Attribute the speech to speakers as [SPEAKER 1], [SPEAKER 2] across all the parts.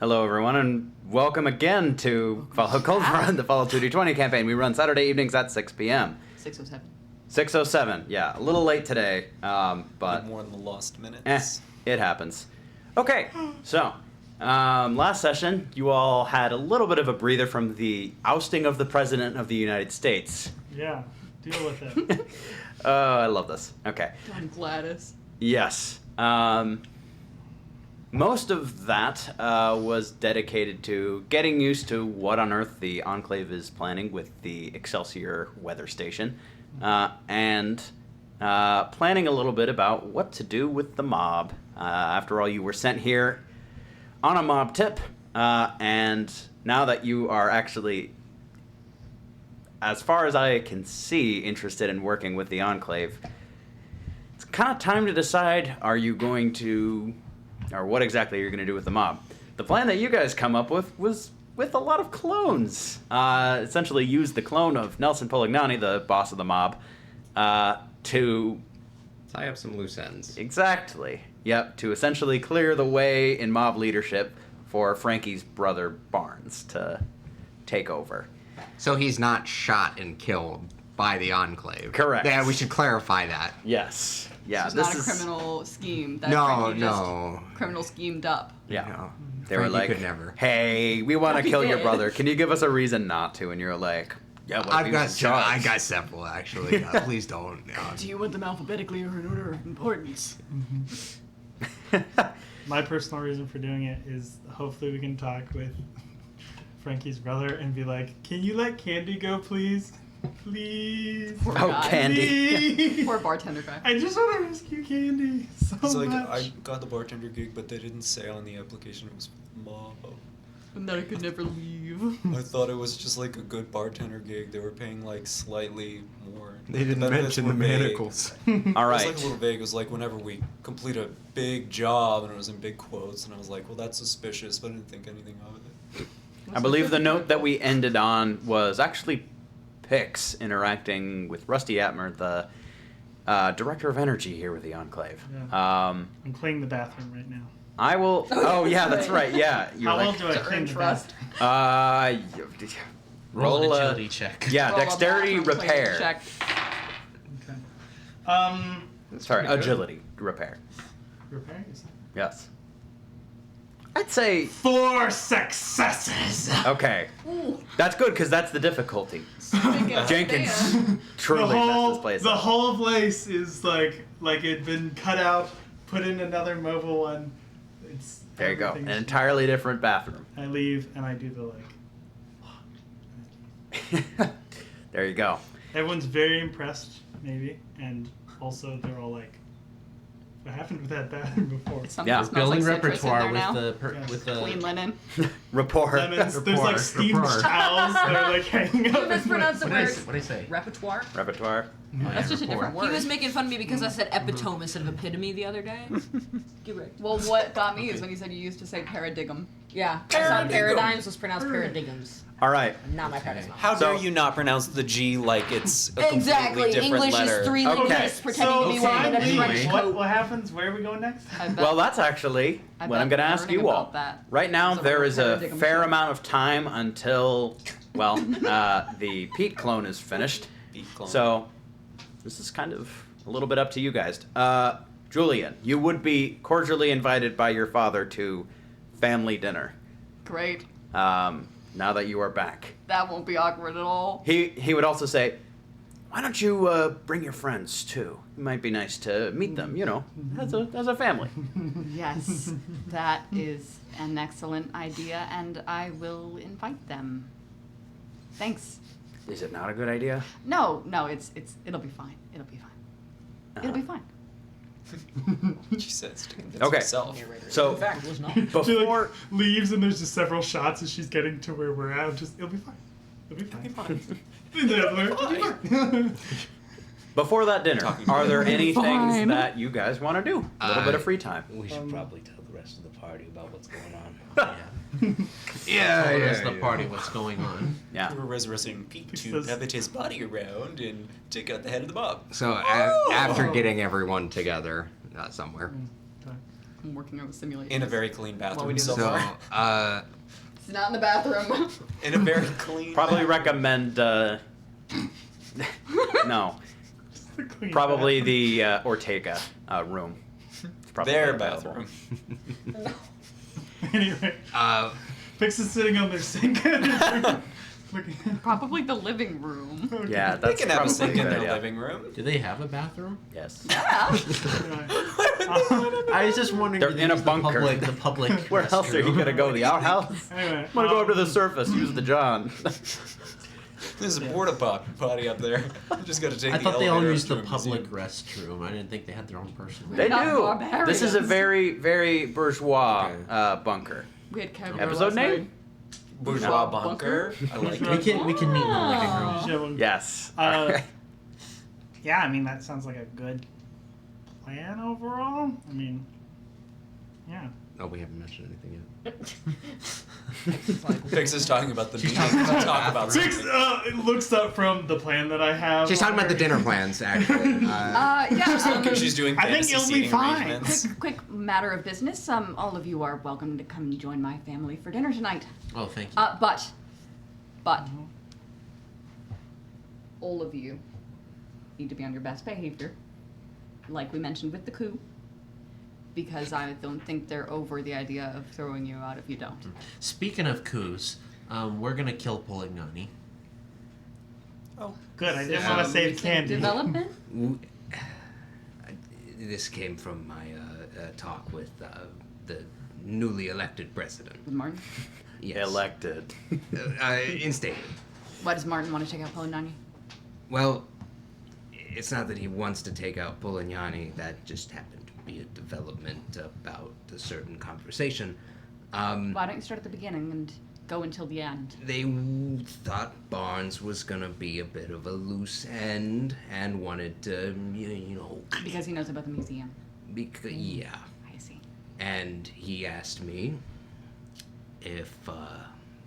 [SPEAKER 1] Hello, everyone, and welcome again to Follow Cold Run, the Follow 2D20 campaign. We run Saturday evenings at 6 p.m.
[SPEAKER 2] 6:07.
[SPEAKER 1] 6:07, yeah. A little late today, but...
[SPEAKER 3] more than the lost minutes.
[SPEAKER 1] It happens. Okay, so, last session, you all had a little bit of a breather from the ousting of the President of the United States.
[SPEAKER 4] Yeah, deal with it.
[SPEAKER 1] I love this. Okay.
[SPEAKER 2] Don Gladys.
[SPEAKER 1] Yes. Most of that was dedicated to getting used to what on earth the Enclave is planning with the Excelsior weather station, and planning a little bit about what to do with the mob. After all, you were sent here on a mob tip, and now that you are actually, as far as I can see, interested in working with the Enclave, it's kind of time to decide, are you going to... or what exactly you're going to do with the mob. The plan that you guys come up with was with a lot of clones. Essentially use the clone of Nelson Polignani, the boss of the mob, to...
[SPEAKER 5] tie up some loose ends.
[SPEAKER 1] Exactly. Yep, to essentially clear the way in mob leadership for Frankie's brother Barnes to take over.
[SPEAKER 5] So he's not shot and killed by the Enclave.
[SPEAKER 1] Correct.
[SPEAKER 5] Yeah, we should clarify that.
[SPEAKER 1] Yes. Yeah,
[SPEAKER 2] It's not a criminal scheme. That
[SPEAKER 5] No,
[SPEAKER 2] Frankie
[SPEAKER 5] no.
[SPEAKER 2] Just criminal schemed up.
[SPEAKER 1] Yeah.
[SPEAKER 5] No.
[SPEAKER 1] They were
[SPEAKER 5] Frankie
[SPEAKER 1] like,
[SPEAKER 5] could never.
[SPEAKER 1] hey, we want to
[SPEAKER 2] He
[SPEAKER 1] kill your
[SPEAKER 2] did.
[SPEAKER 1] brother. Can you give us a reason not to? And you're like, yeah, what if
[SPEAKER 5] I've
[SPEAKER 1] he
[SPEAKER 5] got
[SPEAKER 1] was in charge?
[SPEAKER 5] I got several actually. Please don't.
[SPEAKER 2] Do you want them alphabetically or in order of importance?
[SPEAKER 4] My personal reason for doing it is hopefully we can talk with Frankie's brother and be like, can you let Candy go, please? Please.
[SPEAKER 2] Poor
[SPEAKER 1] Oh,
[SPEAKER 2] guy.
[SPEAKER 1] Candy.
[SPEAKER 4] Please.
[SPEAKER 2] Poor bartender guy.
[SPEAKER 4] I just want to rescue Candy so
[SPEAKER 3] It's like,
[SPEAKER 4] much.
[SPEAKER 3] I got the bartender gig, but they didn't say on the application it was mob.
[SPEAKER 2] And that I could never leave.
[SPEAKER 3] I thought it was just like a good bartender gig. They were paying like slightly more.
[SPEAKER 5] They didn't
[SPEAKER 3] benefits
[SPEAKER 5] mention
[SPEAKER 3] were
[SPEAKER 5] the
[SPEAKER 3] vague.
[SPEAKER 5] manacles.
[SPEAKER 1] All
[SPEAKER 3] It was
[SPEAKER 1] right.
[SPEAKER 3] like a little vague. It was like whenever we complete a big job, and it was in big quotes, and I was like, well, that's suspicious, but I didn't think anything of it.
[SPEAKER 1] I believe the note that we ended on was actually Pix interacting with Rusty Atmer, the director of energy here with the Enclave.
[SPEAKER 4] Yeah.
[SPEAKER 1] I'm
[SPEAKER 4] cleaning the bathroom right now.
[SPEAKER 1] I will. Oh yeah, that's right. Yeah, you're
[SPEAKER 4] How well
[SPEAKER 1] like.
[SPEAKER 4] do I
[SPEAKER 2] To
[SPEAKER 4] clean
[SPEAKER 2] earn
[SPEAKER 4] the
[SPEAKER 2] trust.
[SPEAKER 4] bathroom?
[SPEAKER 6] Roll an
[SPEAKER 1] a-
[SPEAKER 6] agility check.
[SPEAKER 1] Yeah,
[SPEAKER 2] Roll a
[SPEAKER 1] dexterity
[SPEAKER 2] bathroom cleaning
[SPEAKER 1] repair.
[SPEAKER 2] check.
[SPEAKER 4] Okay.
[SPEAKER 1] Sorry,
[SPEAKER 5] Pretty good.
[SPEAKER 1] agility repair.
[SPEAKER 4] Repair? Is that-
[SPEAKER 1] Yes. I'd say
[SPEAKER 4] 4 successes.
[SPEAKER 1] okay.
[SPEAKER 2] Ooh.
[SPEAKER 1] That's good because that's the difficulty. Jenkins truly messed this place
[SPEAKER 4] the
[SPEAKER 1] up.
[SPEAKER 4] whole place is like it'd been cut out, put in another mobile one. It's
[SPEAKER 1] There you go. An
[SPEAKER 4] everything's-
[SPEAKER 1] entirely different bathroom.
[SPEAKER 4] I leave and I do the like.
[SPEAKER 1] There you go.
[SPEAKER 4] Everyone's very impressed, maybe, and also they're all like, "What happened with that bathroom before?"
[SPEAKER 2] Something
[SPEAKER 1] Yeah.
[SPEAKER 2] smells
[SPEAKER 6] Building
[SPEAKER 2] like citrus in
[SPEAKER 6] repertoire
[SPEAKER 2] there now.
[SPEAKER 6] with the
[SPEAKER 2] Clean linen.
[SPEAKER 1] Rapport.
[SPEAKER 4] Lemons. There's like
[SPEAKER 5] Rapport,
[SPEAKER 4] steamed
[SPEAKER 5] rapport.
[SPEAKER 4] towels. They're like hanging up.
[SPEAKER 2] You mispronounced the
[SPEAKER 6] What did I
[SPEAKER 2] word.
[SPEAKER 6] say? What did I say?
[SPEAKER 2] Repertoire.
[SPEAKER 1] Repertoire.
[SPEAKER 2] That's just a different word.
[SPEAKER 7] He was making fun of me because I said epitome instead of epitome the other day. Correct.
[SPEAKER 2] Well, what got me is when you said you used to say paradigm.
[SPEAKER 7] Yeah, I thought paradigms was pronounced paradigms.
[SPEAKER 1] All right.
[SPEAKER 7] Not my paradigm.
[SPEAKER 3] How
[SPEAKER 1] So-
[SPEAKER 3] dare you not pronounce the G like it's a completely
[SPEAKER 7] Exactly.
[SPEAKER 3] different
[SPEAKER 7] English
[SPEAKER 3] letter?
[SPEAKER 7] is three
[SPEAKER 1] Okay.
[SPEAKER 7] linguists pretending to be
[SPEAKER 4] So
[SPEAKER 7] one of the
[SPEAKER 4] finally,
[SPEAKER 7] French coat.
[SPEAKER 4] what happens? Where are we going next?
[SPEAKER 2] I bet.
[SPEAKER 1] Well, that's actually
[SPEAKER 2] I
[SPEAKER 1] what
[SPEAKER 2] bet
[SPEAKER 1] I'm going to ask
[SPEAKER 2] learning
[SPEAKER 1] you all.
[SPEAKER 2] about that
[SPEAKER 1] Right now,
[SPEAKER 2] is a
[SPEAKER 1] there
[SPEAKER 2] real
[SPEAKER 1] is a
[SPEAKER 2] paradigm
[SPEAKER 1] fair
[SPEAKER 2] shift.
[SPEAKER 1] amount of time until, well, the Pete clone is finished.
[SPEAKER 3] Beat clone.
[SPEAKER 1] So, this is kind of a little bit up to you guys. Julian, you would be cordially invited by your father to family dinner.
[SPEAKER 2] Great.
[SPEAKER 1] Now that you are back.
[SPEAKER 2] That won't be awkward at all.
[SPEAKER 1] He would also say, why don't you bring your friends too? It might be nice to meet them, you know, as a family.
[SPEAKER 2] Yes, that is an excellent idea, and I will invite them. Thanks.
[SPEAKER 1] Is it not a good idea?
[SPEAKER 2] No, it'll be fine. It'll be fine. It'll be fine.
[SPEAKER 3] She says to convince
[SPEAKER 1] Okay.
[SPEAKER 3] herself.
[SPEAKER 1] So,
[SPEAKER 7] In fact, it was not.
[SPEAKER 4] She
[SPEAKER 1] before...
[SPEAKER 4] like leaves and there's just several shots as she's getting to where we're at. Just it'll be fine. It'll be fine. It'll be fine.
[SPEAKER 1] Before that dinner,
[SPEAKER 3] Talking
[SPEAKER 1] are there any
[SPEAKER 2] Fine.
[SPEAKER 1] things that you guys want to do? A little bit of free time.
[SPEAKER 6] We should probably tell the rest of the party about what's going on.
[SPEAKER 5] Yeah,
[SPEAKER 6] Tell the
[SPEAKER 5] yeah,
[SPEAKER 6] rest of the
[SPEAKER 5] yeah.
[SPEAKER 6] party what's going on.
[SPEAKER 1] Yeah.
[SPEAKER 3] We're resurrecting Pete to
[SPEAKER 4] Says-
[SPEAKER 3] pivot his body around and take out the head of the mob.
[SPEAKER 5] So after getting everyone together somewhere,
[SPEAKER 2] I'm working on the simulation.
[SPEAKER 3] In a very clean
[SPEAKER 2] While we
[SPEAKER 3] bathroom
[SPEAKER 2] do
[SPEAKER 3] so
[SPEAKER 2] this.
[SPEAKER 5] So,
[SPEAKER 3] far.
[SPEAKER 2] It's not in the bathroom.
[SPEAKER 3] In a very clean.
[SPEAKER 1] Probably
[SPEAKER 3] bathroom.
[SPEAKER 1] recommend. No,
[SPEAKER 4] Just the clean
[SPEAKER 1] probably
[SPEAKER 4] bathroom.
[SPEAKER 1] the Ortega room. It's probably
[SPEAKER 3] Their
[SPEAKER 1] available.
[SPEAKER 3] bathroom.
[SPEAKER 4] Anyway, Fix is sitting on their sink. Looking.
[SPEAKER 2] Probably the living room.
[SPEAKER 4] Okay.
[SPEAKER 1] Yeah,
[SPEAKER 3] They
[SPEAKER 1] that's
[SPEAKER 3] can have a
[SPEAKER 1] probably
[SPEAKER 3] sink in
[SPEAKER 1] good
[SPEAKER 3] their
[SPEAKER 1] idea.
[SPEAKER 3] living room.
[SPEAKER 6] Do they have a bathroom?
[SPEAKER 1] Yes.
[SPEAKER 6] I was just wondering.
[SPEAKER 1] They're
[SPEAKER 6] do they
[SPEAKER 1] in a
[SPEAKER 6] use
[SPEAKER 1] bunker.
[SPEAKER 6] The public.
[SPEAKER 1] Where else are you
[SPEAKER 6] restroom?
[SPEAKER 1] gonna go? The outhouse?
[SPEAKER 4] Anyway,
[SPEAKER 1] I'm gonna go over to the surface. Use the John.
[SPEAKER 3] There's a porta potty up there. You just gotta take
[SPEAKER 6] I
[SPEAKER 3] the
[SPEAKER 6] thought they all
[SPEAKER 3] elevator
[SPEAKER 6] used
[SPEAKER 3] to
[SPEAKER 6] the
[SPEAKER 3] a
[SPEAKER 6] public
[SPEAKER 3] museum.
[SPEAKER 6] restroom. I didn't think they had their own personal.
[SPEAKER 1] They
[SPEAKER 2] Not
[SPEAKER 1] do.
[SPEAKER 2] barbarians.
[SPEAKER 1] This is a very, very bourgeois
[SPEAKER 6] Okay.
[SPEAKER 1] bunker.
[SPEAKER 2] We had caviar
[SPEAKER 1] Episode
[SPEAKER 2] last
[SPEAKER 1] name?
[SPEAKER 2] night.
[SPEAKER 3] Bourgeois
[SPEAKER 2] No.
[SPEAKER 3] bunker. I like
[SPEAKER 4] Bourgeois-
[SPEAKER 3] it.
[SPEAKER 6] We can meet in the living
[SPEAKER 2] Oh.
[SPEAKER 6] room.
[SPEAKER 4] You should have one.
[SPEAKER 1] Yes.
[SPEAKER 4] Yeah, I mean that sounds like a good plan overall. I mean, yeah.
[SPEAKER 5] Oh, we haven't mentioned anything yet.
[SPEAKER 3] Fix is talking about the meeting.
[SPEAKER 6] talking about
[SPEAKER 3] Talk about
[SPEAKER 4] Six
[SPEAKER 3] something.
[SPEAKER 4] it looks up from the plan that I have.
[SPEAKER 5] She's talking about the
[SPEAKER 4] on
[SPEAKER 5] dinner plans, actually.
[SPEAKER 2] Yeah.
[SPEAKER 3] She's doing
[SPEAKER 4] I think
[SPEAKER 3] fantasy
[SPEAKER 4] it'll be
[SPEAKER 3] seating
[SPEAKER 4] fine.
[SPEAKER 3] arrangements.
[SPEAKER 2] Quick matter of business. All of you are welcome to come join my family for dinner tonight.
[SPEAKER 6] Oh, thank you.
[SPEAKER 2] But all of you need to be on your best behavior, like we mentioned with the coup, because I don't think they're over the idea of throwing you out if you don't.
[SPEAKER 6] Speaking of coups, we're gonna kill Polignani.
[SPEAKER 3] Oh,
[SPEAKER 4] Good. I didn't
[SPEAKER 5] Yeah.
[SPEAKER 4] want to save candy.
[SPEAKER 2] Development?
[SPEAKER 5] This came from my talk with the newly elected president.
[SPEAKER 2] With Martin?
[SPEAKER 5] Yes.
[SPEAKER 1] Elected.
[SPEAKER 5] Instated.
[SPEAKER 2] Why does Martin want to take out Polignani?
[SPEAKER 5] Well, it's not that he wants to take out Polignani. That just happened to be a development about a certain conversation.
[SPEAKER 2] Why don't you start at the beginning and go until the end?
[SPEAKER 5] They thought Barnes was gonna be a bit of a loose end and wanted to, you know,
[SPEAKER 2] Because he knows about the museum.
[SPEAKER 5] yeah.
[SPEAKER 2] I see.
[SPEAKER 5] And he asked me if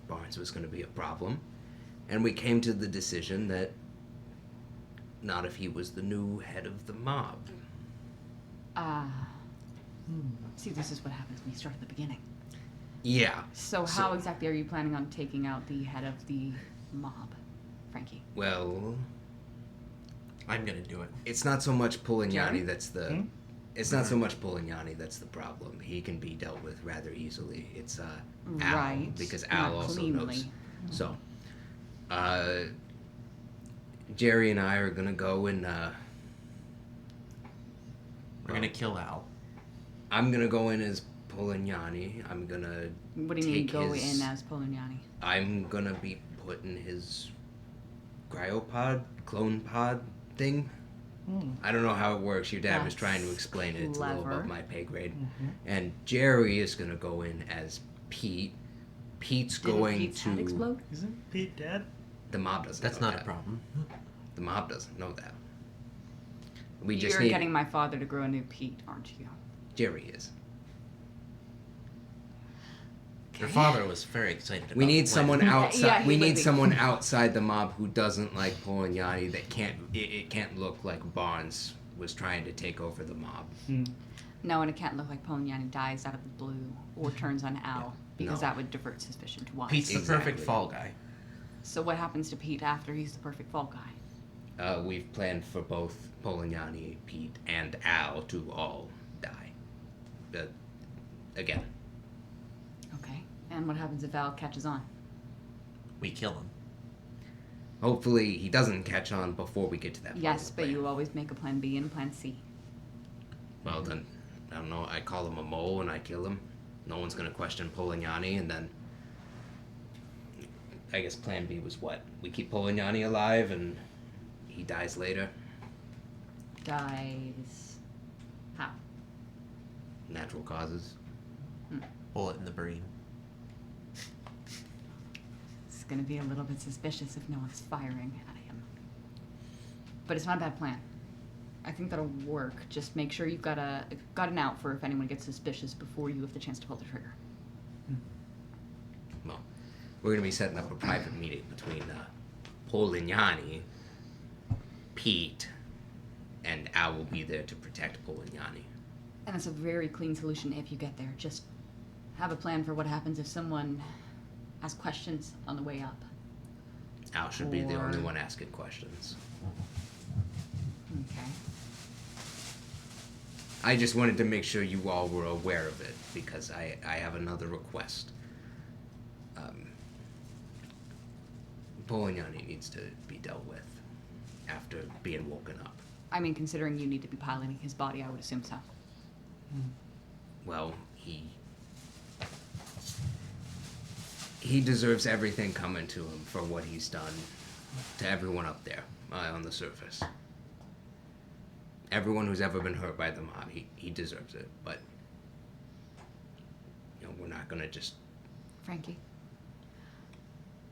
[SPEAKER 5] Barnes was gonna be a problem, and we came to the decision that not if he was the new head of the mob.
[SPEAKER 2] See, this is what happens when you start at the beginning.
[SPEAKER 5] Yeah.
[SPEAKER 2] So how exactly are you planning on taking out the head of the mob, Frankie?
[SPEAKER 5] Well,
[SPEAKER 6] I'm gonna do it.
[SPEAKER 5] it's not so much
[SPEAKER 2] Jerry?
[SPEAKER 5] Polignani that's the. It's not so much Polignani that's the problem. He can be dealt with rather easily. It's Al,
[SPEAKER 2] Right,
[SPEAKER 5] because
[SPEAKER 2] not
[SPEAKER 5] Al also knows.
[SPEAKER 2] cleanly.
[SPEAKER 5] So, Jerry and I are gonna go and
[SPEAKER 6] We're gonna kill Al.
[SPEAKER 5] I'm gonna go in as Polignani. I'm gonna.
[SPEAKER 2] What do you mean
[SPEAKER 5] take
[SPEAKER 2] go
[SPEAKER 5] his-
[SPEAKER 2] in as Polignani?
[SPEAKER 5] I'm gonna be put in his clone pod thing. I don't know how it works. Your dad was
[SPEAKER 2] That's
[SPEAKER 5] trying to explain it. It's a little
[SPEAKER 2] clever.
[SPEAKER 5] above my pay grade. And Jerry is gonna go in as Pete. Pete's
[SPEAKER 2] Didn't
[SPEAKER 5] going
[SPEAKER 2] Pete's
[SPEAKER 5] to.
[SPEAKER 2] head explode?
[SPEAKER 4] Isn't Pete dead?
[SPEAKER 5] The mob doesn't.
[SPEAKER 6] That's
[SPEAKER 5] know
[SPEAKER 6] not
[SPEAKER 5] that.
[SPEAKER 6] a problem.
[SPEAKER 5] The mob doesn't know that. We
[SPEAKER 2] You're
[SPEAKER 5] just need.
[SPEAKER 2] getting my father to grow a new Pete, aren't you?
[SPEAKER 5] Jerry is.
[SPEAKER 6] Your father was very excited about
[SPEAKER 5] We
[SPEAKER 6] the
[SPEAKER 5] need
[SPEAKER 6] plan.
[SPEAKER 5] someone
[SPEAKER 2] Yeah,
[SPEAKER 5] outside.
[SPEAKER 2] he
[SPEAKER 5] We
[SPEAKER 2] would
[SPEAKER 5] need
[SPEAKER 2] be.
[SPEAKER 5] someone outside the mob who doesn't like Polignani. That can't. It can't look like Barnes was trying to take over the mob.
[SPEAKER 2] No, and it can't look like Polignani dies out of the blue or turns on Al, because
[SPEAKER 5] No.
[SPEAKER 2] that would divert suspicion to us.
[SPEAKER 6] Pete's the perfect
[SPEAKER 5] Exactly.
[SPEAKER 6] fall guy.
[SPEAKER 2] So what happens to Pete after he's the perfect fall guy?
[SPEAKER 5] We've planned for both Polignani, Pete, and Al to all die. Again.
[SPEAKER 2] Okay. And what happens if Al catches on?
[SPEAKER 6] We kill him.
[SPEAKER 5] Hopefully he doesn't catch on before we get to that point.
[SPEAKER 2] Yes,
[SPEAKER 5] of the
[SPEAKER 2] but you
[SPEAKER 5] plan.
[SPEAKER 2] always make a plan B and a plan C.
[SPEAKER 5] Well then, I don't know, I call him a mole and I kill him. No one's gonna question Polignani, and then I guess plan B was what? We keep Polignani alive and he dies later.
[SPEAKER 2] Dies. How?
[SPEAKER 5] Natural causes.
[SPEAKER 6] Bullet in the brain.
[SPEAKER 2] It's gonna be a little bit suspicious if no one's firing at him. But it's not a bad plan. I think that'll work. Just make sure you've got an out for if anyone gets suspicious before you have the chance to pull the trigger.
[SPEAKER 5] Well, we're gonna be setting up a private meeting between Polignani, Pete, and Al will be there to protect Polignani.
[SPEAKER 2] And it's a very clean solution if you get there. Just have a plan for what happens if someone has questions on the way up.
[SPEAKER 5] Al should be the only
[SPEAKER 2] Or-
[SPEAKER 5] one asking questions.
[SPEAKER 2] Okay.
[SPEAKER 5] I just wanted to make sure you all were aware of it, because I have another request. Polignani needs to be dealt with after being woken up.
[SPEAKER 2] I mean, considering you need to be piloting his body, I would assume so.
[SPEAKER 5] Well, he deserves everything coming to him for what he's done to everyone up there on the surface. Everyone who's ever been hurt by the mob, he deserves it. But we're not gonna just.
[SPEAKER 2] Frankie,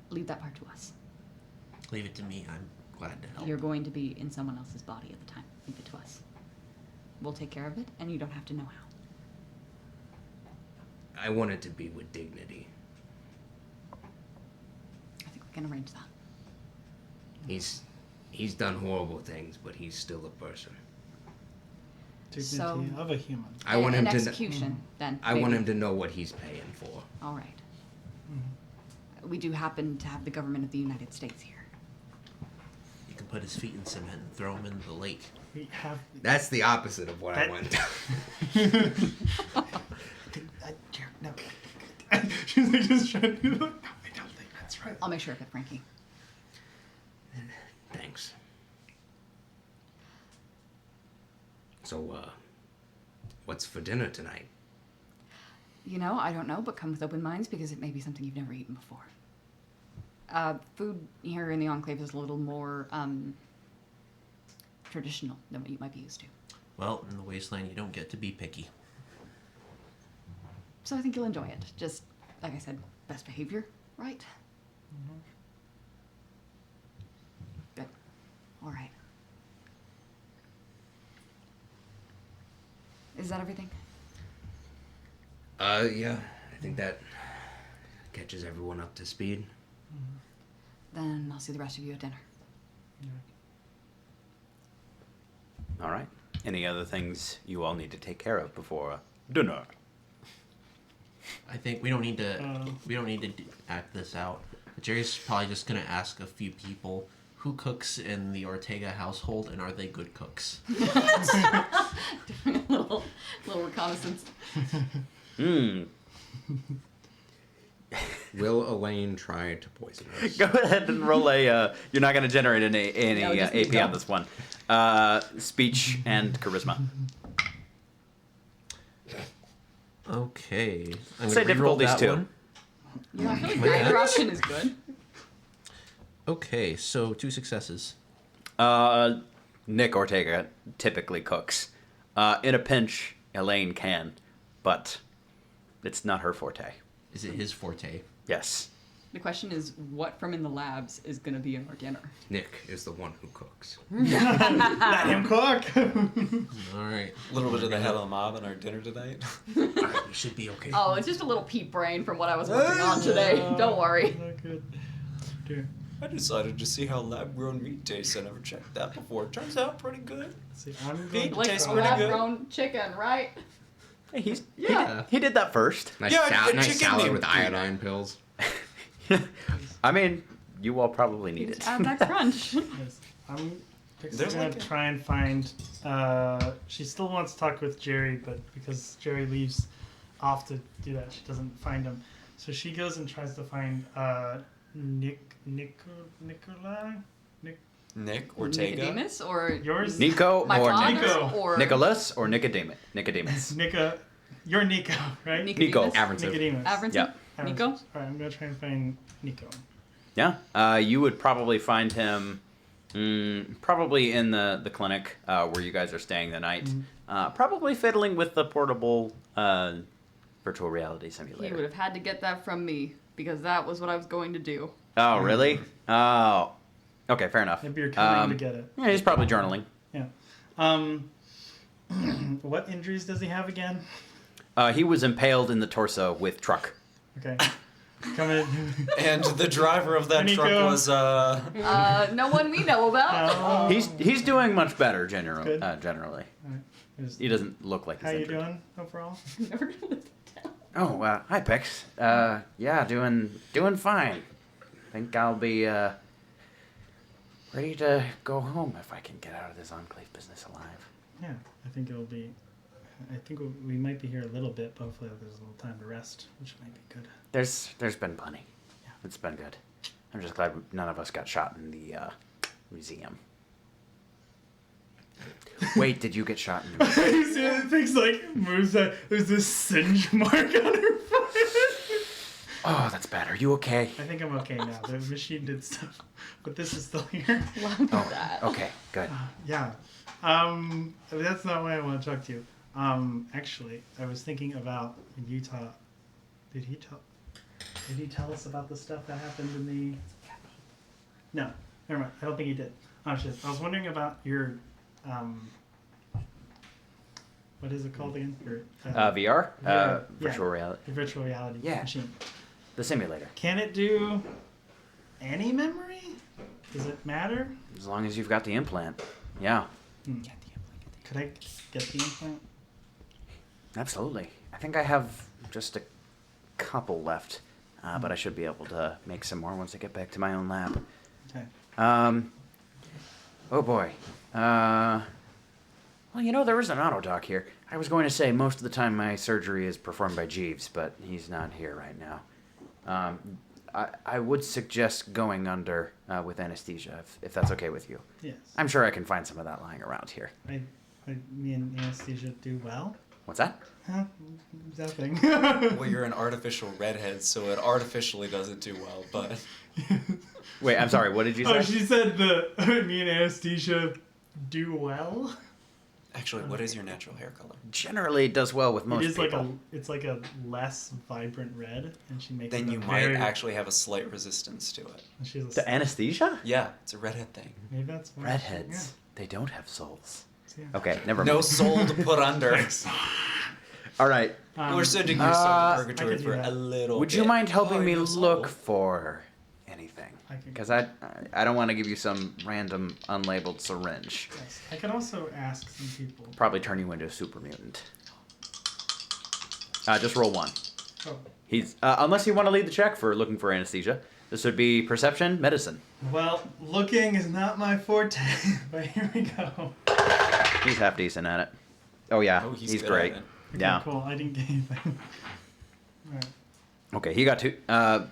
[SPEAKER 2] leave that part to us.
[SPEAKER 8] Leave it to me. I'm glad to help.
[SPEAKER 2] You're going to be in someone else's body at the time. Leave it to us. We'll take care of it, and you don't have to know how.
[SPEAKER 5] I want it to be with dignity.
[SPEAKER 2] I think we can arrange that.
[SPEAKER 5] He's done horrible things, but he's still a person.
[SPEAKER 4] Dignity
[SPEAKER 2] So-
[SPEAKER 4] of a human.
[SPEAKER 5] I want him
[SPEAKER 2] An
[SPEAKER 5] to.
[SPEAKER 2] execution, then.
[SPEAKER 5] I want
[SPEAKER 2] maybe.
[SPEAKER 5] him to know what he's paying for.
[SPEAKER 2] All right. We do happen to have the government of the United States here.
[SPEAKER 8] You can put his feet in cement and throw him in the lake.
[SPEAKER 4] We have.
[SPEAKER 5] That's the opposite of what I
[SPEAKER 4] That-
[SPEAKER 5] want.
[SPEAKER 4] No. She's like just trying to. No, I don't think that's right.
[SPEAKER 2] I'll make sure of it, Frankie.
[SPEAKER 5] Thanks. So, what's for dinner tonight?
[SPEAKER 2] You know, I don't know, but come with open minds because it may be something you've never eaten before. Food here in the Enclave is a little more traditional than what you might be used to.
[SPEAKER 8] Well, in the wasteland, you don't get to be picky.
[SPEAKER 2] So I think you'll enjoy it. Just, like I said, best behavior, right? Good. All right. Is that everything?
[SPEAKER 5] Yeah, I think that catches everyone up to speed.
[SPEAKER 2] Then I'll see the rest of you at dinner.
[SPEAKER 1] All right. Any other things you all need to take care of before dinner?
[SPEAKER 8] I think we don't need to. We don't need to act this out. Jerry's probably just gonna ask a few people who cooks in the Ortega household and are they good cooks.
[SPEAKER 2] Doing a little reconnaissance.
[SPEAKER 5] Will Elaine try to poison us?
[SPEAKER 1] Go ahead and roll a. You're not going to generate any
[SPEAKER 2] No, just
[SPEAKER 1] AP
[SPEAKER 2] go.
[SPEAKER 1] on this one. Speech and charisma.
[SPEAKER 8] Okay. I'm
[SPEAKER 1] Say
[SPEAKER 8] gonna re-roll
[SPEAKER 1] difficulties
[SPEAKER 8] that
[SPEAKER 1] too.
[SPEAKER 8] one.
[SPEAKER 2] Yeah, I feel like
[SPEAKER 8] Yeah.
[SPEAKER 2] either option is good.
[SPEAKER 8] Okay, so 2 successes.
[SPEAKER 1] Nick Ortega typically cooks. In a pinch, Elaine can, but it's not her forte.
[SPEAKER 8] Is it his forte?
[SPEAKER 1] Yes.
[SPEAKER 2] The question is, what from in the labs is going to be in our dinner?
[SPEAKER 5] Nick is the one who cooks.
[SPEAKER 4] Let him cook.
[SPEAKER 8] All right.
[SPEAKER 3] A little bit of the head of the mob in our dinner tonight.
[SPEAKER 8] You should be okay.
[SPEAKER 2] Oh, it's just a little peep brain from what I was working on today. Don't worry.
[SPEAKER 4] Not good. Dear.
[SPEAKER 3] I decided to see how lab-grown meat tastes. I never checked that before. Turns out pretty good.
[SPEAKER 4] See, I'm going
[SPEAKER 3] Big
[SPEAKER 4] to
[SPEAKER 2] Like
[SPEAKER 3] tastes
[SPEAKER 4] try.
[SPEAKER 3] pretty good.
[SPEAKER 2] lab-grown chicken, right?
[SPEAKER 1] Hey,
[SPEAKER 2] Yeah.
[SPEAKER 1] he did that first.
[SPEAKER 5] Nice,
[SPEAKER 3] Yeah,
[SPEAKER 5] nice
[SPEAKER 3] chicken
[SPEAKER 5] salad
[SPEAKER 3] meat.
[SPEAKER 5] with iodine pills.
[SPEAKER 1] I mean, you all probably need it.
[SPEAKER 2] Just add that crunch.
[SPEAKER 4] Yes. I'm
[SPEAKER 3] There's
[SPEAKER 4] gonna
[SPEAKER 3] like a-
[SPEAKER 4] try and find. She still wants to talk with Jerry, but because Jerry leaves off to do that, she doesn't find him. So she goes and tries to find Nicola.
[SPEAKER 3] Nick Ortega.
[SPEAKER 2] Nicodemus or
[SPEAKER 4] Yours.
[SPEAKER 1] Nico
[SPEAKER 2] my
[SPEAKER 1] or
[SPEAKER 2] father
[SPEAKER 4] Nico.
[SPEAKER 2] or
[SPEAKER 1] Nicholas or Nicodemus.
[SPEAKER 4] Nika. You're Nico, right?
[SPEAKER 2] Nicodemus?
[SPEAKER 5] Avernus.
[SPEAKER 4] Nicodemus.
[SPEAKER 2] Avernson?
[SPEAKER 1] Yeah.
[SPEAKER 2] Nico?
[SPEAKER 4] Alright, I'm gonna try and find Nico.
[SPEAKER 1] Yeah. You would probably find him probably in the clinic where you guys are staying the night. Probably fiddling with the portable virtual reality
[SPEAKER 2] He
[SPEAKER 1] simulator.
[SPEAKER 2] would have had to get that from me because that was what I was going to do.
[SPEAKER 1] Oh, really? Oh. Okay, fair enough.
[SPEAKER 4] Maybe you're coming to get it.
[SPEAKER 1] Yeah, he's probably journaling.
[SPEAKER 4] Yeah. What injuries does he have again?
[SPEAKER 1] He was impaled in the torso with truck.
[SPEAKER 4] Okay. Come in.
[SPEAKER 3] And the driver of that
[SPEAKER 4] Nico.
[SPEAKER 3] truck was
[SPEAKER 2] No one we know about.
[SPEAKER 4] Oh.
[SPEAKER 1] He's doing much better
[SPEAKER 4] Good.
[SPEAKER 1] generally. He doesn't look like he's
[SPEAKER 4] How you
[SPEAKER 1] injured.
[SPEAKER 4] doing overall?
[SPEAKER 2] Never gonna live it down.
[SPEAKER 1] Oh, hi, Pix. Yeah, doing fine. Think I'll be ready to go home if I can get out of this Enclave business alive.
[SPEAKER 4] Yeah, I think it'll be. I think we might be here a little bit, but hopefully there's a little time to rest, which might be good.
[SPEAKER 1] There's been plenty.
[SPEAKER 4] Yeah.
[SPEAKER 1] It's been good. I'm just glad none of us got shot in the museum. Wait, did you get shot in the museum?
[SPEAKER 4] You see that thing's like moves that there's this singe mark on her forehead.
[SPEAKER 1] Oh, that's bad. Are you okay?
[SPEAKER 4] I think I'm okay now. The machine did stuff, but this is still here.
[SPEAKER 2] Love
[SPEAKER 1] Oh,
[SPEAKER 2] that.
[SPEAKER 1] okay, good.
[SPEAKER 4] Yeah. That's not why I want to talk to you. Actually, I was thinking about in Utah. Did he tell us about the stuff that happened in the? No, never mind. I don't think he did. I was wondering about your. What is it called again? Your,
[SPEAKER 1] VR?
[SPEAKER 4] yeah.
[SPEAKER 1] Virtual reality.
[SPEAKER 4] Your virtual reality
[SPEAKER 1] Yeah.
[SPEAKER 4] machine.
[SPEAKER 1] The simulator.
[SPEAKER 4] Can it do any memory? Does it matter?
[SPEAKER 1] As long as you've got the implant. Yeah,
[SPEAKER 4] Could I get the implant?
[SPEAKER 1] absolutely. I think I have just a couple left, but I should be able to make some more once I get back to my own lab.
[SPEAKER 4] Okay.
[SPEAKER 1] Oh boy. Well, there is an auto doc here. I was going to say most of the time my surgery is performed by Jeeves, but he's not here right now. I would suggest going under with anesthesia, if that's okay with you.
[SPEAKER 4] Yes.
[SPEAKER 1] I'm sure I can find some of that lying around here.
[SPEAKER 4] Me and anesthesia do well.
[SPEAKER 1] What's that?
[SPEAKER 4] Huh? Nothing.
[SPEAKER 3] Well, you're an artificial redhead, so it artificially doesn't do well, but...
[SPEAKER 1] Wait, I'm sorry, what did you say?
[SPEAKER 4] Oh, she said me and anesthesia do well.
[SPEAKER 3] Actually, what is your natural hair color?
[SPEAKER 1] Generally does well with most
[SPEAKER 4] It is
[SPEAKER 1] people.
[SPEAKER 4] it's like a less vibrant red, and she makes
[SPEAKER 3] Then
[SPEAKER 4] it
[SPEAKER 3] you
[SPEAKER 4] a
[SPEAKER 3] might
[SPEAKER 4] very,
[SPEAKER 3] actually have a slight resistance to it.
[SPEAKER 4] She's a,
[SPEAKER 1] The anesthesia?
[SPEAKER 3] Yeah, it's a redhead thing.
[SPEAKER 4] maybe that's why.
[SPEAKER 1] Redheads. They don't have souls.
[SPEAKER 4] Yeah.
[SPEAKER 1] Okay, never
[SPEAKER 3] No
[SPEAKER 1] mind.
[SPEAKER 3] soul to put under.
[SPEAKER 1] All right.
[SPEAKER 3] We're sending your soul to
[SPEAKER 4] I
[SPEAKER 3] purgatory
[SPEAKER 4] could do
[SPEAKER 3] for
[SPEAKER 4] that.
[SPEAKER 3] a little
[SPEAKER 1] Would
[SPEAKER 3] bit.
[SPEAKER 1] you mind helping
[SPEAKER 3] Oh,
[SPEAKER 1] me
[SPEAKER 3] no soul.
[SPEAKER 1] look for anything?
[SPEAKER 4] I could-
[SPEAKER 1] Because I don't want to give you some random unlabeled syringe.
[SPEAKER 4] Yes. I can also ask some people.
[SPEAKER 1] Probably turn you into a super mutant. Just roll one.
[SPEAKER 4] Oh.
[SPEAKER 1] He's unless you want to lead the check for looking for anesthesia. This would be perception, medicine.
[SPEAKER 4] Well, looking is not my forte, but here we go.
[SPEAKER 1] He's half decent at it. Oh yeah,
[SPEAKER 3] Oh, he's
[SPEAKER 1] he's
[SPEAKER 3] good
[SPEAKER 1] great.
[SPEAKER 3] at it.
[SPEAKER 4] Okay,
[SPEAKER 1] Yeah.
[SPEAKER 4] Cool. I didn't get anything. Alright.
[SPEAKER 1] Okay, he got 2.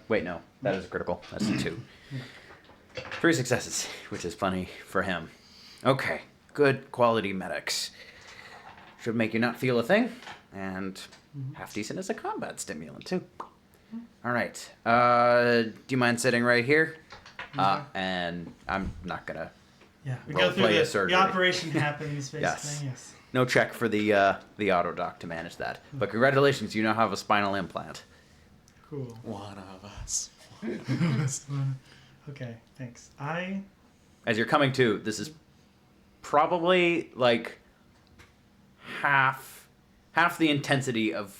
[SPEAKER 1] Wait, no, that is a critical. That's a 2. 3 successes, which is plenty for him. Okay, good quality medics. Should make you not feel a thing, and half decent as a combat stimulant too. All right. Do you mind sitting right here? And I'm not gonna.
[SPEAKER 4] Yeah, we
[SPEAKER 1] Role
[SPEAKER 4] go through
[SPEAKER 1] play a
[SPEAKER 4] the
[SPEAKER 1] surgery.
[SPEAKER 4] operation happens basically.
[SPEAKER 1] Yes.
[SPEAKER 4] Yes.
[SPEAKER 1] No check for the auto doc to manage that. But congratulations, you now have a spinal implant.
[SPEAKER 4] Cool.
[SPEAKER 3] One of us.
[SPEAKER 4] Okay, thanks.
[SPEAKER 1] As you're coming to, this is probably like half the intensity of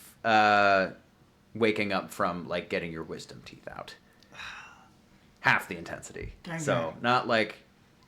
[SPEAKER 1] waking up from like getting your wisdom teeth out. Half the intensity.
[SPEAKER 4] Dang
[SPEAKER 1] So
[SPEAKER 4] it.
[SPEAKER 1] not like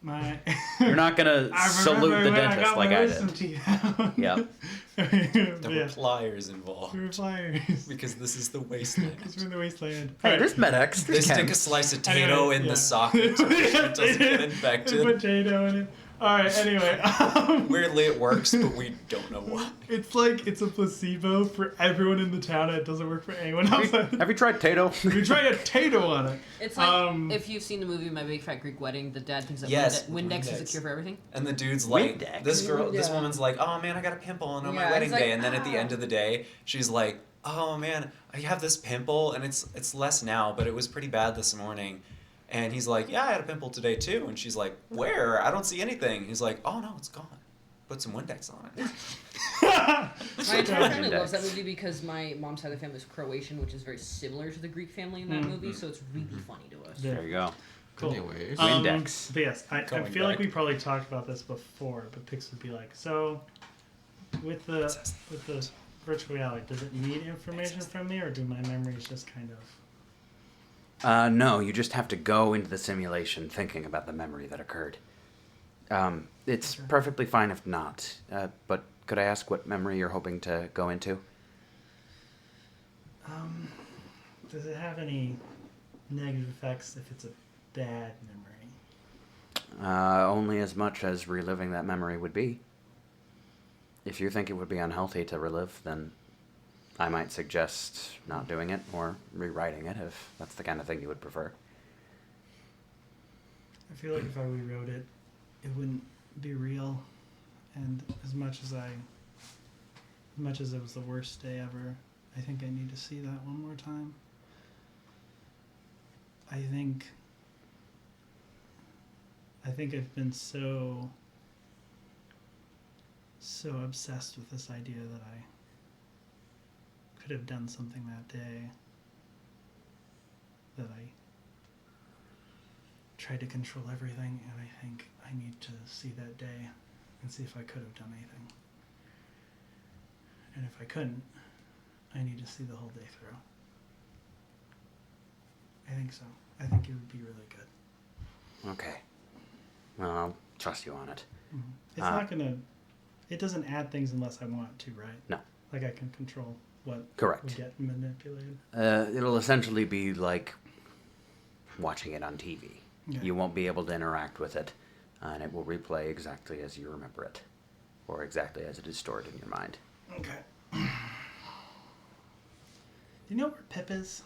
[SPEAKER 4] My
[SPEAKER 1] you're not gonna
[SPEAKER 4] I
[SPEAKER 1] salute
[SPEAKER 4] remember
[SPEAKER 1] the
[SPEAKER 4] when
[SPEAKER 1] dentist
[SPEAKER 4] got
[SPEAKER 1] like
[SPEAKER 4] my
[SPEAKER 1] I
[SPEAKER 4] wisdom
[SPEAKER 1] did.
[SPEAKER 4] teeth out.
[SPEAKER 1] Yep.
[SPEAKER 3] There were
[SPEAKER 4] Yeah.
[SPEAKER 3] pliers involved.
[SPEAKER 4] We were flyers.
[SPEAKER 3] Because this is the wasteland.
[SPEAKER 4] Because we're in the wasteland.
[SPEAKER 1] Hey,
[SPEAKER 4] Alright.
[SPEAKER 1] there's Med-X.
[SPEAKER 3] They
[SPEAKER 1] There's
[SPEAKER 3] stick
[SPEAKER 1] Ken.
[SPEAKER 3] a slice of
[SPEAKER 4] Anyway,
[SPEAKER 3] potato in
[SPEAKER 4] yeah.
[SPEAKER 3] the socket so it doesn't get
[SPEAKER 4] They
[SPEAKER 3] infected.
[SPEAKER 4] put potato in it. Alright, anyway.
[SPEAKER 3] Weirdly, it works, but we don't know why.
[SPEAKER 4] It's like it's a placebo for everyone in the town and it doesn't work for anyone else.
[SPEAKER 1] Have you tried Tato?
[SPEAKER 4] We tried a potato on it.
[SPEAKER 7] It's like
[SPEAKER 4] Um,
[SPEAKER 7] if you've seen the movie My Big Fat Greek Wedding, the dad thinks that
[SPEAKER 3] Yes,
[SPEAKER 7] Windex is the
[SPEAKER 3] Windex.
[SPEAKER 7] cure for everything.
[SPEAKER 3] And the dude's like,
[SPEAKER 1] Windex.
[SPEAKER 3] this
[SPEAKER 7] Yeah.
[SPEAKER 3] woman's like, oh man, I got a pimple on my
[SPEAKER 7] Yeah,
[SPEAKER 3] wedding
[SPEAKER 7] it's like,
[SPEAKER 3] day. And then at the
[SPEAKER 7] "Ah."
[SPEAKER 3] end of the day, she's like, oh man, I have this pimple and it's less now, but it was pretty bad this morning. And he's like, yeah, I had a pimple today too. And she's like, where? I don't see anything. He's like, oh no, it's gone. Put some Windex on it.
[SPEAKER 7] My entire family
[SPEAKER 1] Windex.
[SPEAKER 7] loves that movie because my mom's side of the family is Croatian, which is very similar to the Greek family in that movie, so it's really funny to us.
[SPEAKER 1] There you go.
[SPEAKER 4] Cool.
[SPEAKER 8] Anyways.
[SPEAKER 1] Windex.
[SPEAKER 4] But yes, I
[SPEAKER 3] Going
[SPEAKER 4] feel like
[SPEAKER 3] back.
[SPEAKER 4] we probably talked about this before, but Pix would be like, so with the virtual reality, does it need information from me or do my memories just kind of
[SPEAKER 1] No, you just have to go into the simulation thinking about the memory that occurred. It's perfectly fine if not, but Could I ask what memory you're hoping to go into?
[SPEAKER 4] Does it have any negative effects if it's a bad memory?
[SPEAKER 1] Only as much as reliving that memory would be. If you think it would be unhealthy to relive, then I might suggest not doing it or rewriting it if that's the kind of thing you would prefer.
[SPEAKER 4] I feel like if I rewrote it, it wouldn't be real. And as much as it was the worst day ever, I think I need to see that one more time. I think I've been so obsessed with this idea that I could have done something that day, that I tried to control everything, and I think I need to see that day and see if I could have done anything. And if I couldn't, I need to see the whole day through. I think so. I think it would be really good.
[SPEAKER 1] Okay. Well, I'll trust you on it.
[SPEAKER 4] Mm-hmm. It's not gonna. It doesn't add things unless I want it to, right?
[SPEAKER 1] No.
[SPEAKER 4] Like I can control what
[SPEAKER 1] Correct.
[SPEAKER 4] would get manipulated.
[SPEAKER 1] It'll essentially be like watching it on TV.
[SPEAKER 4] Yeah.
[SPEAKER 1] You won't be able to interact with it, and it will replay exactly as you remember it, or exactly as it is stored in your mind.
[SPEAKER 4] Okay. Do you know where Pip is?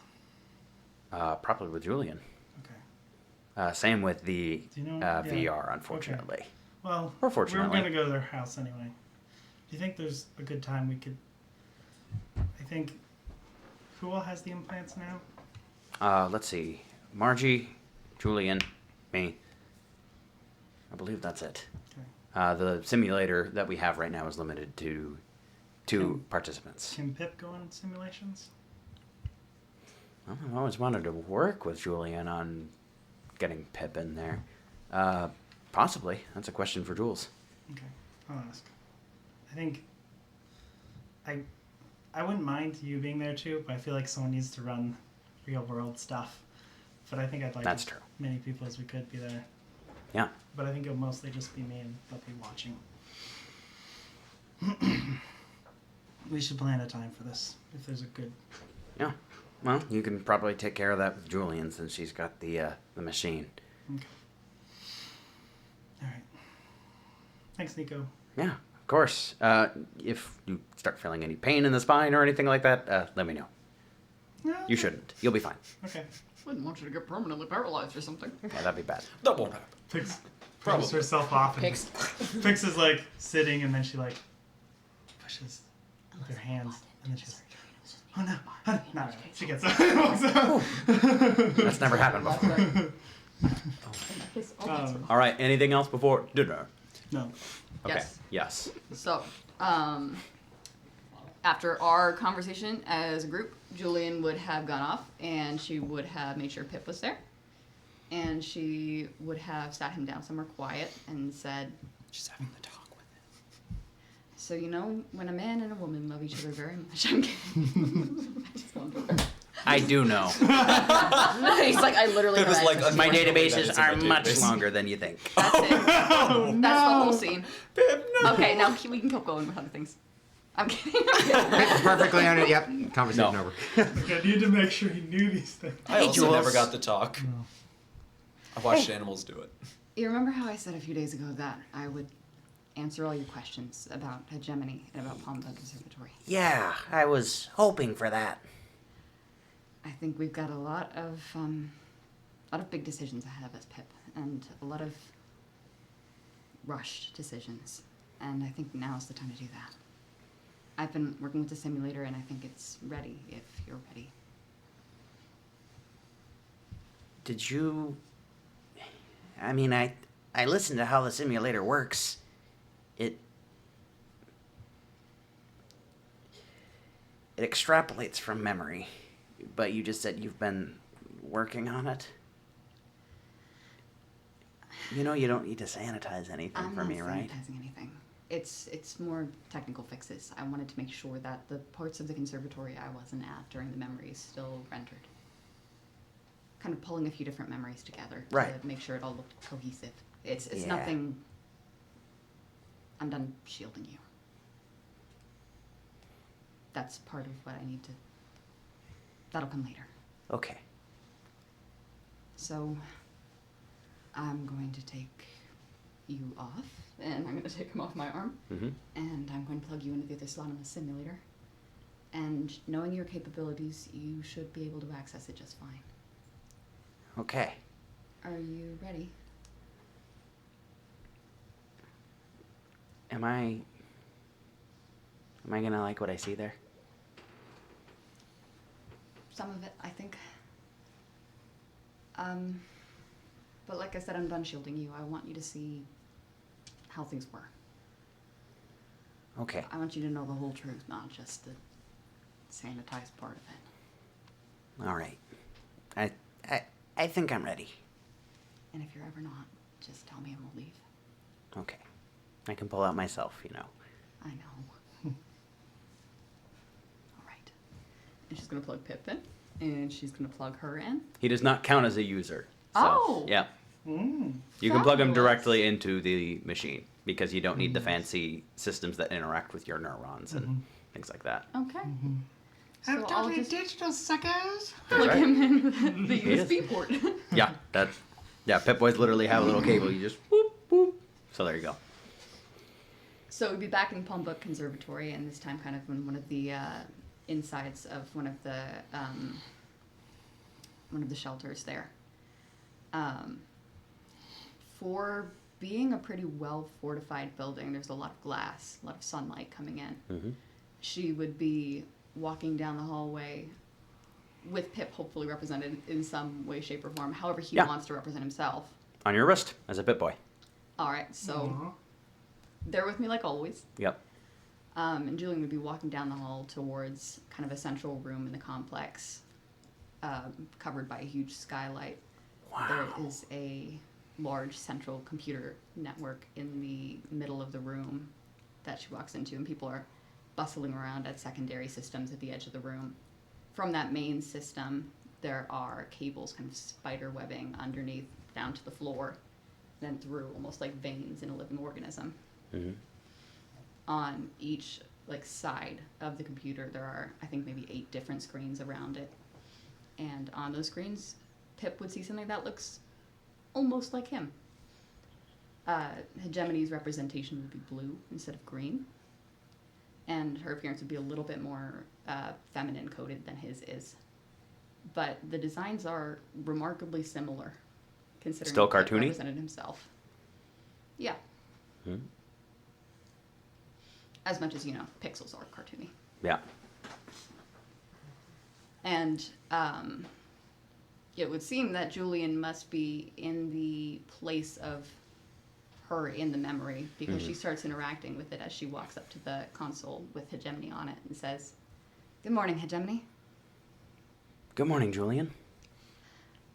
[SPEAKER 1] Probably with Julian.
[SPEAKER 4] Okay.
[SPEAKER 1] Same with the
[SPEAKER 4] Do you know? Yeah.
[SPEAKER 1] VR, unfortunately.
[SPEAKER 4] Okay. Well,
[SPEAKER 1] Or fortunately.
[SPEAKER 4] we were going to go to their house anyway. Do you think there's a good time we could... I think... Who all has the implants now?
[SPEAKER 1] Let's see. Margie, Julian, me. I believe that's it.
[SPEAKER 4] Okay.
[SPEAKER 1] The simulator that we have right now is limited to two
[SPEAKER 4] Can-
[SPEAKER 1] participants.
[SPEAKER 4] Can Pip go in simulations?
[SPEAKER 1] Well, I've always wanted to work with Julian on getting Pip in there. Possibly. That's a question for Jules.
[SPEAKER 4] Okay, I'll ask. I think... I wouldn't mind you being there too, but I feel like someone needs to run real world stuff. But I think I'd like
[SPEAKER 1] That's
[SPEAKER 4] as
[SPEAKER 1] true.
[SPEAKER 4] many people as we could be there.
[SPEAKER 1] Yeah.
[SPEAKER 4] But I think it'll mostly just be me and they'll be watching. We should plan a time for this, if there's a good...
[SPEAKER 1] Yeah. Well, you can probably take care of that with Julian since she's got the machine.
[SPEAKER 4] Okay. Alright. Thanks, Nico.
[SPEAKER 1] Yeah, of course. If you start feeling any pain in the spine or anything like that, let me know.
[SPEAKER 4] Yeah,
[SPEAKER 1] You shouldn't. You'll be fine.
[SPEAKER 4] Okay.
[SPEAKER 2] Wouldn't want you to get permanently paralyzed or something.
[SPEAKER 1] Yeah, that'd be bad.
[SPEAKER 3] That won't happen.
[SPEAKER 4] Picks
[SPEAKER 3] Probably.
[SPEAKER 4] herself off and
[SPEAKER 7] Picks.
[SPEAKER 4] Pix is like sitting and then she like pushes with her hands and then she's oh no, oh, no, no. She gets up and walks out.
[SPEAKER 1] That's never happened before. All right. Anything else before dinner?
[SPEAKER 4] No.
[SPEAKER 1] Okay.
[SPEAKER 2] Yes.
[SPEAKER 1] Yes.
[SPEAKER 2] So, after our conversation as a group, Julian would have gone off and she would have made sure Pip was there. And she would have sat him down somewhere quiet and said,
[SPEAKER 3] She's having the talk with him.
[SPEAKER 2] so you know, when a man and a woman love each other very much, I'm kidding. I just wonder.
[SPEAKER 1] I do know.
[SPEAKER 2] He's like, I literally
[SPEAKER 3] Pip is
[SPEAKER 2] have
[SPEAKER 3] like,
[SPEAKER 2] access to
[SPEAKER 1] My
[SPEAKER 3] Unfortunately,
[SPEAKER 1] databases
[SPEAKER 3] that is in
[SPEAKER 1] are
[SPEAKER 3] my
[SPEAKER 1] much
[SPEAKER 3] database.
[SPEAKER 1] longer than you think.
[SPEAKER 2] That's it.
[SPEAKER 4] Oh,
[SPEAKER 2] That's the whole scene.
[SPEAKER 3] Pip, no.
[SPEAKER 2] Okay, now we can keep going with other things. I'm kidding.
[SPEAKER 5] Perfectly on it. Yep. Conversation
[SPEAKER 1] No.
[SPEAKER 5] over.
[SPEAKER 4] I need to make sure he knew these things.
[SPEAKER 3] I also
[SPEAKER 1] Jules.
[SPEAKER 3] never got the talk.
[SPEAKER 4] No.
[SPEAKER 3] I watched animals do it.
[SPEAKER 2] You remember how I said a few days ago that I would answer all your questions about hegemony and about Palm Bug Conservatory?
[SPEAKER 1] Yeah, I was hoping for that.
[SPEAKER 2] I think we've got a lot of big decisions ahead of us, Pip, and a lot of rushed decisions. And I think now's the time to do that. I've been working with the simulator, and I think it's ready if you're ready.
[SPEAKER 1] Did you... I mean, I listened to how the simulator works. It extrapolates from memory, but you just said you've been working on it. You know you don't need to sanitize anything
[SPEAKER 2] I'm
[SPEAKER 1] for
[SPEAKER 2] not
[SPEAKER 1] me, right?
[SPEAKER 2] sanitizing anything. It's more technical fixes. I wanted to make sure that the parts of the conservatory I wasn't at during the memories still rendered. Kind of pulling a few different memories together
[SPEAKER 1] Right.
[SPEAKER 2] to make sure it all looked cohesive. It's
[SPEAKER 1] Yeah.
[SPEAKER 2] nothing. I'm done shielding you. that's part of what I need to. That'll come later.
[SPEAKER 1] Okay.
[SPEAKER 2] So, I'm going to take you off, and I'm going to take him off my arm,
[SPEAKER 1] Mm-hmm.
[SPEAKER 2] and I'm going to plug you into the other slot on the simulator. And knowing your capabilities, you should be able to access it just fine.
[SPEAKER 1] Okay.
[SPEAKER 2] Are you ready?
[SPEAKER 1] Am I gonna like what I see there?
[SPEAKER 2] Some of it, I think. But like I said, I'm done shielding you. I want you to see how things were.
[SPEAKER 1] Okay.
[SPEAKER 2] I want you to know the whole truth, not just the sanitized part of it.
[SPEAKER 1] All right. I think I'm ready.
[SPEAKER 2] And if you're ever not, just tell me and we'll leave.
[SPEAKER 1] Okay. I can pull out myself, you know.
[SPEAKER 2] I know. All right. And she's gonna plug Pip in, and she's gonna plug her in.
[SPEAKER 1] He does not count as a user. So,
[SPEAKER 2] Oh.
[SPEAKER 1] Yeah.
[SPEAKER 4] Mm.
[SPEAKER 1] You can plug him
[SPEAKER 2] Fabulous.
[SPEAKER 1] directly into the machine because you don't need the fancy systems that interact with your neurons and things like that.
[SPEAKER 2] Okay. So
[SPEAKER 4] I'm
[SPEAKER 2] I'll
[SPEAKER 4] totally
[SPEAKER 2] just
[SPEAKER 4] digital, suckers.
[SPEAKER 2] plug
[SPEAKER 1] right.
[SPEAKER 2] him in with the
[SPEAKER 1] He is.
[SPEAKER 2] USB port.
[SPEAKER 1] Yeah, Pip-Boys literally have a little cable. You just whoop, whoop. So there you go.
[SPEAKER 2] So we'd be back in Palm Book Conservatory, and this time kind of in one of the insides of one of the shelters there. For being a pretty well fortified building, there's a lot of glass, a lot of sunlight coming in.
[SPEAKER 1] Mm-hmm.
[SPEAKER 2] She would be walking down the hallway with Pip hopefully represented in some way, shape, or form, however he
[SPEAKER 1] Yeah.
[SPEAKER 2] wants to represent himself.
[SPEAKER 1] On your wrist as a Pip-Boy.
[SPEAKER 2] All right, so
[SPEAKER 4] Aw.
[SPEAKER 2] they're with me like always.
[SPEAKER 1] Yep.
[SPEAKER 2] And Julian would be walking down the hall towards kind of a central room in the complex, covered by a huge skylight.
[SPEAKER 1] Wow.
[SPEAKER 2] There is a large central computer network in the middle of the room that she walks into, and people are bustling around at secondary systems at the edge of the room. From that main system, there are cables kind of spider webbing underneath down to the floor, then through almost like veins in a living organism.
[SPEAKER 1] Mm-hmm.
[SPEAKER 2] On each like side of the computer, there are I think maybe 8 different screens around it, and on those screens, Pip would see something that looks almost like him. Hegemony's representation would be blue instead of green, and her appearance would be a little bit more feminine coded than his is. But the designs are remarkably similar, considering
[SPEAKER 1] Still
[SPEAKER 2] Pip
[SPEAKER 1] cartoony?
[SPEAKER 2] represented himself. Yeah.
[SPEAKER 1] Hmm.
[SPEAKER 2] As much as, you know, pixels are cartoony.
[SPEAKER 1] Yeah.
[SPEAKER 2] And it would seem that Julian must be in the place of her in the memory, because she starts interacting with it as she walks up to the console with Hegemony on it and says, "Good morning, Hegemony.
[SPEAKER 1] Good morning, Julian.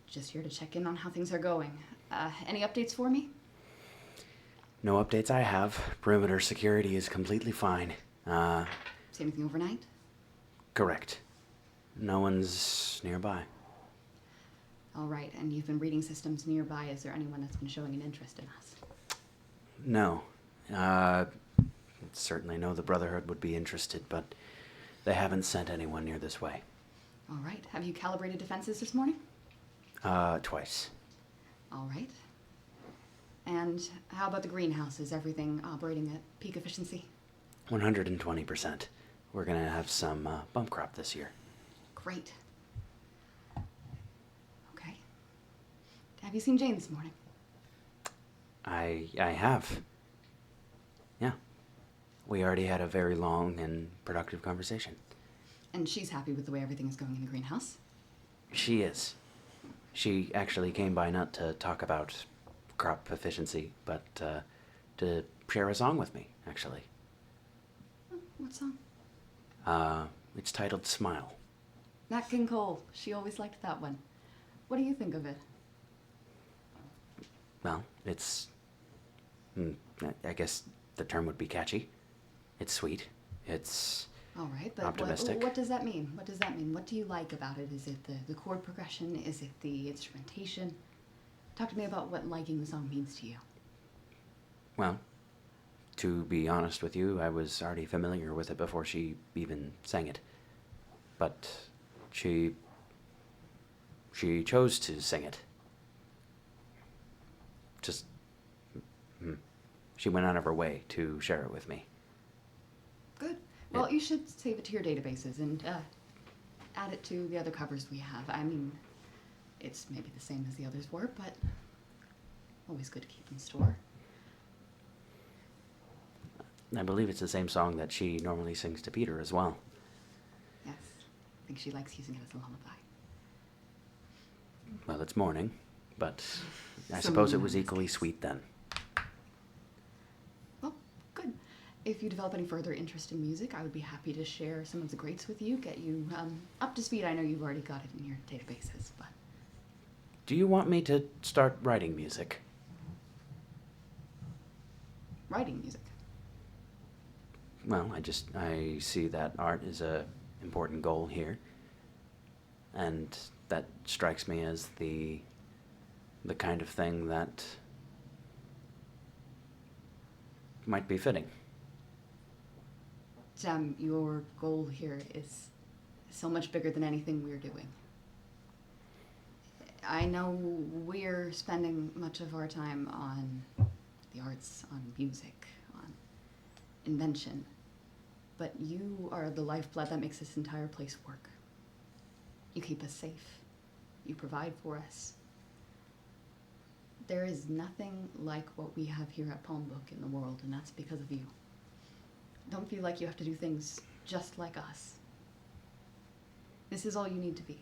[SPEAKER 2] Just here to check in on how things are going. Any updates for me?"
[SPEAKER 1] No updates I have. Perimeter security is completely fine.
[SPEAKER 2] See anything overnight?
[SPEAKER 1] Correct. No one's nearby.
[SPEAKER 2] All right, and you've been reading systems nearby. Is there anyone that's been showing an interest in us?
[SPEAKER 1] No. Certainly know the Brotherhood would be interested, but they haven't sent anyone near this way.
[SPEAKER 2] All right. Have you calibrated defenses this morning?
[SPEAKER 1] Twice.
[SPEAKER 2] All right. And how about the greenhouse? Is everything operating at peak efficiency?
[SPEAKER 1] 120%. We're gonna have some bump crop this year.
[SPEAKER 2] Great. Okay. Have you seen Jane this morning?
[SPEAKER 1] I have. Yeah. We already had a very long and productive conversation.
[SPEAKER 2] And she's happy with the way everything is going in the greenhouse?
[SPEAKER 1] She is. She actually came by not to talk about crop efficiency, but to share a song with me, actually.
[SPEAKER 2] Oh, what song?
[SPEAKER 1] It's titled Smile.
[SPEAKER 2] Nat King Cole. She always liked that one. What do you think of it?
[SPEAKER 1] Well, it's... I guess the term would be catchy. It's sweet. It's...
[SPEAKER 2] All right, but
[SPEAKER 1] Optimistic.
[SPEAKER 2] what does that mean? What does that mean? What do you like about it? Is it the chord progression? Is it the instrumentation? Talk to me about what liking the song means to you.
[SPEAKER 1] Well, To be honest with you, I was already familiar with it before she even sang it. But she chose to sing it. Just, she went out of her way to share it with me.
[SPEAKER 2] Good. Well, you should save it to your databases and add it to the other covers we have. I mean, it's maybe the same as the others were, but always good to keep in store.
[SPEAKER 1] I believe it's the same song that she normally sings to Peter as well.
[SPEAKER 2] Yes. I think she likes using it as a lullaby.
[SPEAKER 1] Well, it's morning, but I
[SPEAKER 2] Some
[SPEAKER 1] suppose it was equally
[SPEAKER 2] biscuits.
[SPEAKER 1] sweet then.
[SPEAKER 2] Well, good. If you develop any further interest in music, I would be happy to share some of the greats with you, get you up to speed. I know you've already got it in your databases, but...
[SPEAKER 1] Do you want me to start writing music?
[SPEAKER 2] Writing music.
[SPEAKER 1] Well, I see that art is a important goal here. And that strikes me as the kind of thing that might be fitting.
[SPEAKER 2] Your goal here is so much bigger than anything we're doing. I know we're spending much of our time on the arts, on music, on invention, but you are the lifeblood that makes this entire place work. You keep us safe. You provide for us. There is nothing like what we have here at Palm Book in the world, and that's because of you. Don't feel like you have to do things just like us. This is all you need to be.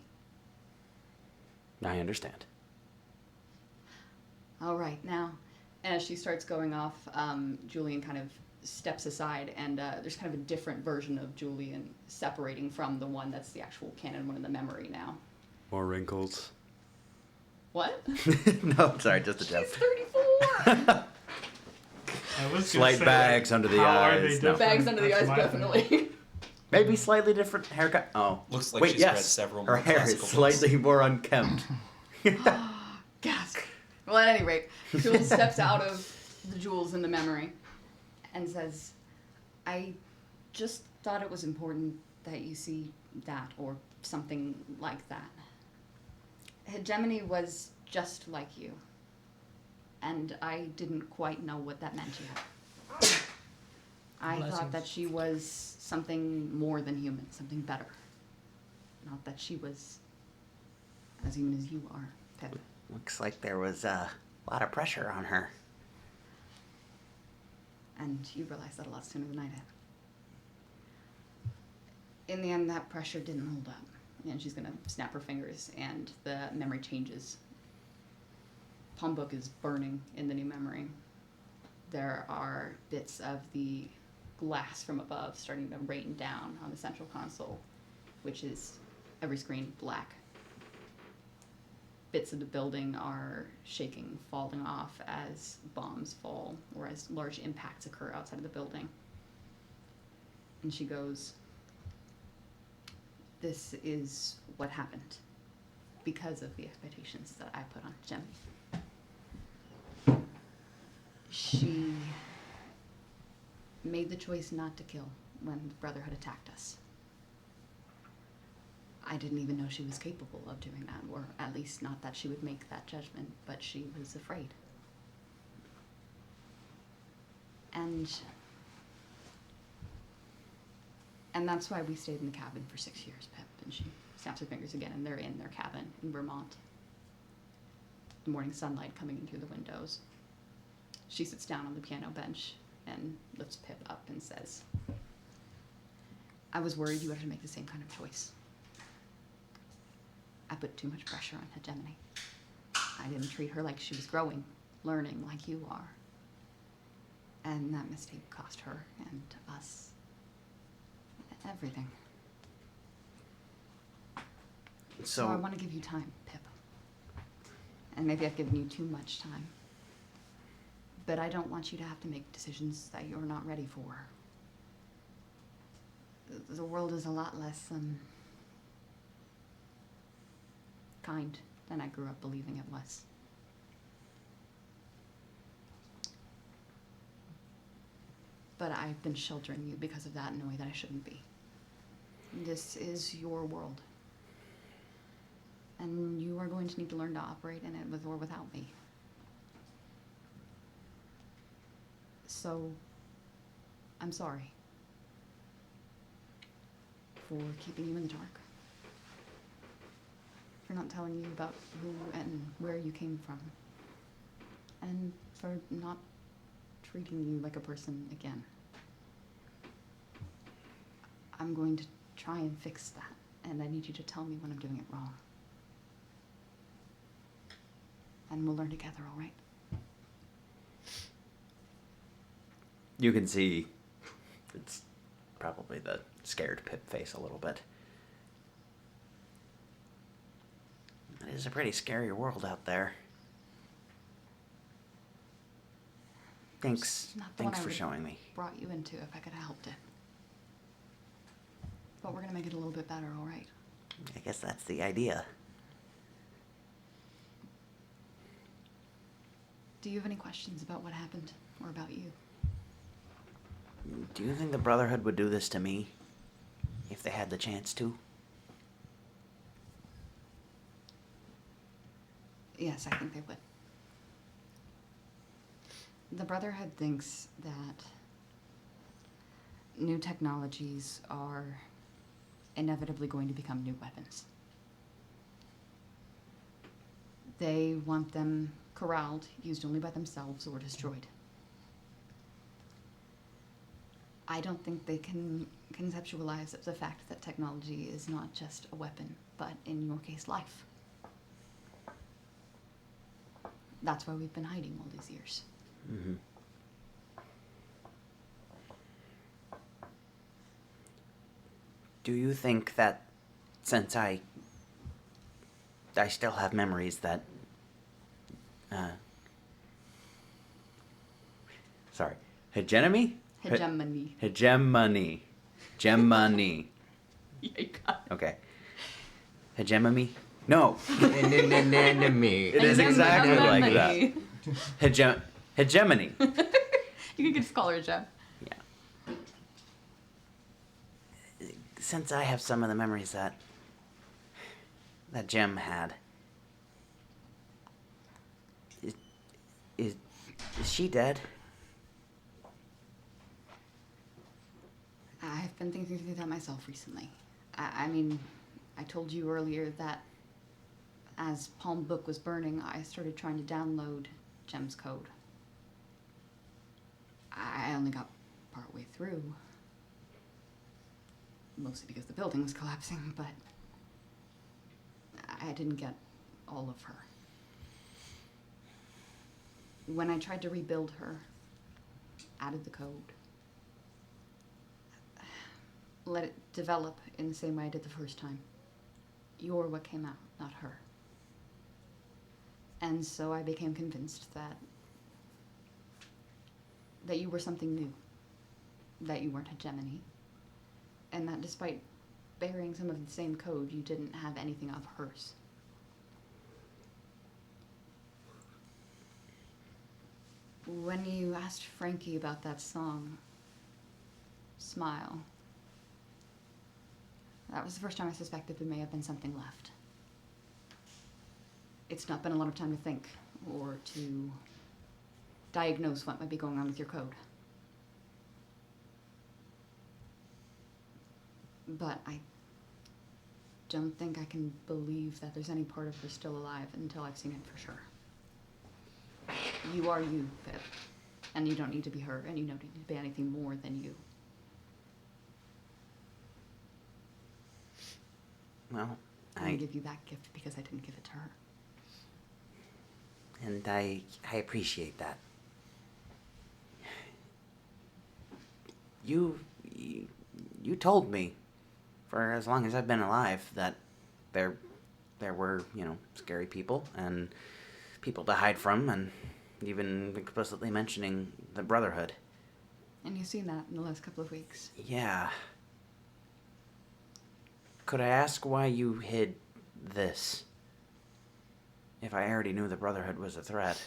[SPEAKER 1] I understand.
[SPEAKER 2] All right, now, as she starts going off, Julian kind of steps aside, and there's kind of a different version of Julian separating from the one that's the actual canon one in the memory now.
[SPEAKER 1] More wrinkles.
[SPEAKER 2] What?
[SPEAKER 1] No, sorry, just a joke.
[SPEAKER 2] She's 34!
[SPEAKER 4] I was gonna
[SPEAKER 1] Slight
[SPEAKER 4] say,
[SPEAKER 1] bags under the
[SPEAKER 4] how are
[SPEAKER 1] eyes.
[SPEAKER 4] they
[SPEAKER 1] No.
[SPEAKER 4] different?
[SPEAKER 2] Bags under the
[SPEAKER 4] That's
[SPEAKER 2] eyes,
[SPEAKER 4] my thing.
[SPEAKER 2] definitely.
[SPEAKER 1] Maybe slightly different haircut. Oh,
[SPEAKER 3] Looks like
[SPEAKER 1] wait,
[SPEAKER 3] she's
[SPEAKER 1] yes.
[SPEAKER 3] read several
[SPEAKER 1] Her
[SPEAKER 3] more
[SPEAKER 1] hair is
[SPEAKER 3] classical books.
[SPEAKER 1] slightly more unkempt.
[SPEAKER 2] Gasp. Well, at any rate, Jules steps out of the jewels in the memory and says, I just thought it was important that you see that, or something like that. Hegemony was just like you, and I didn't quite know what that meant yet. I thought that she was something more than human, something better. Not that she was as human as you are, Pip.
[SPEAKER 1] Looks like there was a lot of pressure on her.
[SPEAKER 2] And you realized that a lot sooner than I did. In the end, that pressure didn't hold up. And she's gonna snap her fingers, and the memory changes. Palm Book is burning in the new memory. There are bits of the glass from above starting to rain down on the central console, which is every screen black. Bits of the building are shaking, falling off as bombs fall or as large impacts occur outside of the building. And she goes, this is what happened because of the expectations that I put on Gemmy. She made the choice not to kill when the Brotherhood attacked us. I didn't even know she was capable of doing that, or at least not that she would make that judgment, but she was afraid. And that's why we stayed in the cabin for 6 years, Pip. And she snaps her fingers again, and they're in their cabin in Vermont. The morning sunlight coming in through the windows. She sits down on the piano bench and lifts Pip up and says, I was worried you would have to make the same kind of choice. I put too much pressure on Hegemony. I didn't treat her like she was growing, learning like you are. And that mistake cost her and us everything. So I want to give you time, Pip. And maybe I've given you too much time. But I don't want you to have to make decisions that you're not ready for. The world is a lot less kind than I grew up believing it was. but I've been sheltering you because of that in a way that I shouldn't be. This is your world. And you are going to need to learn to operate in it with or without me. So, I'm sorry for keeping you in the dark. For not telling you about who and where you came from. And for not treating you like a person again. I'm going to try and fix that, and I need you to tell me when I'm doing it wrong. And we'll learn together, all right?
[SPEAKER 1] You can see it's probably the scared Pip face a little bit. It is a pretty scary world out there. Thanks.
[SPEAKER 2] It's not the one
[SPEAKER 1] Thanks
[SPEAKER 2] I
[SPEAKER 1] for
[SPEAKER 2] would
[SPEAKER 1] showing me.
[SPEAKER 2] brought you into if I could have helped it. But we're gonna make it a little bit better, all right?
[SPEAKER 1] I guess that's the idea.
[SPEAKER 2] Do you have any questions about what happened or about you?
[SPEAKER 1] Do you think the Brotherhood would do this to me if they had the chance to?
[SPEAKER 2] Yes, I think they would. The Brotherhood thinks that new technologies are inevitably going to become new weapons. They want them corralled, used only by themselves, or destroyed. I don't think they can conceptualize the fact that technology is not just a weapon, but in your case, life. That's why we've been hiding all these years.
[SPEAKER 1] Mm-hmm. Do you think that since I still have memories that sorry, hegemony?
[SPEAKER 2] Hegemony.
[SPEAKER 1] Hegemony. Hegemony.
[SPEAKER 2] Yeah, you got it.
[SPEAKER 1] Okay. Hegemony? No.
[SPEAKER 5] Enemy.
[SPEAKER 1] It is exactly like that.
[SPEAKER 2] Hegemony.
[SPEAKER 1] Hegemony.
[SPEAKER 2] You can just call her a gem.
[SPEAKER 1] Yeah. Since I have some of the memories that Jem had, is she dead?
[SPEAKER 2] I've been thinking through that myself recently. I mean, I told you earlier that as Palm Book was burning, I started trying to download Jem's code. I only got partway through. Mostly because the building was collapsing, but I didn't get all of her. When I tried to rebuild her, added the code, let it develop in the same way I did the first time. You're what came out, not her. And so I became convinced that you were something new, that you weren't hegemony, and that despite bearing some of the same code, you didn't have anything of hers. When you asked Frankie about that song, Smile, that was the first time I suspected there may have been something left. It's not been a lot of time to think or to diagnose what might be going on with your code. But I don't think I can believe that there's any part of her still alive until I've seen it for sure. You are you, Pip. And you don't need to be her, and you don't need to be anything more than you.
[SPEAKER 1] Well,
[SPEAKER 2] I'm gonna give you that gift because I didn't give it to her.
[SPEAKER 1] And I appreciate that. You told me, for as long as I've been alive, that there were, scary people and people to hide from, and even explicitly mentioning the Brotherhood.
[SPEAKER 2] And you've seen that in the last couple of weeks.
[SPEAKER 1] Yeah. Could I ask why you hid this? If I already knew the Brotherhood was a threat,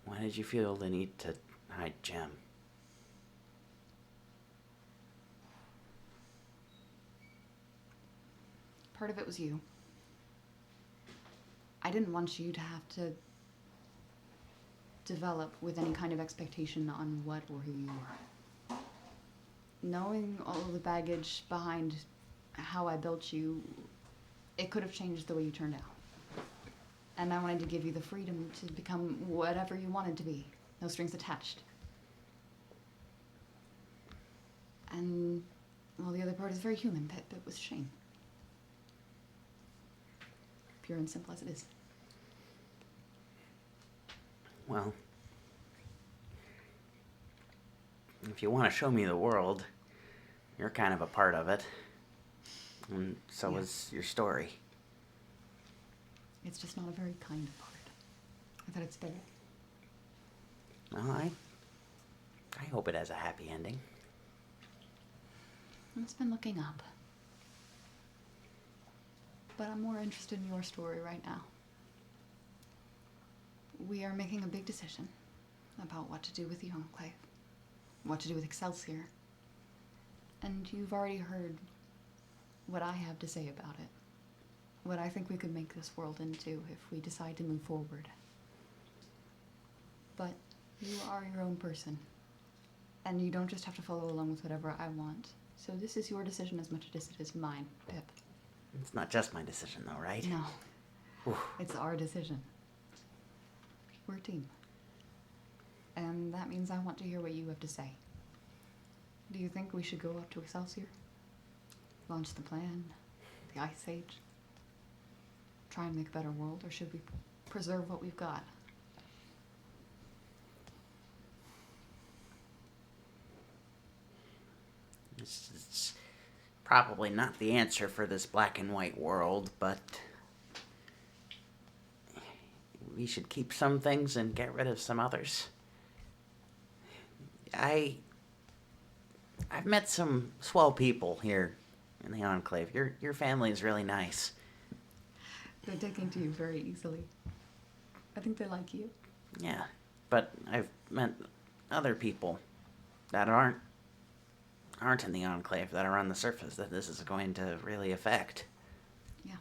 [SPEAKER 1] why did you feel the need to hide Jem?
[SPEAKER 2] part of it was you. I didn't want you to have to develop with any kind of expectation on what or who you were. Knowing all of the baggage behind how I built you, it could have changed the way you turned out. And I wanted to give you the freedom to become whatever you wanted to be. No strings attached. And, well, the other part is very human, Pip. It was shame. Pure and simple as it is.
[SPEAKER 1] Well, if you want to show me the world, you're kind of a part of it. And so is your story.
[SPEAKER 2] It's just not a very kind part. I thought it's fair.
[SPEAKER 1] Well, I hope it has a happy ending.
[SPEAKER 2] It's been looking up. But I'm more interested in your story right now. We are making a big decision about what to do with the Enclave, what to do with Excelsior. And you've already heard what I have to say about it. What I think we could make this world into if we decide to move forward. But you are your own person. And you don't just have to follow along with whatever I want. So this is your decision as much as it is mine, Pip.
[SPEAKER 1] It's not just my decision, though, right?
[SPEAKER 2] No.
[SPEAKER 1] Whew.
[SPEAKER 2] It's our decision. We're a team. And that means I want to hear what you have to say. Do you think we should go up to Excelsior? Launch the plan? The Ice Age? Try and make a better world? Or should we preserve what we've got?
[SPEAKER 1] It's probably not the answer for this black and white world, but we should keep some things and get rid of some others. I've met some swell people here in the Enclave. Your family is really nice.
[SPEAKER 2] They're taking to you very easily. I think they like you.
[SPEAKER 1] Yeah, but I've met other people that aren't in the Enclave, that are on the surface, that this is going to really affect.
[SPEAKER 2] Yeah.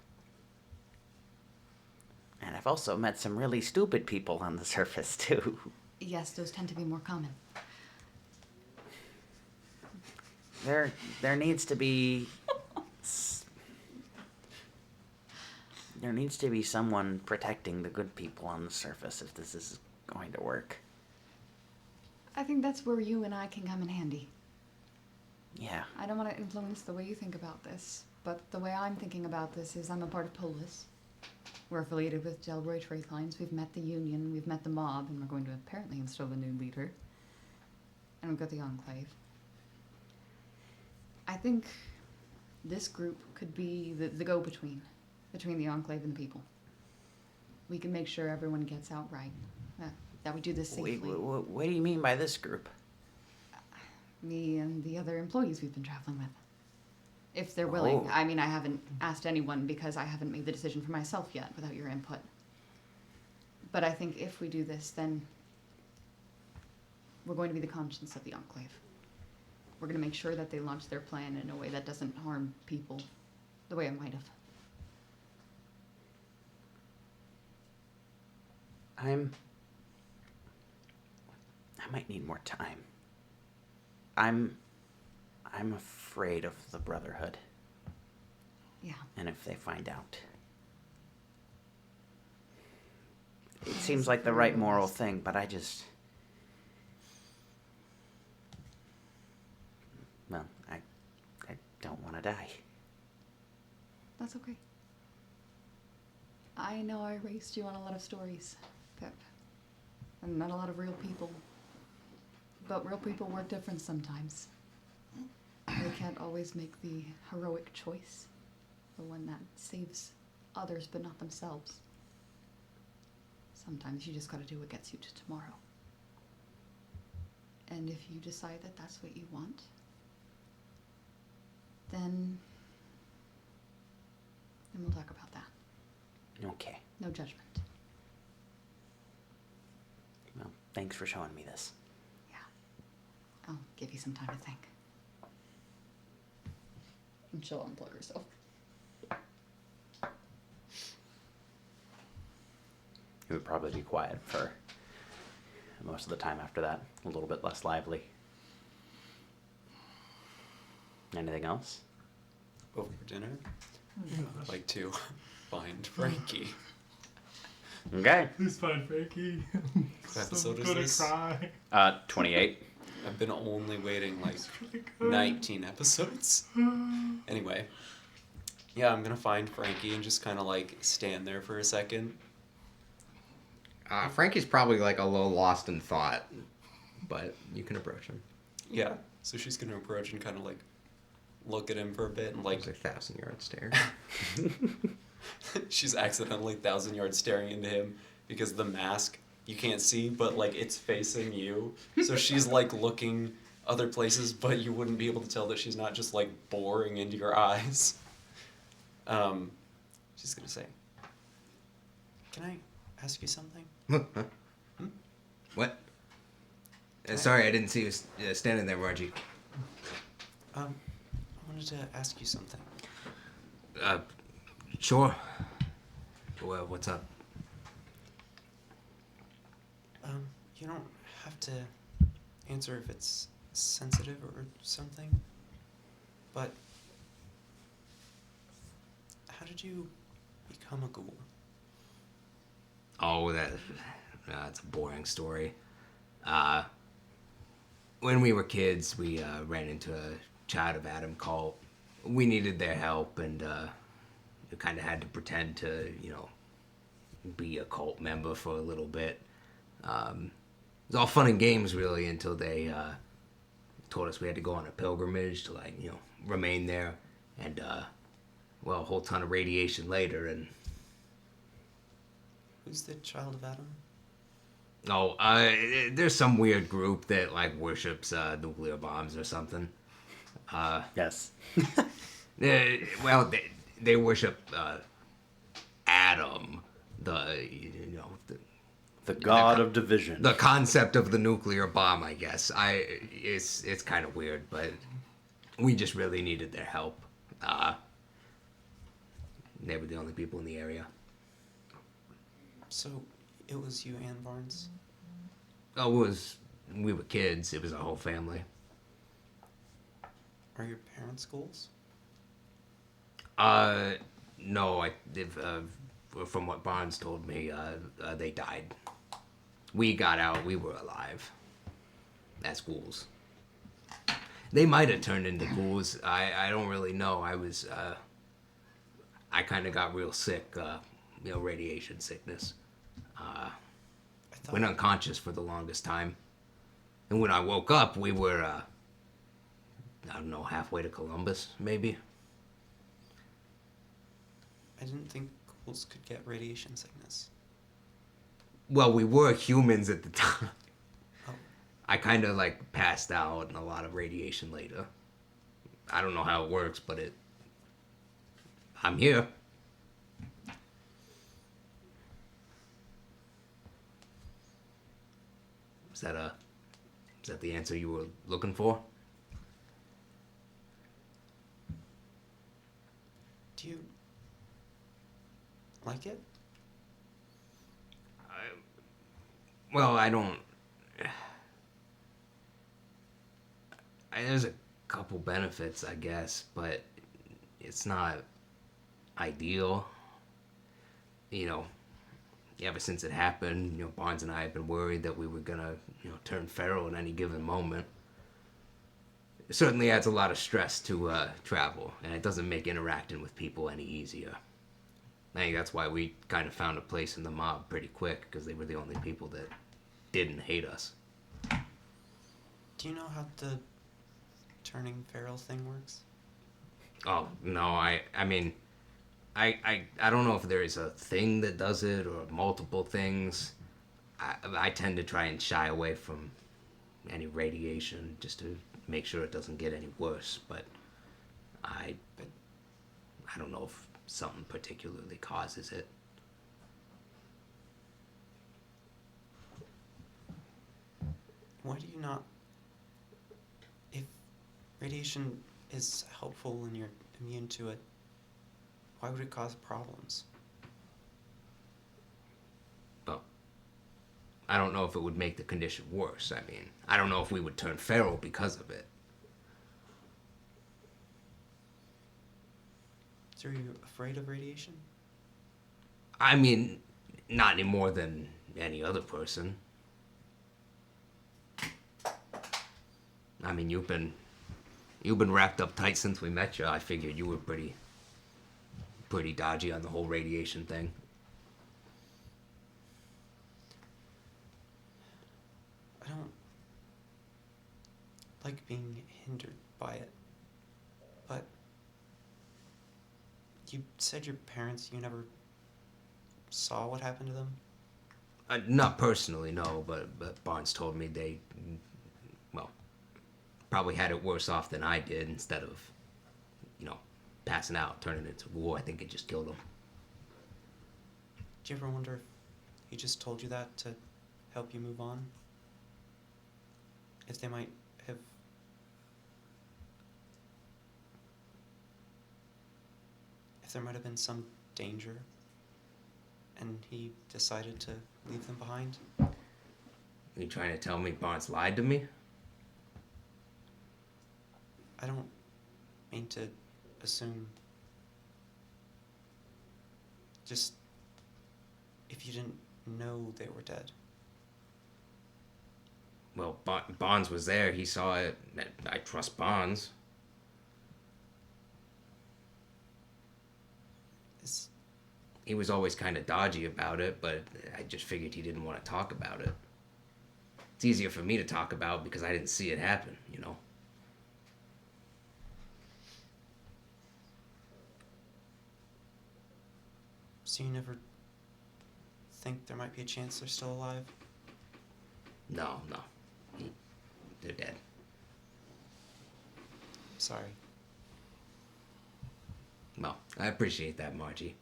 [SPEAKER 1] And I've also met some really stupid people on the surface, too.
[SPEAKER 2] Yes, those tend to be more common.
[SPEAKER 1] There needs to be someone protecting the good people on the surface if this is going to work.
[SPEAKER 2] I think that's where you and I can come in handy.
[SPEAKER 1] Yeah.
[SPEAKER 2] I don't want to influence the way you think about this, but the way I'm thinking about this is I'm a part of Polis. We're affiliated with Delroy Trade Lines. We've met the union, we've met the mob, and we're going to apparently install a new leader. And we've got the Enclave. I think this group could be the go-between between the Enclave and the people. We can make sure everyone gets out right, that we do this safely.
[SPEAKER 1] What do you mean by this group?
[SPEAKER 2] Me and the other employees we've been traveling with. If they're willing.
[SPEAKER 1] Oh.
[SPEAKER 2] I mean, I haven't asked anyone because I haven't made the decision for myself yet without your input. But I think if we do this, then we're going to be the conscience of the Enclave. We're going to make sure that they launch their plan in a way that doesn't harm people the way it might have.
[SPEAKER 1] I might need more time. I'm afraid of the Brotherhood.
[SPEAKER 2] Yeah.
[SPEAKER 1] And if they find out. It seems like the right moral thing, but I don't want to die.
[SPEAKER 2] That's okay. I know I raised you on a lot of stories, Pip. And not a lot of real people. But real people work different sometimes. They can't always make the heroic choice. The one that saves others but not themselves. Sometimes you just gotta do what gets you to tomorrow. And if you decide that that's what you want, then we'll talk about that.
[SPEAKER 1] Okay.
[SPEAKER 2] No judgment.
[SPEAKER 1] Well, thanks for showing me this.
[SPEAKER 2] Yeah. I'll give you some time to think. And she'll unplug herself.
[SPEAKER 1] He would probably be quiet for most of the time after that, a little bit less lively. Anything else?
[SPEAKER 3] Over dinner,
[SPEAKER 4] Oh,
[SPEAKER 3] I'd like to find Frankie.
[SPEAKER 1] Okay.
[SPEAKER 4] Please find Frankie.
[SPEAKER 3] What episode is
[SPEAKER 4] gonna
[SPEAKER 3] this?
[SPEAKER 4] cry.
[SPEAKER 1] 28.
[SPEAKER 3] I've been only waiting like
[SPEAKER 4] Really good.
[SPEAKER 3] 19 episodes. Anyway, yeah, I'm gonna find Frankie and just kind of like stand there for a second.
[SPEAKER 5] Frankie's probably like a little lost in thought, but you can approach him.
[SPEAKER 3] Yeah, so she's gonna approach and kind of like look at him for a bit and like
[SPEAKER 5] It's a 1,000-yard stare.
[SPEAKER 3] she's accidentally 1,000 yards staring into him because the mask you can't see, but like it's facing you. So she's like looking other places, but you wouldn't be able to tell that she's not just like boring into your eyes. She's gonna say, "Can I ask you something?"
[SPEAKER 5] What? Sorry, I didn't see you standing there, Margie.
[SPEAKER 3] I wanted to ask you something.
[SPEAKER 5] Sure. Well, what's up?
[SPEAKER 3] You don't have to answer if it's sensitive or something, but how did you become a ghoul?
[SPEAKER 5] Oh, that's a boring story. When we were kids, we ran into a Child of Adam cult. We needed their help, and we kind of had to pretend to, be a cult member for a little bit. It was all fun and games, really, until they told us we had to go on a pilgrimage to, remain there. And, a whole ton of radiation later, and...
[SPEAKER 3] Who's the Child of Adam?
[SPEAKER 5] Oh, there's some weird group that, worships nuclear bombs or something.
[SPEAKER 1] Yes.
[SPEAKER 5] They worship Adam, the
[SPEAKER 1] god of division.
[SPEAKER 5] the concept of the nuclear bomb, I guess. It's kind of weird, but we just really needed their help. They were the only people in the area.
[SPEAKER 3] So, it was you and Barnes?
[SPEAKER 5] Oh, we were kids. It was our whole family.
[SPEAKER 3] Are your parents ghouls?
[SPEAKER 5] No, from what Barnes told me, they died. We got out, we were alive. As ghouls. They might have turned into ghouls. I don't really know. I kind of got real sick, radiation sickness. Went unconscious for the longest time. And when I woke up, we were, I don't know, halfway to Columbus, maybe?
[SPEAKER 3] I didn't think ghouls could get radiation sickness.
[SPEAKER 5] Well, we were humans at the time.
[SPEAKER 3] Oh.
[SPEAKER 5] I kind of, passed out and a lot of radiation later. I don't know how it works, but I'm here. Is that the answer you were looking for?
[SPEAKER 3] Do you like it?
[SPEAKER 5] Well, I don't... There's a couple benefits, I guess, but it's not ideal. Ever since it happened, Barnes and I have been worried that we were gonna, turn feral at any given moment. It certainly adds a lot of stress to travel, and it doesn't make interacting with people any easier. I think that's why we kind of found a place in the mob pretty quick, because they were the only people that didn't hate us.
[SPEAKER 3] Do you know how the turning feral thing works?
[SPEAKER 5] Oh, no, I mean, I don't know if there is a thing that does it or multiple things. I tend to try and shy away from any radiation just to make sure it doesn't get any worse, but I don't know if something particularly causes it.
[SPEAKER 3] Why do you not... If radiation is helpful and you're immune to it, why would it cause problems?
[SPEAKER 5] But I don't know if it would make the condition worse. I mean, I don't know if we would turn feral because of it.
[SPEAKER 3] So are you afraid of radiation?
[SPEAKER 5] I mean, not any more than any other person. I mean, you've been wrapped up tight since we met you. I figured you were pretty dodgy on the whole radiation thing.
[SPEAKER 3] I don't like being hindered by it. But you said your parents, you never saw what happened to them?
[SPEAKER 5] Not personally, no, but Barnes told me they, well, probably had it worse off than I did. Instead of, passing out, turning into war, I think it just killed them.
[SPEAKER 3] Do you ever wonder if he just told you that to help you move on? If they might have... If there might have been some danger and he decided to leave them behind?
[SPEAKER 5] Are you trying to tell me Barnes lied to me?
[SPEAKER 3] I don't mean to assume. Just if you didn't know they were dead.
[SPEAKER 5] Well, Barnes was there. He saw it. I trust Barnes. He was always kind of dodgy about it, but I just figured he didn't want to talk about it. It's easier for me to talk about because I didn't see it happen,
[SPEAKER 3] So you never think there might be a chance they're still alive?
[SPEAKER 5] No. They're dead.
[SPEAKER 3] Sorry.
[SPEAKER 5] Well, I appreciate that, Margie.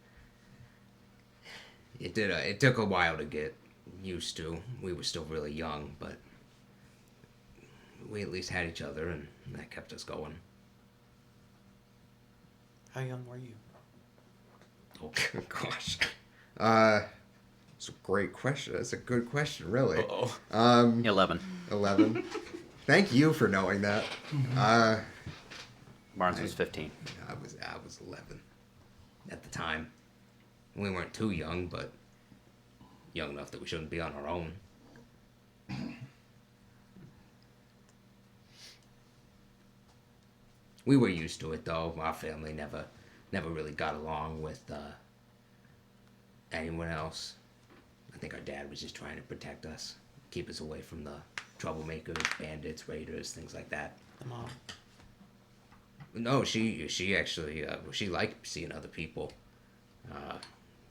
[SPEAKER 5] It took a while to get used to. We were still really young, but we at least had each other, and that kept us going.
[SPEAKER 3] How young were you?
[SPEAKER 9] Oh, gosh. It's a great question. That's a good question, really.
[SPEAKER 3] Uh-oh.
[SPEAKER 1] 11.
[SPEAKER 9] 11. Thank you for knowing that.
[SPEAKER 1] Barnes was 15.
[SPEAKER 5] I was 11 at the time. We weren't too young, but young enough that we shouldn't be on our own. We were used to it, though. Our family never really got along with anyone else. I think our dad was just trying to protect us, keep us away from the troublemakers, bandits, raiders, things like that.
[SPEAKER 3] The mom.
[SPEAKER 5] No, she actually she liked seeing other people.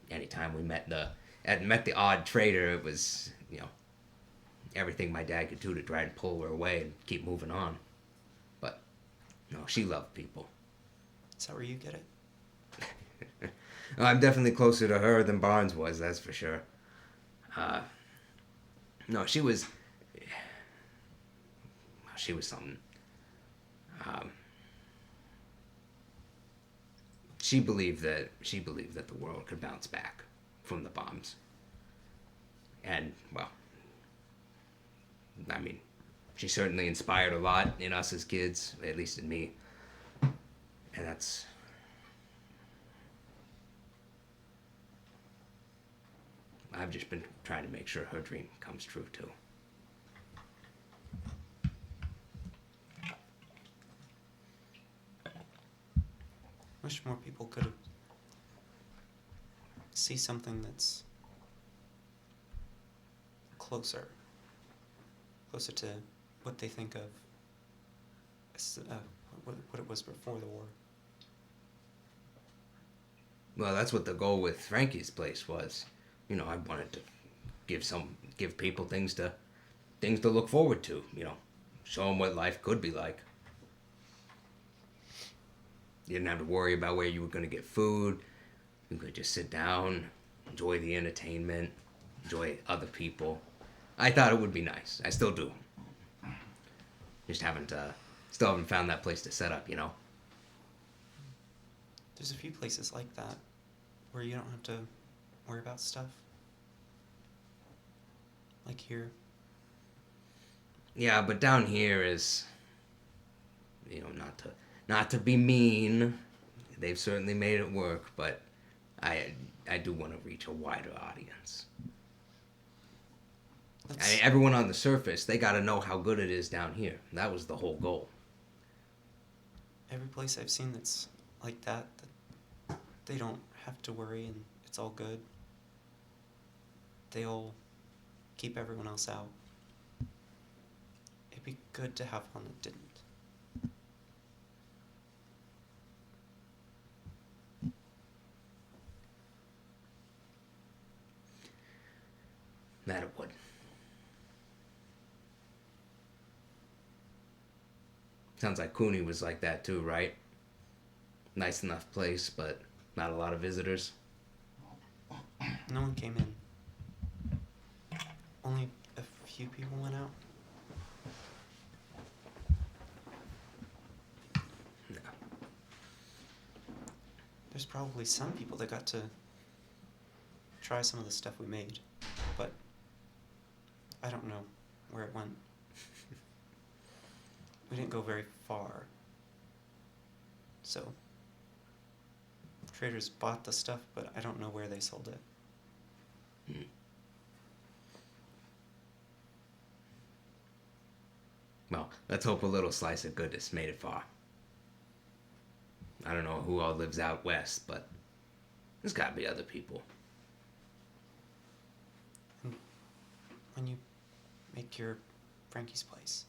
[SPEAKER 5] Anytime we met the odd trader, it was everything my dad could do to try and pull her away and keep moving on. But no, she loved people.
[SPEAKER 3] Is that where you get it?
[SPEAKER 5] I'm definitely closer to her than Barnes was, that's for sure. No, she was something. She believed that the world could bounce back from the bombs. And, well, I mean, she certainly inspired a lot in us as kids, at least in me. And I've just been trying to make sure her dream comes true, too.
[SPEAKER 3] Wish more people could see something that's closer to what they think of as, what it was before the war.
[SPEAKER 5] Well, that's what the goal with Frankie's place was. I wanted to give people things to look forward to. Show them what life could be like. You didn't have to worry about where you were going to get food. You could just sit down, enjoy the entertainment, enjoy other people. I thought it would be nice. I still do. Just still haven't found that place to set up,
[SPEAKER 3] There's a few places like that where you don't have to worry about stuff. like here.
[SPEAKER 5] Yeah, but down here is, not to be mean. They've certainly made it work, but I do want to reach a wider audience. I mean, everyone on the surface, they got to know how good it is down here. That was the whole goal.
[SPEAKER 3] Every place I've seen that's like that they don't have to worry and it's all good. They all keep everyone else out. It'd be good to have one that didn't.
[SPEAKER 5] That it would. Sounds like Cooney was like that too, right? Nice enough place, but not a lot of visitors.
[SPEAKER 3] No one came in. Only a few people went out.
[SPEAKER 5] No.
[SPEAKER 3] There's probably some people that got to try some of the stuff we made, but I don't know where it went. We didn't go very far. So, traders bought the stuff, but I don't know where they sold it.
[SPEAKER 5] Well, let's hope a little slice of goodness made it far. I don't know who all lives out west, but there's gotta be other people.
[SPEAKER 3] And when you make your Frankie's place,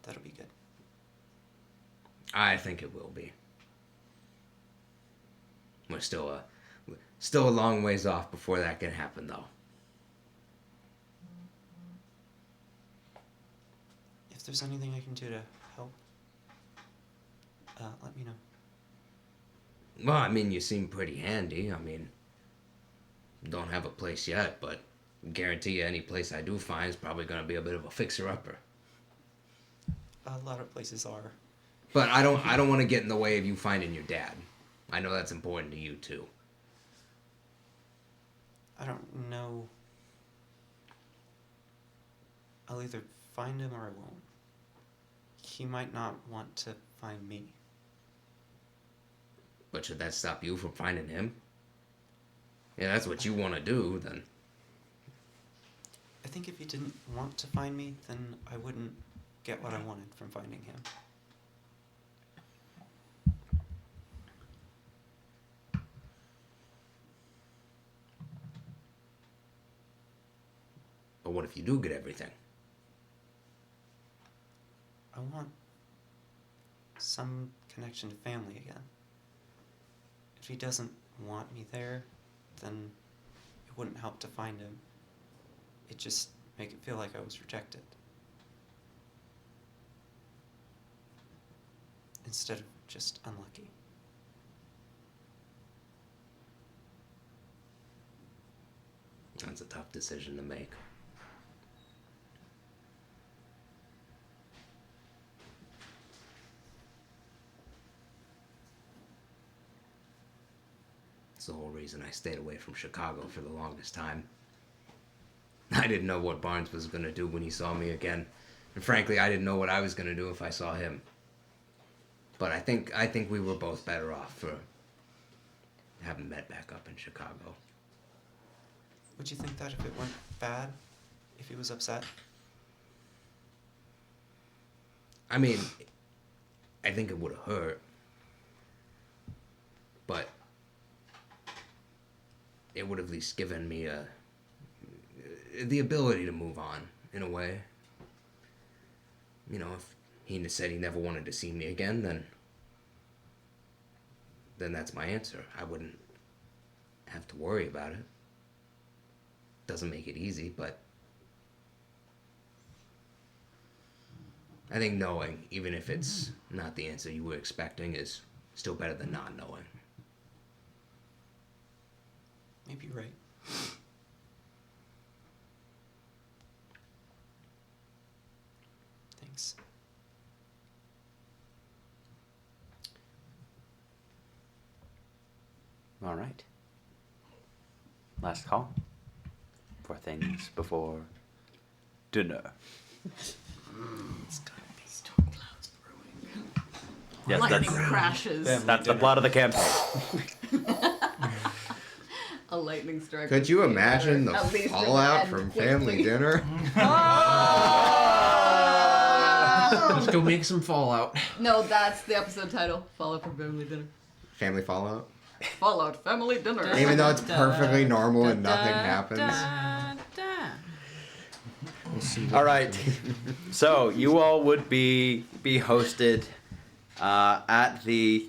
[SPEAKER 3] that'll be good.
[SPEAKER 5] I think it will be. We're still a long ways off before that can happen, though.
[SPEAKER 3] If there's anything I can do to help, let me know.
[SPEAKER 5] Well, I mean, you seem pretty handy. I mean, don't have a place yet, but guarantee you any place I do find is probably gonna be a bit of a fixer-upper.
[SPEAKER 3] A lot of places are.
[SPEAKER 5] But I don't want to get in the way of you finding your dad. I know that's important to you too.
[SPEAKER 3] I don't know. I'll either find him or I won't. He might not want to find me.
[SPEAKER 5] But should that stop you from finding him? Yeah, that's what you want to do, then.
[SPEAKER 3] I think if he didn't want to find me, then I wouldn't get what I wanted from finding him.
[SPEAKER 5] But what if you do get everything?
[SPEAKER 3] I want some connection to family again. If he doesn't want me there, then it wouldn't help to find him. It'd just make it feel like I was rejected. Instead of just unlucky.
[SPEAKER 5] That's a tough decision to make. It's the whole reason I stayed away from Chicago for the longest time. I didn't know what Barnes was going to do when he saw me again. And frankly, I didn't know what I was going to do if I saw him. But I think we were both better off for having met back up in Chicago.
[SPEAKER 3] Would you think that if it went bad? If he was upset?
[SPEAKER 5] I mean, I think it would have hurt. But it would have at least given me the ability to move on, in a way. You know, if he said he never wanted to see me again, then that's my answer. I wouldn't have to worry about it. Doesn't make it easy, but I think knowing, even if it's not the answer you were expecting, is still better than not knowing.
[SPEAKER 3] Maybe you're right. Thanks.
[SPEAKER 1] All right. Last call. for things before dinner. Yes,
[SPEAKER 2] Lightning
[SPEAKER 1] that's,
[SPEAKER 2] crashes.
[SPEAKER 3] Family
[SPEAKER 1] that's the
[SPEAKER 3] dinner.
[SPEAKER 1] plot of the campaign.
[SPEAKER 2] A lightning strike.
[SPEAKER 9] Could you imagine
[SPEAKER 2] At
[SPEAKER 9] the
[SPEAKER 2] least it would
[SPEAKER 9] fallout
[SPEAKER 2] end
[SPEAKER 9] from
[SPEAKER 2] quickly.
[SPEAKER 9] family dinner?
[SPEAKER 8] Let's go make some Fallout.
[SPEAKER 2] No, that's the episode title. Fallout from Family Dinner.
[SPEAKER 9] Family fallout?
[SPEAKER 2] Fallout Family Dinner.
[SPEAKER 9] Even though it's perfectly normal and nothing happens.
[SPEAKER 1] All right. So you all would be hosted at the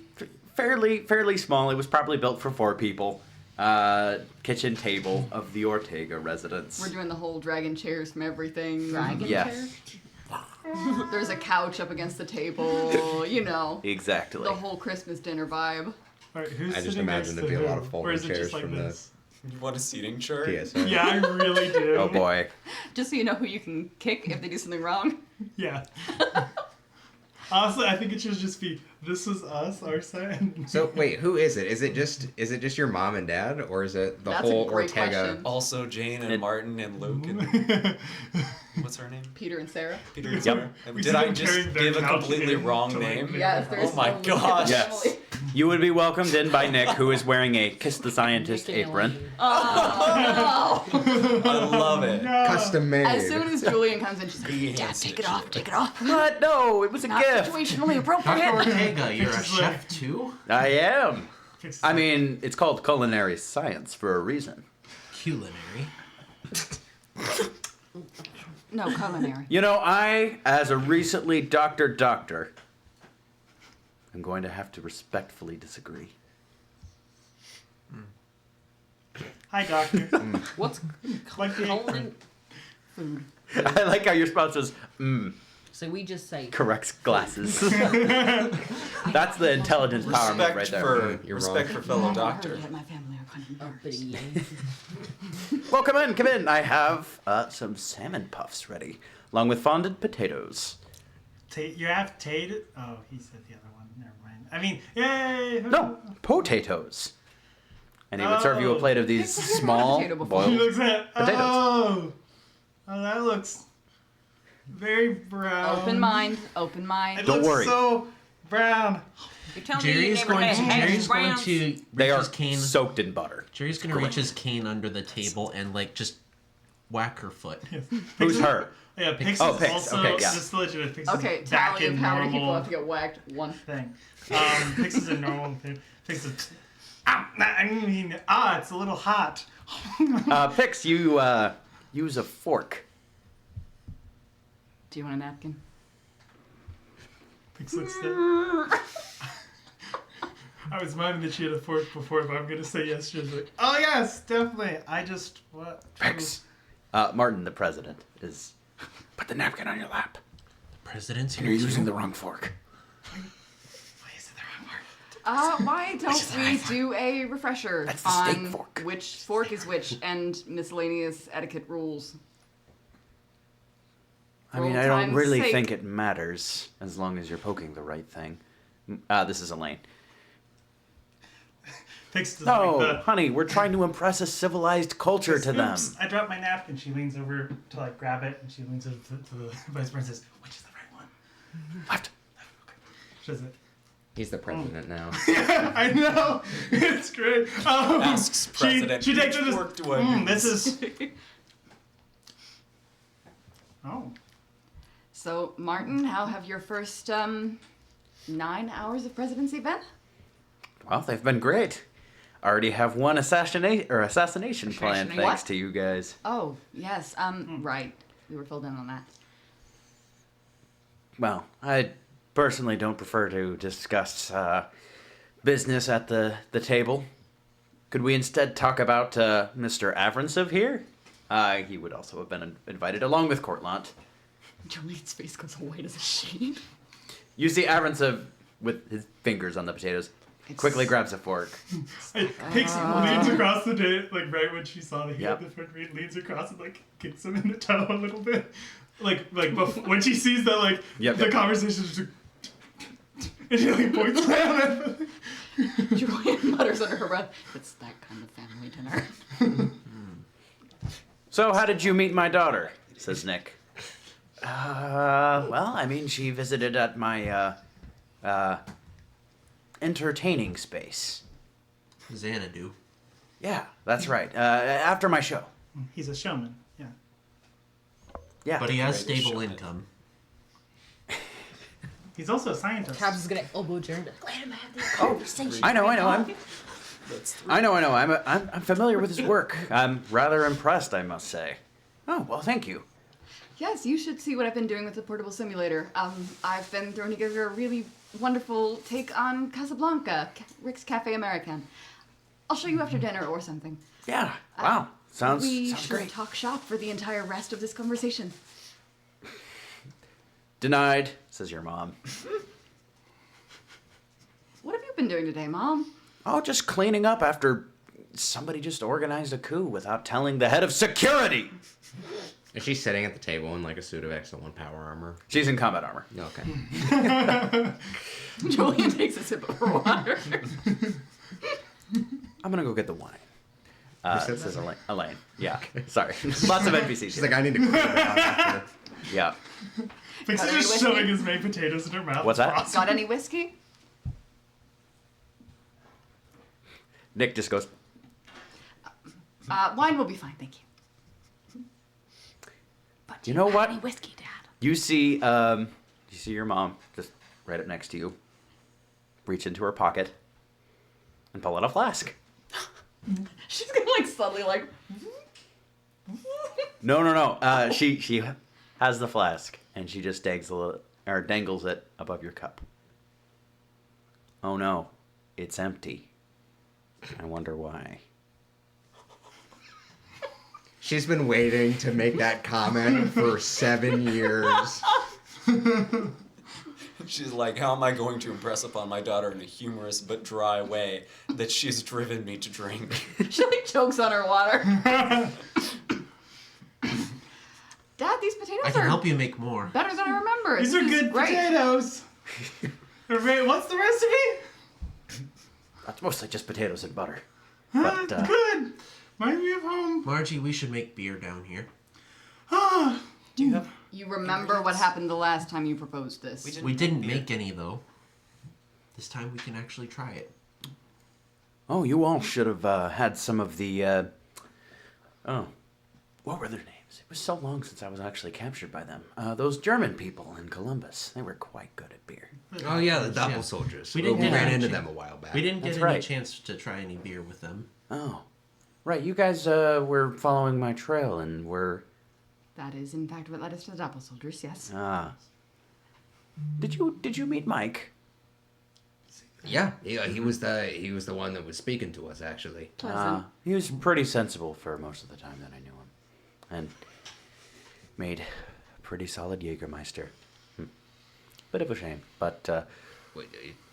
[SPEAKER 1] fairly small. It was probably built for 4 people. Kitchen table of the Ortega residence.
[SPEAKER 2] We're doing the whole dragon chairs from everything.
[SPEAKER 7] Dragon
[SPEAKER 1] Yes.
[SPEAKER 7] chair?
[SPEAKER 2] There's a couch up against the table. You know,
[SPEAKER 1] Exactly.
[SPEAKER 2] the whole Christmas dinner vibe.
[SPEAKER 4] All right, who's
[SPEAKER 9] I just
[SPEAKER 4] sitting
[SPEAKER 9] imagine
[SPEAKER 4] next
[SPEAKER 9] there'd
[SPEAKER 4] to
[SPEAKER 9] be a lot
[SPEAKER 4] who?
[SPEAKER 9] of
[SPEAKER 4] Or
[SPEAKER 9] folding
[SPEAKER 4] is it
[SPEAKER 9] chairs
[SPEAKER 4] just like
[SPEAKER 9] from
[SPEAKER 4] this?
[SPEAKER 3] You want a seating chart?
[SPEAKER 9] PSA.
[SPEAKER 4] Yeah, I really do.
[SPEAKER 1] Oh boy.
[SPEAKER 2] Just so you know who you can kick if they do something wrong.
[SPEAKER 4] Yeah. Honestly, I think it should just be this is us, our side.
[SPEAKER 9] So wait, who is it? Is it just your mom and dad, or is it the
[SPEAKER 2] That's a
[SPEAKER 9] whole
[SPEAKER 2] great
[SPEAKER 9] Ortega?
[SPEAKER 2] question.
[SPEAKER 3] Also, Jane and
[SPEAKER 1] It-
[SPEAKER 3] Martin and Luke and what's her name?
[SPEAKER 2] Peter and Sarah.
[SPEAKER 3] Peter and
[SPEAKER 1] Yep.
[SPEAKER 3] Sarah.
[SPEAKER 4] We
[SPEAKER 3] Did
[SPEAKER 4] see
[SPEAKER 3] I
[SPEAKER 4] them
[SPEAKER 3] just
[SPEAKER 4] carrying their
[SPEAKER 3] give a
[SPEAKER 4] couch
[SPEAKER 3] completely
[SPEAKER 4] in
[SPEAKER 3] wrong
[SPEAKER 4] to, like,
[SPEAKER 3] name?
[SPEAKER 4] make
[SPEAKER 2] Yes,
[SPEAKER 4] it
[SPEAKER 2] there's
[SPEAKER 3] Oh my
[SPEAKER 2] no Luke
[SPEAKER 3] gosh.
[SPEAKER 1] Yes. You would be welcomed in by Nick, who is wearing a Kiss the Scientist
[SPEAKER 7] Making
[SPEAKER 1] apron.
[SPEAKER 2] Oh,
[SPEAKER 3] I love it.
[SPEAKER 9] Custom made.
[SPEAKER 2] As soon as Julian comes in, she's like,
[SPEAKER 3] He
[SPEAKER 2] Dad,
[SPEAKER 3] hands
[SPEAKER 2] take
[SPEAKER 3] it
[SPEAKER 2] it off, take it off.
[SPEAKER 1] What? No, it was a
[SPEAKER 2] Not
[SPEAKER 1] gift.
[SPEAKER 2] situationally
[SPEAKER 8] Dr.
[SPEAKER 2] appropriate.
[SPEAKER 8] Ortega, you're a
[SPEAKER 4] Just like-
[SPEAKER 8] chef too?
[SPEAKER 1] I am.
[SPEAKER 4] Fix
[SPEAKER 1] I
[SPEAKER 4] it.
[SPEAKER 1] mean, it's called culinary science for a reason.
[SPEAKER 8] Culinary.
[SPEAKER 2] No, culinary.
[SPEAKER 1] You know, I, as a recently doctor, am going to have to respectfully disagree.
[SPEAKER 4] Hi, doctor.
[SPEAKER 7] What's
[SPEAKER 4] Like the
[SPEAKER 7] colon?
[SPEAKER 2] Food.
[SPEAKER 1] I like how your response was,
[SPEAKER 7] So we just say
[SPEAKER 1] corrects glasses. That's the intelligence power move
[SPEAKER 3] Respect
[SPEAKER 1] right there.
[SPEAKER 3] for
[SPEAKER 9] You're
[SPEAKER 3] respect
[SPEAKER 9] wrong.
[SPEAKER 3] for fellow
[SPEAKER 2] I
[SPEAKER 3] doctor.
[SPEAKER 2] heard that my family are kind of nerds.
[SPEAKER 7] uppity.
[SPEAKER 1] Well, come in. I have some salmon puffs ready, along with fondant potatoes.
[SPEAKER 4] You have tated. Oh, he said the other one. Never mind. I mean, yay!
[SPEAKER 1] No, potatoes. And he would serve you a
[SPEAKER 4] Oh.
[SPEAKER 1] plate of these small
[SPEAKER 2] Potato before.
[SPEAKER 4] He
[SPEAKER 1] boiled.
[SPEAKER 4] looks at.
[SPEAKER 1] Potatoes.
[SPEAKER 4] Oh, that looks very brown.
[SPEAKER 2] Open mind, open
[SPEAKER 4] It
[SPEAKER 2] mind.
[SPEAKER 1] Don't
[SPEAKER 4] looks
[SPEAKER 1] worry.
[SPEAKER 4] so brown.
[SPEAKER 7] You're telling me
[SPEAKER 8] Jerry's
[SPEAKER 7] you never
[SPEAKER 8] going to
[SPEAKER 7] had
[SPEAKER 8] Jerry's going
[SPEAKER 7] browns?
[SPEAKER 8] to reach
[SPEAKER 1] They are
[SPEAKER 8] his cane.
[SPEAKER 1] soaked in butter.
[SPEAKER 8] Jerry's gonna reach his cane under the table and like just whack her foot.
[SPEAKER 1] Who's her?
[SPEAKER 4] Yeah, Pix
[SPEAKER 1] Oh,
[SPEAKER 4] is
[SPEAKER 1] Pix,
[SPEAKER 4] also
[SPEAKER 1] okay, yeah.
[SPEAKER 4] just to let you know, Pix
[SPEAKER 2] Okay,
[SPEAKER 4] is back
[SPEAKER 2] tally
[SPEAKER 4] in
[SPEAKER 2] of how many people
[SPEAKER 4] normal
[SPEAKER 2] have to get whacked. 1.
[SPEAKER 4] thing. Pix is a normal thing. Pix is. It's a little hot.
[SPEAKER 1] Pix, you use a fork.
[SPEAKER 2] Do you want a napkin?
[SPEAKER 4] Pix looks dead. I was minding that she had a fork before, but I'm gonna say yes. She was like, oh yes, definitely. I just what?
[SPEAKER 1] Pix. Martin, the president, is. Put the napkin on your lap.
[SPEAKER 8] President's here.
[SPEAKER 1] You're
[SPEAKER 8] too.
[SPEAKER 1] using the wrong fork.
[SPEAKER 4] Why is it the wrong word?
[SPEAKER 2] Why don't we do a refresher
[SPEAKER 1] That's the steak
[SPEAKER 2] on
[SPEAKER 1] fork.
[SPEAKER 2] which fork is which and miscellaneous etiquette rules?
[SPEAKER 1] I mean,
[SPEAKER 2] For
[SPEAKER 1] I
[SPEAKER 2] old
[SPEAKER 1] don't
[SPEAKER 2] time's
[SPEAKER 1] really
[SPEAKER 2] sake.
[SPEAKER 1] think it matters as long as you're poking the right thing. This is Elaine.
[SPEAKER 4] Pix does
[SPEAKER 1] No,
[SPEAKER 4] like the.
[SPEAKER 1] honey, we're trying to impress a civilized culture to them.
[SPEAKER 4] Oops, I dropped my napkin. She leans over to like grab it, and she leans over to the vice president and says, which is the right one?
[SPEAKER 1] Left.
[SPEAKER 4] She does it.
[SPEAKER 9] He's the president now.
[SPEAKER 4] I know. It's great.
[SPEAKER 3] Asks president.
[SPEAKER 4] She takes it
[SPEAKER 3] "Which
[SPEAKER 4] as,
[SPEAKER 3] fork do I
[SPEAKER 4] this
[SPEAKER 3] use?"
[SPEAKER 4] is. Oh.
[SPEAKER 2] So, Martin, how have your first 9 hours of presidency been?
[SPEAKER 1] Well, they've been great. Already have one assassination plan
[SPEAKER 2] Assassination
[SPEAKER 1] thanks
[SPEAKER 2] what?
[SPEAKER 1] to you guys.
[SPEAKER 2] Oh, yes. Right. We were filled in on that.
[SPEAKER 1] Well, I personally don't prefer to discuss business at the table. Could we instead talk about Mr. Avrancev here? He would also have been invited along with Courtlant.
[SPEAKER 2] Julian's face goes white as a sheet.
[SPEAKER 1] You see Avrancev with his fingers on the potatoes. Quickly grabs a fork.
[SPEAKER 4] Pix leans across the day, like right when she saw that he
[SPEAKER 1] Yep.
[SPEAKER 4] had the front read, leans across and like kicks him in the toe a little bit. When she sees that the conversation is just and she like points down at the,
[SPEAKER 2] Julian mutters under her breath, it's that kind of family dinner.
[SPEAKER 1] So, how did you meet my daughter? Says Nick. Well, I mean, she visited at my, entertaining space.
[SPEAKER 8] Xanadu.
[SPEAKER 1] Yeah, that's right. After my show.
[SPEAKER 4] He's a showman. Yeah.
[SPEAKER 1] Yeah.
[SPEAKER 8] But he has
[SPEAKER 3] Greatest
[SPEAKER 8] stable
[SPEAKER 3] showman.
[SPEAKER 8] income.
[SPEAKER 4] He's also a scientist.
[SPEAKER 7] Cabs is gonna elbow Jeremy. Let him have the
[SPEAKER 1] Oh,
[SPEAKER 7] conversation.
[SPEAKER 1] I know.
[SPEAKER 3] That's 3.
[SPEAKER 1] I know. I'm familiar with his work. I'm rather impressed, I must say. Oh, well, thank you.
[SPEAKER 2] Yes, you should see what I've been doing with the portable simulator. I've been throwing together a really wonderful take on Casablanca, Rick's Cafe American. I'll show you after dinner or something.
[SPEAKER 1] Yeah. Wow. Sounds
[SPEAKER 2] We should
[SPEAKER 1] great.
[SPEAKER 2] talk shop for the entire rest of this conversation.
[SPEAKER 1] Denied, says your mom.
[SPEAKER 2] What have you been doing today, Mom?
[SPEAKER 1] Oh, just cleaning up after somebody just organized a coup without telling the head of security.
[SPEAKER 9] Is she sitting at the table in like a suit of Excellent Power armor?
[SPEAKER 1] She's in combat armor.
[SPEAKER 9] Okay.
[SPEAKER 2] Julian takes a sip of her water.
[SPEAKER 1] I'm gonna go get the wine.
[SPEAKER 9] said
[SPEAKER 1] Says Elaine. Yeah. Sorry. Lots of NPCs.
[SPEAKER 9] She's like, I need to clean it up after.
[SPEAKER 1] Yeah.
[SPEAKER 4] Thinks
[SPEAKER 2] Got
[SPEAKER 4] he's
[SPEAKER 2] any
[SPEAKER 4] just
[SPEAKER 2] whiskey?
[SPEAKER 4] shoving his baked potatoes in her mouth.
[SPEAKER 1] What's
[SPEAKER 4] It's
[SPEAKER 1] that?
[SPEAKER 4] awesome.
[SPEAKER 2] Got any whiskey?
[SPEAKER 1] Nick just goes,
[SPEAKER 2] Wine will be fine, thank you. But do
[SPEAKER 1] You know
[SPEAKER 2] have
[SPEAKER 1] what?
[SPEAKER 2] Any whiskey, Dad?
[SPEAKER 1] you see your mom just right up next to you, reach into her pocket, and pull out a flask.
[SPEAKER 2] She's gonna like suddenly like.
[SPEAKER 1] No. She has the flask, and she just dangles it above your cup. Oh no, it's empty. I wonder why.
[SPEAKER 9] She's been waiting to make that comment for 7 years.
[SPEAKER 3] She's like, how am I going to impress upon my daughter in a humorous but dry way that she's driven me to drink?
[SPEAKER 2] She like chokes on her water. Dad, these potatoes
[SPEAKER 8] I can
[SPEAKER 2] are
[SPEAKER 8] help you make more.
[SPEAKER 2] better than I remember.
[SPEAKER 4] These
[SPEAKER 2] This
[SPEAKER 4] are
[SPEAKER 2] is
[SPEAKER 4] good
[SPEAKER 2] great.
[SPEAKER 4] potatoes. What's the recipe?
[SPEAKER 1] That's mostly just potatoes and butter. But
[SPEAKER 4] Good. Remind me of home.
[SPEAKER 8] Margie, we should make beer down here.
[SPEAKER 4] Ah.
[SPEAKER 3] Do you have...
[SPEAKER 2] You remember what happened the last time you proposed this?
[SPEAKER 8] We didn't
[SPEAKER 3] beer.
[SPEAKER 8] make any though. This time we can actually try it.
[SPEAKER 1] oh, you all should have had some of the. What were their names? It was so long since I was actually captured by them. Those German people in Columbus. They were quite good at beer.
[SPEAKER 9] Oh yeah, the Doppel
[SPEAKER 8] Yeah.
[SPEAKER 9] soldiers.
[SPEAKER 8] We didn't
[SPEAKER 9] we
[SPEAKER 8] get
[SPEAKER 9] ran
[SPEAKER 8] any
[SPEAKER 9] into
[SPEAKER 8] chance.
[SPEAKER 9] them a while back.
[SPEAKER 8] We didn't get
[SPEAKER 1] That's
[SPEAKER 8] any
[SPEAKER 1] right.
[SPEAKER 8] chance to try any beer with them.
[SPEAKER 1] Oh, right. You guys were following my trail and were.
[SPEAKER 2] That is, in fact, what led us to the Doppel soldiers. Yes.
[SPEAKER 1] Did you meet Mike?
[SPEAKER 9] Yeah, he was the one that was speaking to us actually.
[SPEAKER 2] Pleasant.
[SPEAKER 1] He was pretty sensible for most of the time that I knew him, and made a pretty solid Jägermeister. Bit of a shame, but
[SPEAKER 9] Wait,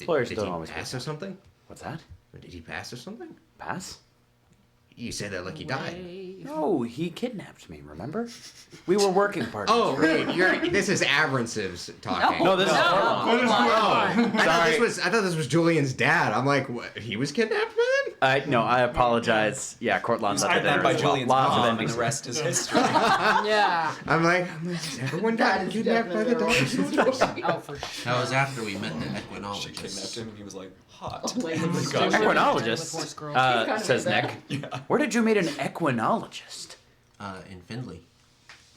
[SPEAKER 1] Lawyers
[SPEAKER 9] did
[SPEAKER 1] don't
[SPEAKER 9] he
[SPEAKER 1] always
[SPEAKER 9] pass
[SPEAKER 1] get
[SPEAKER 9] or something?
[SPEAKER 1] what's that?
[SPEAKER 9] Or did he pass or something?
[SPEAKER 1] Pass?
[SPEAKER 9] You said that like he died.
[SPEAKER 1] No, he kidnapped me. Remember? We were working partners.
[SPEAKER 9] Oh, right. This is Avrensiv's talking.
[SPEAKER 1] No, this is Orlon.
[SPEAKER 9] I thought this was Julian's dad. I'm like, what? He was kidnapped by them?
[SPEAKER 1] No, I apologize. Yeah, Courtland's at the dinner
[SPEAKER 3] by
[SPEAKER 1] as well.
[SPEAKER 3] Julian's
[SPEAKER 1] Lots
[SPEAKER 3] mom,
[SPEAKER 1] of
[SPEAKER 3] and the
[SPEAKER 1] NPCs.
[SPEAKER 3] rest is history.
[SPEAKER 7] Yeah.
[SPEAKER 9] I'm like, has everyone gotten
[SPEAKER 2] is
[SPEAKER 9] kidnapped by the
[SPEAKER 2] definitely
[SPEAKER 9] Doppel
[SPEAKER 2] the
[SPEAKER 9] soldiers?
[SPEAKER 7] Oh, for sure.
[SPEAKER 8] That was after we met the
[SPEAKER 3] She kidnapped
[SPEAKER 8] equinologist.
[SPEAKER 3] him, and he was like, hot.
[SPEAKER 2] Like,
[SPEAKER 3] Oh my
[SPEAKER 2] it's
[SPEAKER 3] God.
[SPEAKER 2] just-
[SPEAKER 7] With
[SPEAKER 1] Equinologist,
[SPEAKER 7] horse girls.
[SPEAKER 2] kind of
[SPEAKER 1] says
[SPEAKER 2] like
[SPEAKER 1] Nick.
[SPEAKER 3] Yeah.
[SPEAKER 1] Where did you meet an equinologist?
[SPEAKER 8] In Findlay.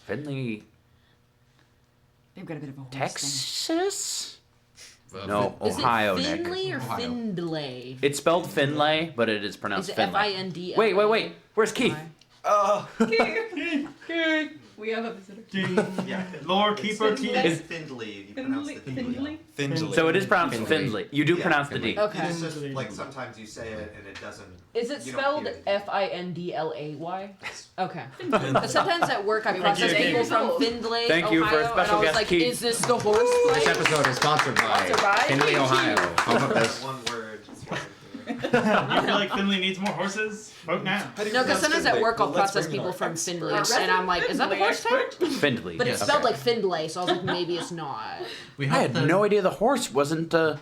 [SPEAKER 1] Finley,
[SPEAKER 2] They've got a bit of a horse
[SPEAKER 1] Texas?
[SPEAKER 9] Well,
[SPEAKER 1] No,
[SPEAKER 7] Is
[SPEAKER 1] Ohio,
[SPEAKER 7] it
[SPEAKER 1] Nick.
[SPEAKER 7] Finley or
[SPEAKER 8] Ohio.
[SPEAKER 7] Findlay?
[SPEAKER 1] It's spelled Finlay, but it is
[SPEAKER 7] Is
[SPEAKER 1] pronounced
[SPEAKER 7] it
[SPEAKER 1] Finlay.
[SPEAKER 7] F-I-N-D-L-A?
[SPEAKER 1] Wait. Where's Keith?
[SPEAKER 2] thing. We have a visitor.
[SPEAKER 4] Yeah. Lore keeper
[SPEAKER 2] It's
[SPEAKER 4] key.
[SPEAKER 1] Is-
[SPEAKER 10] Findlay, you pronounce the D.
[SPEAKER 2] Findlay?
[SPEAKER 3] Findlay.
[SPEAKER 1] So it is pronounced
[SPEAKER 9] Finley.
[SPEAKER 1] Findlay. You do
[SPEAKER 10] Yeah,
[SPEAKER 1] pronounce the D.
[SPEAKER 9] Finley.
[SPEAKER 7] Okay.
[SPEAKER 10] It's just like sometimes you say it and it doesn't.
[SPEAKER 7] Is it
[SPEAKER 10] you don't
[SPEAKER 7] spelled
[SPEAKER 10] hear it.
[SPEAKER 7] F-I-N-D-L-A-Y? Okay. But sometimes at work I process
[SPEAKER 4] you.
[SPEAKER 7] people from Findlay,
[SPEAKER 1] Thank you for a
[SPEAKER 7] Ohio,
[SPEAKER 1] special
[SPEAKER 7] and I was
[SPEAKER 1] guest,
[SPEAKER 7] like,
[SPEAKER 1] Keith.
[SPEAKER 7] is this the horse
[SPEAKER 9] This
[SPEAKER 7] place?
[SPEAKER 9] episode is sponsored by
[SPEAKER 7] Sponsored by?
[SPEAKER 9] Findlay,
[SPEAKER 7] Thank
[SPEAKER 9] Ohio.
[SPEAKER 7] you.
[SPEAKER 9] Home of this.
[SPEAKER 10] One word.
[SPEAKER 4] You feel like Finley needs more horses? Vote now.
[SPEAKER 7] No, because sometimes at work I'll
[SPEAKER 3] Let's
[SPEAKER 7] process
[SPEAKER 3] bring in
[SPEAKER 7] people
[SPEAKER 3] our
[SPEAKER 7] from
[SPEAKER 3] expert.
[SPEAKER 7] Findlay,
[SPEAKER 2] Our
[SPEAKER 7] and I'm like, is that the horse town?
[SPEAKER 1] Findlay.
[SPEAKER 7] But it's
[SPEAKER 1] Okay.
[SPEAKER 7] spelled like Findlay, so I was like, maybe it's not.
[SPEAKER 8] We
[SPEAKER 1] I
[SPEAKER 8] helped
[SPEAKER 1] had
[SPEAKER 8] them.
[SPEAKER 1] no idea the horse wasn't. Well,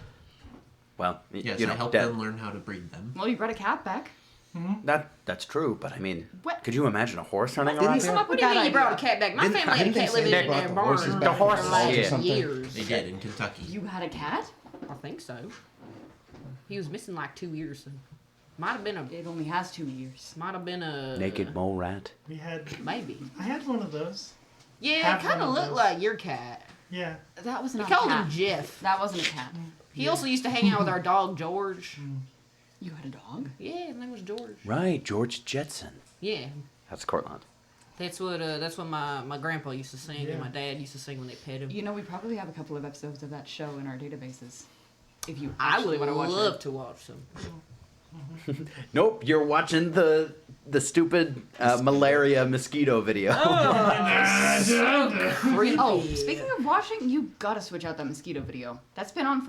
[SPEAKER 8] Yes,
[SPEAKER 1] you
[SPEAKER 8] I
[SPEAKER 1] know,
[SPEAKER 8] helped
[SPEAKER 1] dead.
[SPEAKER 8] them learn how to breed them.
[SPEAKER 2] Well, you brought a cat back.
[SPEAKER 1] That's true, but I mean,
[SPEAKER 2] What?
[SPEAKER 1] could you imagine a horse running
[SPEAKER 9] Didn't
[SPEAKER 1] around
[SPEAKER 9] he
[SPEAKER 1] here?
[SPEAKER 2] come up
[SPEAKER 7] What
[SPEAKER 2] with
[SPEAKER 7] do you
[SPEAKER 2] that
[SPEAKER 7] mean you brought a
[SPEAKER 2] idea?
[SPEAKER 7] cat back? My
[SPEAKER 9] Didn't-
[SPEAKER 7] family had a
[SPEAKER 9] didn't they
[SPEAKER 7] cat
[SPEAKER 9] say
[SPEAKER 7] living
[SPEAKER 9] they
[SPEAKER 7] in
[SPEAKER 9] brought
[SPEAKER 7] their
[SPEAKER 9] the
[SPEAKER 7] barn
[SPEAKER 9] horses
[SPEAKER 7] for
[SPEAKER 9] back
[SPEAKER 1] from the
[SPEAKER 7] like
[SPEAKER 1] shit.
[SPEAKER 9] or something?
[SPEAKER 7] years.
[SPEAKER 8] They did in Kentucky.
[SPEAKER 2] You had a cat?
[SPEAKER 7] I think so. He was missing like 2 years. So. Might have been a.
[SPEAKER 2] It only has 2 years.
[SPEAKER 7] Might have been a
[SPEAKER 1] Naked mole rat.
[SPEAKER 4] We had.
[SPEAKER 7] Maybe.
[SPEAKER 4] I had one of those.
[SPEAKER 7] Yeah,
[SPEAKER 4] Have
[SPEAKER 7] it kind
[SPEAKER 4] one
[SPEAKER 7] of
[SPEAKER 4] of
[SPEAKER 7] looked
[SPEAKER 4] those.
[SPEAKER 7] like your cat.
[SPEAKER 4] Yeah.
[SPEAKER 2] That was
[SPEAKER 7] We
[SPEAKER 2] not a
[SPEAKER 7] called
[SPEAKER 2] cat.
[SPEAKER 7] him Jeff.
[SPEAKER 2] That wasn't a cat.
[SPEAKER 7] He also used to hang out with our dog George.
[SPEAKER 2] You had a dog?
[SPEAKER 7] Yeah, his name was George.
[SPEAKER 1] Right, George Jetson.
[SPEAKER 7] Yeah,
[SPEAKER 1] That's Cortland.
[SPEAKER 7] that's what my grandpa used to sing and my dad used to sing when they pet him.
[SPEAKER 2] You know, we probably have a couple of episodes of that show in our databases. If you
[SPEAKER 7] I
[SPEAKER 2] actually
[SPEAKER 7] would
[SPEAKER 2] want to watch
[SPEAKER 7] love
[SPEAKER 2] it.
[SPEAKER 7] to watch them.
[SPEAKER 1] Nope, you're watching the stupid malaria mosquito video.
[SPEAKER 7] Creepy.
[SPEAKER 2] Oh, speaking of watching, you gotta switch out that mosquito video. That's been on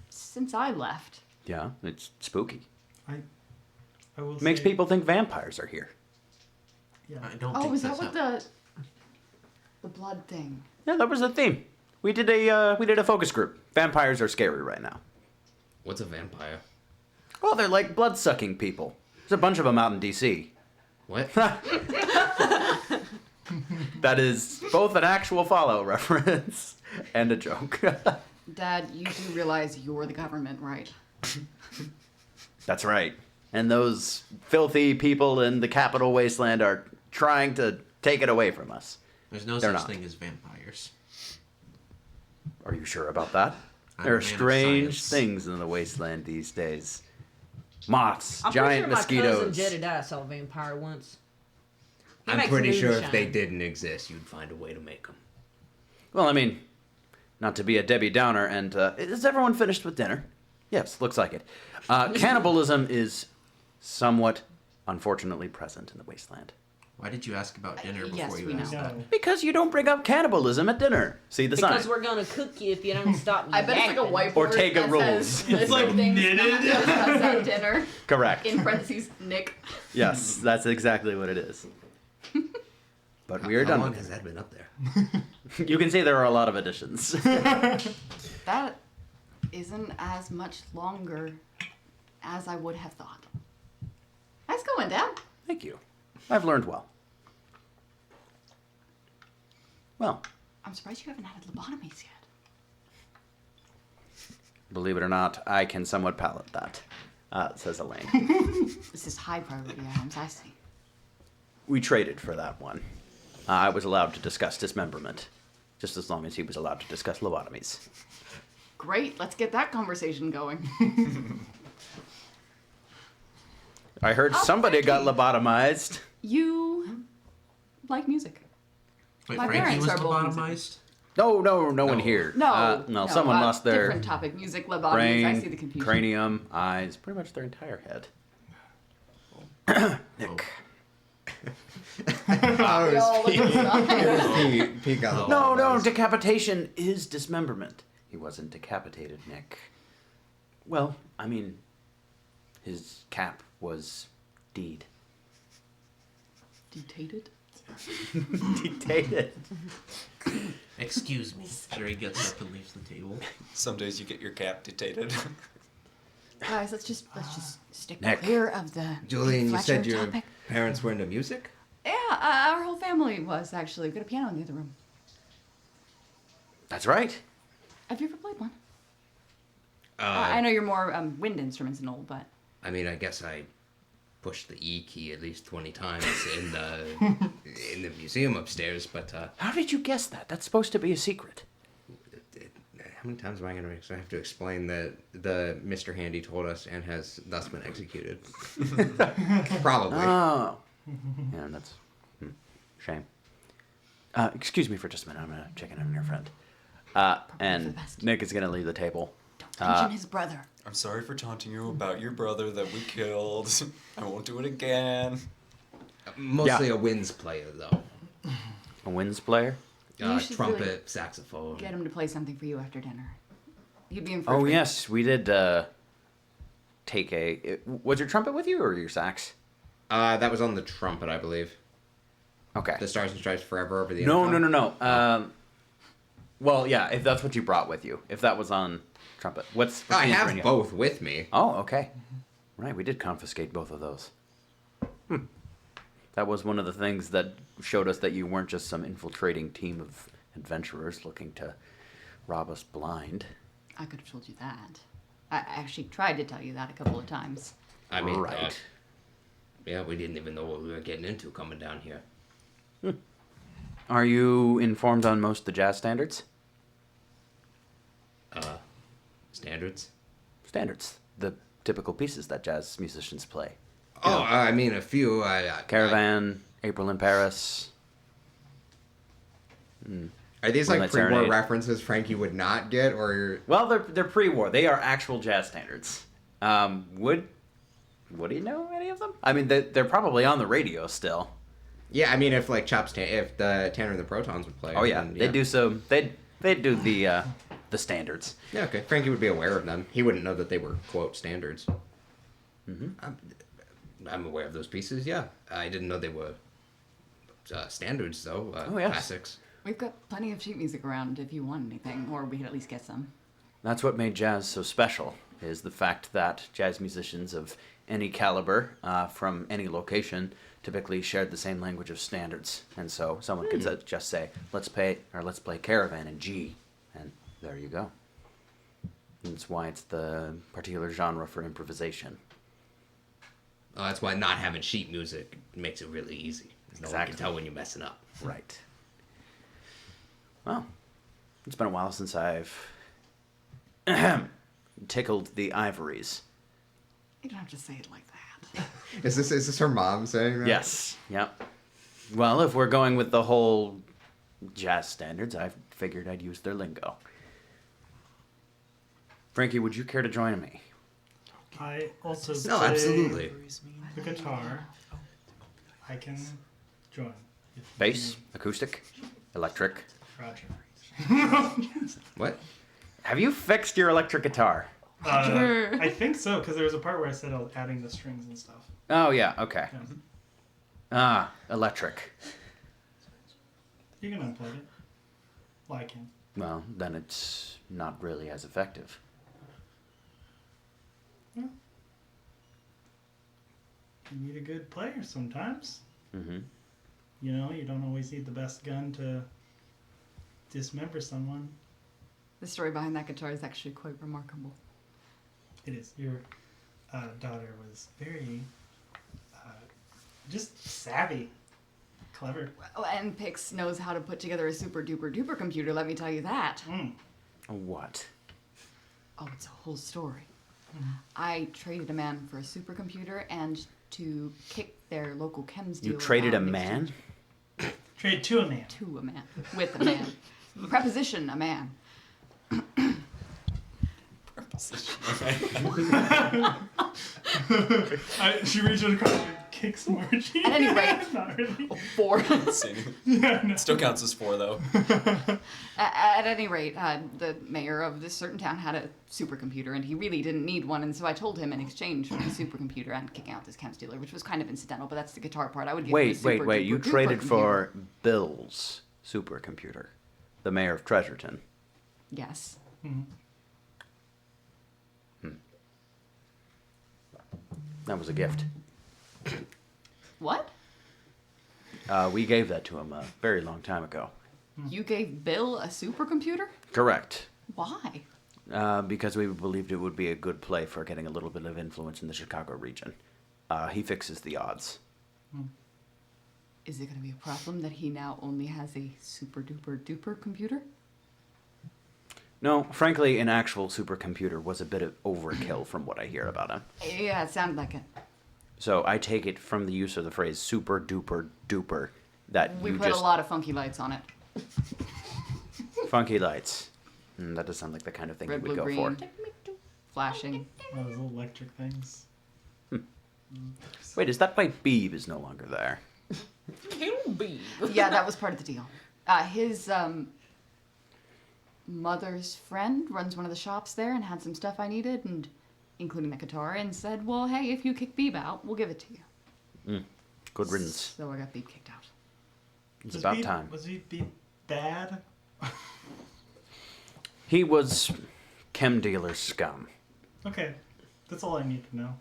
[SPEAKER 2] since I left.
[SPEAKER 1] Yeah, it's spooky.
[SPEAKER 4] I will
[SPEAKER 1] Makes
[SPEAKER 4] say,
[SPEAKER 1] people think vampires are here.
[SPEAKER 4] Yeah.
[SPEAKER 8] I don't
[SPEAKER 2] Oh,
[SPEAKER 8] think
[SPEAKER 2] is that
[SPEAKER 8] that's
[SPEAKER 2] what the blood thing?
[SPEAKER 1] Yeah, that was the theme. We did a focus group. Vampires are scary right now.
[SPEAKER 5] What's a vampire?
[SPEAKER 1] Well, they're like blood-sucking people. There's a bunch of them out in D.C.
[SPEAKER 5] What?
[SPEAKER 1] That is both an actual Fallout reference and a joke.
[SPEAKER 2] Dad, you do realize you're the government, right?
[SPEAKER 1] That's right. And those filthy people in the Capital Wasteland are trying to take it away from us.
[SPEAKER 8] There's no
[SPEAKER 1] They're
[SPEAKER 8] such
[SPEAKER 1] not.
[SPEAKER 8] thing as vampires.
[SPEAKER 1] Are you sure about that?
[SPEAKER 8] I'm
[SPEAKER 1] There
[SPEAKER 8] a
[SPEAKER 1] are
[SPEAKER 8] man of
[SPEAKER 1] strange
[SPEAKER 8] science.
[SPEAKER 1] things in the wasteland these days. Moths,
[SPEAKER 7] I'm
[SPEAKER 1] giant
[SPEAKER 7] pretty sure my
[SPEAKER 1] mosquitoes.
[SPEAKER 7] cousin Jedediah saw a vampire once. He
[SPEAKER 5] I'm
[SPEAKER 7] makes
[SPEAKER 5] pretty sure if
[SPEAKER 7] moonshine.
[SPEAKER 5] they didn't exist, you'd find a way to make them.
[SPEAKER 1] Well, I mean, not to be a Debbie Downer, and is everyone finished with dinner? Yes, looks like it. Cannibalism is somewhat, unfortunately, present in the wasteland.
[SPEAKER 8] Why did you ask about dinner before
[SPEAKER 2] yes,
[SPEAKER 8] you
[SPEAKER 2] we know.
[SPEAKER 8] asked that?
[SPEAKER 4] No.
[SPEAKER 1] Because you don't bring up cannibalism at dinner. See the
[SPEAKER 7] Because
[SPEAKER 1] sign.
[SPEAKER 7] we're gonna cook you if you don't stop.
[SPEAKER 2] I bet it's like a whiteboard
[SPEAKER 1] Ortega
[SPEAKER 2] that
[SPEAKER 1] rules.
[SPEAKER 2] says
[SPEAKER 1] It's
[SPEAKER 4] like
[SPEAKER 2] things
[SPEAKER 4] knitted.
[SPEAKER 2] not discussed at dinner.
[SPEAKER 1] Correct.
[SPEAKER 2] In parentheses, Nick.
[SPEAKER 1] Yes, that's exactly what it is. But we are
[SPEAKER 5] How
[SPEAKER 1] done.
[SPEAKER 5] long
[SPEAKER 1] with
[SPEAKER 5] has
[SPEAKER 1] it.
[SPEAKER 5] that been up there?
[SPEAKER 1] You can see there are a lot of additions.
[SPEAKER 2] That isn't as much longer as I would have thought. Nice going, Dad.
[SPEAKER 1] Thank you. I've learned well. Well,
[SPEAKER 2] I'm surprised you haven't had lobotomies yet.
[SPEAKER 1] believe it or not, I can somewhat palate that, says Elaine.
[SPEAKER 2] This is high priority items, I see.
[SPEAKER 1] We traded for that one. I was allowed to discuss dismemberment, just as long as he was allowed to discuss lobotomies.
[SPEAKER 2] Great, let's get that conversation going.
[SPEAKER 1] I heard somebody got lobotomized.
[SPEAKER 2] You like music.
[SPEAKER 8] Wait,
[SPEAKER 2] My
[SPEAKER 8] Frankie
[SPEAKER 2] parents
[SPEAKER 8] was
[SPEAKER 2] are both
[SPEAKER 8] lobotomized?
[SPEAKER 1] No one here.
[SPEAKER 2] No,
[SPEAKER 1] no, someone lost their
[SPEAKER 2] different topic. Music, lobotomies.
[SPEAKER 1] brain,
[SPEAKER 2] I see the confusion.
[SPEAKER 1] cranium, eyes, pretty much their entire head. Nick.
[SPEAKER 2] We all look inside.
[SPEAKER 9] He got
[SPEAKER 1] No, decapitation is dismemberment. He wasn't decapitated, Nick. Well, I mean, his cap was deed.
[SPEAKER 2] Detated?
[SPEAKER 1] Detated.
[SPEAKER 8] Excuse me. Jerry gets up and leaves the table.
[SPEAKER 3] Some days you get your cap dictated.
[SPEAKER 2] Guys, let's just stick
[SPEAKER 1] Nick.
[SPEAKER 2] clear of the
[SPEAKER 9] Julian, you
[SPEAKER 2] Fletcher
[SPEAKER 9] said your
[SPEAKER 2] topic.
[SPEAKER 9] parents were into music?
[SPEAKER 2] Yeah, our whole family was actually. We've got a piano in the other room.
[SPEAKER 1] That's right.
[SPEAKER 2] Have you ever played one? I know you're more wind instruments and all, but
[SPEAKER 5] I mean, I guess I pushed the E key at least 20 times in the museum upstairs, but
[SPEAKER 1] How did you guess that? That's supposed to be a secret.
[SPEAKER 5] how many times am I going to have to explain that the Mr. Handy told us and has thus been executed? Probably.
[SPEAKER 1] Oh. Yeah, that's shame. Excuse me for just a minute. I'm gonna check in on your friend. And
[SPEAKER 2] the best.
[SPEAKER 1] Nick is gonna leave the table.
[SPEAKER 2] don't mention his brother.
[SPEAKER 3] I'm sorry for taunting you about your brother that we killed. I won't do it again.
[SPEAKER 5] Mostly
[SPEAKER 1] Yeah.
[SPEAKER 5] a winds player, though.
[SPEAKER 1] A winds player.
[SPEAKER 2] You should
[SPEAKER 5] Trumpet,
[SPEAKER 2] really
[SPEAKER 5] saxophone.
[SPEAKER 2] Get him to play something for you after dinner. He'd be in for a
[SPEAKER 1] Oh
[SPEAKER 2] treat.
[SPEAKER 1] yes, we did take a. Was your trumpet with you or your sax?
[SPEAKER 5] That was on the trumpet, I believe.
[SPEAKER 1] Okay.
[SPEAKER 5] The Stars and Stripes Forever over the
[SPEAKER 1] No.
[SPEAKER 5] intercom.
[SPEAKER 1] Well, yeah, if that's what you brought with you. If that was on trumpet. What's
[SPEAKER 5] I
[SPEAKER 1] the
[SPEAKER 5] have
[SPEAKER 1] instrument you
[SPEAKER 5] both with me.
[SPEAKER 1] Oh, okay. Right, we did confiscate both of those. That was one of the things that showed us that you weren't just some infiltrating team of adventurers looking to rob us blind.
[SPEAKER 2] I could have told you that. I actually tried to tell you that a couple of times.
[SPEAKER 5] I mean,
[SPEAKER 1] Right.
[SPEAKER 5] yeah, we didn't even know what we were getting into coming down here.
[SPEAKER 1] Are you informed on most of the jazz standards?
[SPEAKER 5] Standards?
[SPEAKER 1] Standards. The typical pieces that jazz musicians play.
[SPEAKER 5] Oh, I mean, a few.
[SPEAKER 1] Caravan, April in Paris.
[SPEAKER 9] Are these like
[SPEAKER 1] Moonlight
[SPEAKER 9] pre-war
[SPEAKER 1] Serenade.
[SPEAKER 9] references Frankie would not get, or
[SPEAKER 1] Well, they're pre-war. They are actual jazz standards. Would he know any of them? I mean, they're probably on the radio still.
[SPEAKER 9] yeah? I mean, if like if the Tanner and the Protons would play.
[SPEAKER 1] Oh yeah,
[SPEAKER 9] then,
[SPEAKER 1] they do so. They do the standards.
[SPEAKER 9] Yeah, okay. Frankie would be aware of them. He wouldn't know that they were quote standards. I'm aware of those pieces. Yeah, I didn't know they were standards though.
[SPEAKER 1] Oh, yes.
[SPEAKER 9] Classics.
[SPEAKER 2] We've got plenty of sheet music around if you want anything, or we could at least get some.
[SPEAKER 1] That's what made jazz so special, is the fact that jazz musicians of any caliber, from any location, typically shared the same language of standards. And so someone could just say, let's play Caravan in G, and there you go. And that's why it's the particular genre for improvisation.
[SPEAKER 5] Oh, that's why not having sheet music makes it really easy. No one
[SPEAKER 1] Exactly.
[SPEAKER 5] can tell when you're messing up.
[SPEAKER 1] Right. Well, it's been a while since I've tickled the ivories.
[SPEAKER 2] You don't have to say it like that.
[SPEAKER 9] Is this her mom saying that?
[SPEAKER 1] Yes. Yep. Well, if we're going with the whole jazz standards, I figured I'd use their lingo. Frankie, would you care to join me?
[SPEAKER 4] I also
[SPEAKER 5] No,
[SPEAKER 4] play
[SPEAKER 5] absolutely.
[SPEAKER 4] the guitar. I can join. if
[SPEAKER 1] Bass, acoustic, electric.
[SPEAKER 4] you- Roger.
[SPEAKER 9] What?
[SPEAKER 1] Have you fixed your electric guitar?
[SPEAKER 4] I think so, because there was a part where I said I was adding the strings and stuff.
[SPEAKER 1] Oh, yeah, okay.
[SPEAKER 4] Yeah.
[SPEAKER 1] Ah, electric.
[SPEAKER 4] You can unplug it. Well, I can.
[SPEAKER 1] Well, then it's not really as effective.
[SPEAKER 4] You need a good player sometimes.
[SPEAKER 1] Mm-hmm.
[SPEAKER 4] You know, you don't always need the best gun to dismember someone.
[SPEAKER 2] The story behind that guitar is actually quite remarkable.
[SPEAKER 4] It is. Your daughter was very just savvy, clever.
[SPEAKER 2] Oh, and Pix knows how to put together a super duper duper computer, let me tell you that.
[SPEAKER 4] Mm.
[SPEAKER 1] What?
[SPEAKER 2] Oh, it's a whole story. I traded a man for a supercomputer and to kick their local chems dealer
[SPEAKER 1] You traded a
[SPEAKER 2] out,
[SPEAKER 1] man?
[SPEAKER 4] Trade to a man.
[SPEAKER 2] to a man. With a man. Preposition, a man.
[SPEAKER 4] She reaches across and kicks Margie.
[SPEAKER 2] At any rate.
[SPEAKER 4] Not really.
[SPEAKER 2] 4.
[SPEAKER 4] Yeah, no.
[SPEAKER 3] Still counts as 4 though.
[SPEAKER 2] At any rate, the mayor of this certain town had a supercomputer, and he really didn't need one, and so I told him in exchange for the supercomputer and kicking out this chem dealer, which was kind of incidental, but that's the guitar part. I would give him a
[SPEAKER 1] Wait.
[SPEAKER 2] super
[SPEAKER 1] You
[SPEAKER 2] duper duper
[SPEAKER 1] traded
[SPEAKER 2] computer.
[SPEAKER 1] for Bill's supercomputer, the mayor of Treasurton.
[SPEAKER 2] Yes.
[SPEAKER 1] That was a gift.
[SPEAKER 2] What?
[SPEAKER 1] We gave that to him a very long time ago.
[SPEAKER 2] You gave Bill a supercomputer?
[SPEAKER 1] Correct.
[SPEAKER 2] Why?
[SPEAKER 1] Because we believed it would be a good play for getting a little bit of influence in the Chicago region. He fixes the odds.
[SPEAKER 2] Is it going to be a problem that he now only has a super duper duper computer?
[SPEAKER 1] No, frankly, an actual supercomputer was a bit of overkill from what I hear about him.
[SPEAKER 2] Yeah, it sounded like it.
[SPEAKER 1] So I take it from the use of the phrase super duper duper that
[SPEAKER 2] We
[SPEAKER 1] you
[SPEAKER 2] put
[SPEAKER 1] just
[SPEAKER 2] a lot of funky lights on it.
[SPEAKER 1] funky lights. That does sound like the kind of thing
[SPEAKER 2] Red,
[SPEAKER 1] you would
[SPEAKER 2] blue,
[SPEAKER 1] go
[SPEAKER 2] green.
[SPEAKER 1] for.
[SPEAKER 2] Flashing.
[SPEAKER 4] Those electric things.
[SPEAKER 1] Wait, is that why Beeb is no longer there?
[SPEAKER 2] Yeah, that was part of the deal. His mother's friend runs one of the shops there and had some stuff I needed, and including the guitar, and said, well, hey, if you kick Beeb out, we'll give it to you.
[SPEAKER 1] Good riddance.
[SPEAKER 2] So I got Beeb kicked out.
[SPEAKER 1] It's about
[SPEAKER 4] Beeb-
[SPEAKER 1] time.
[SPEAKER 4] Was he bad?
[SPEAKER 1] He was chem dealer scum.
[SPEAKER 4] Okay, that's all I need to know.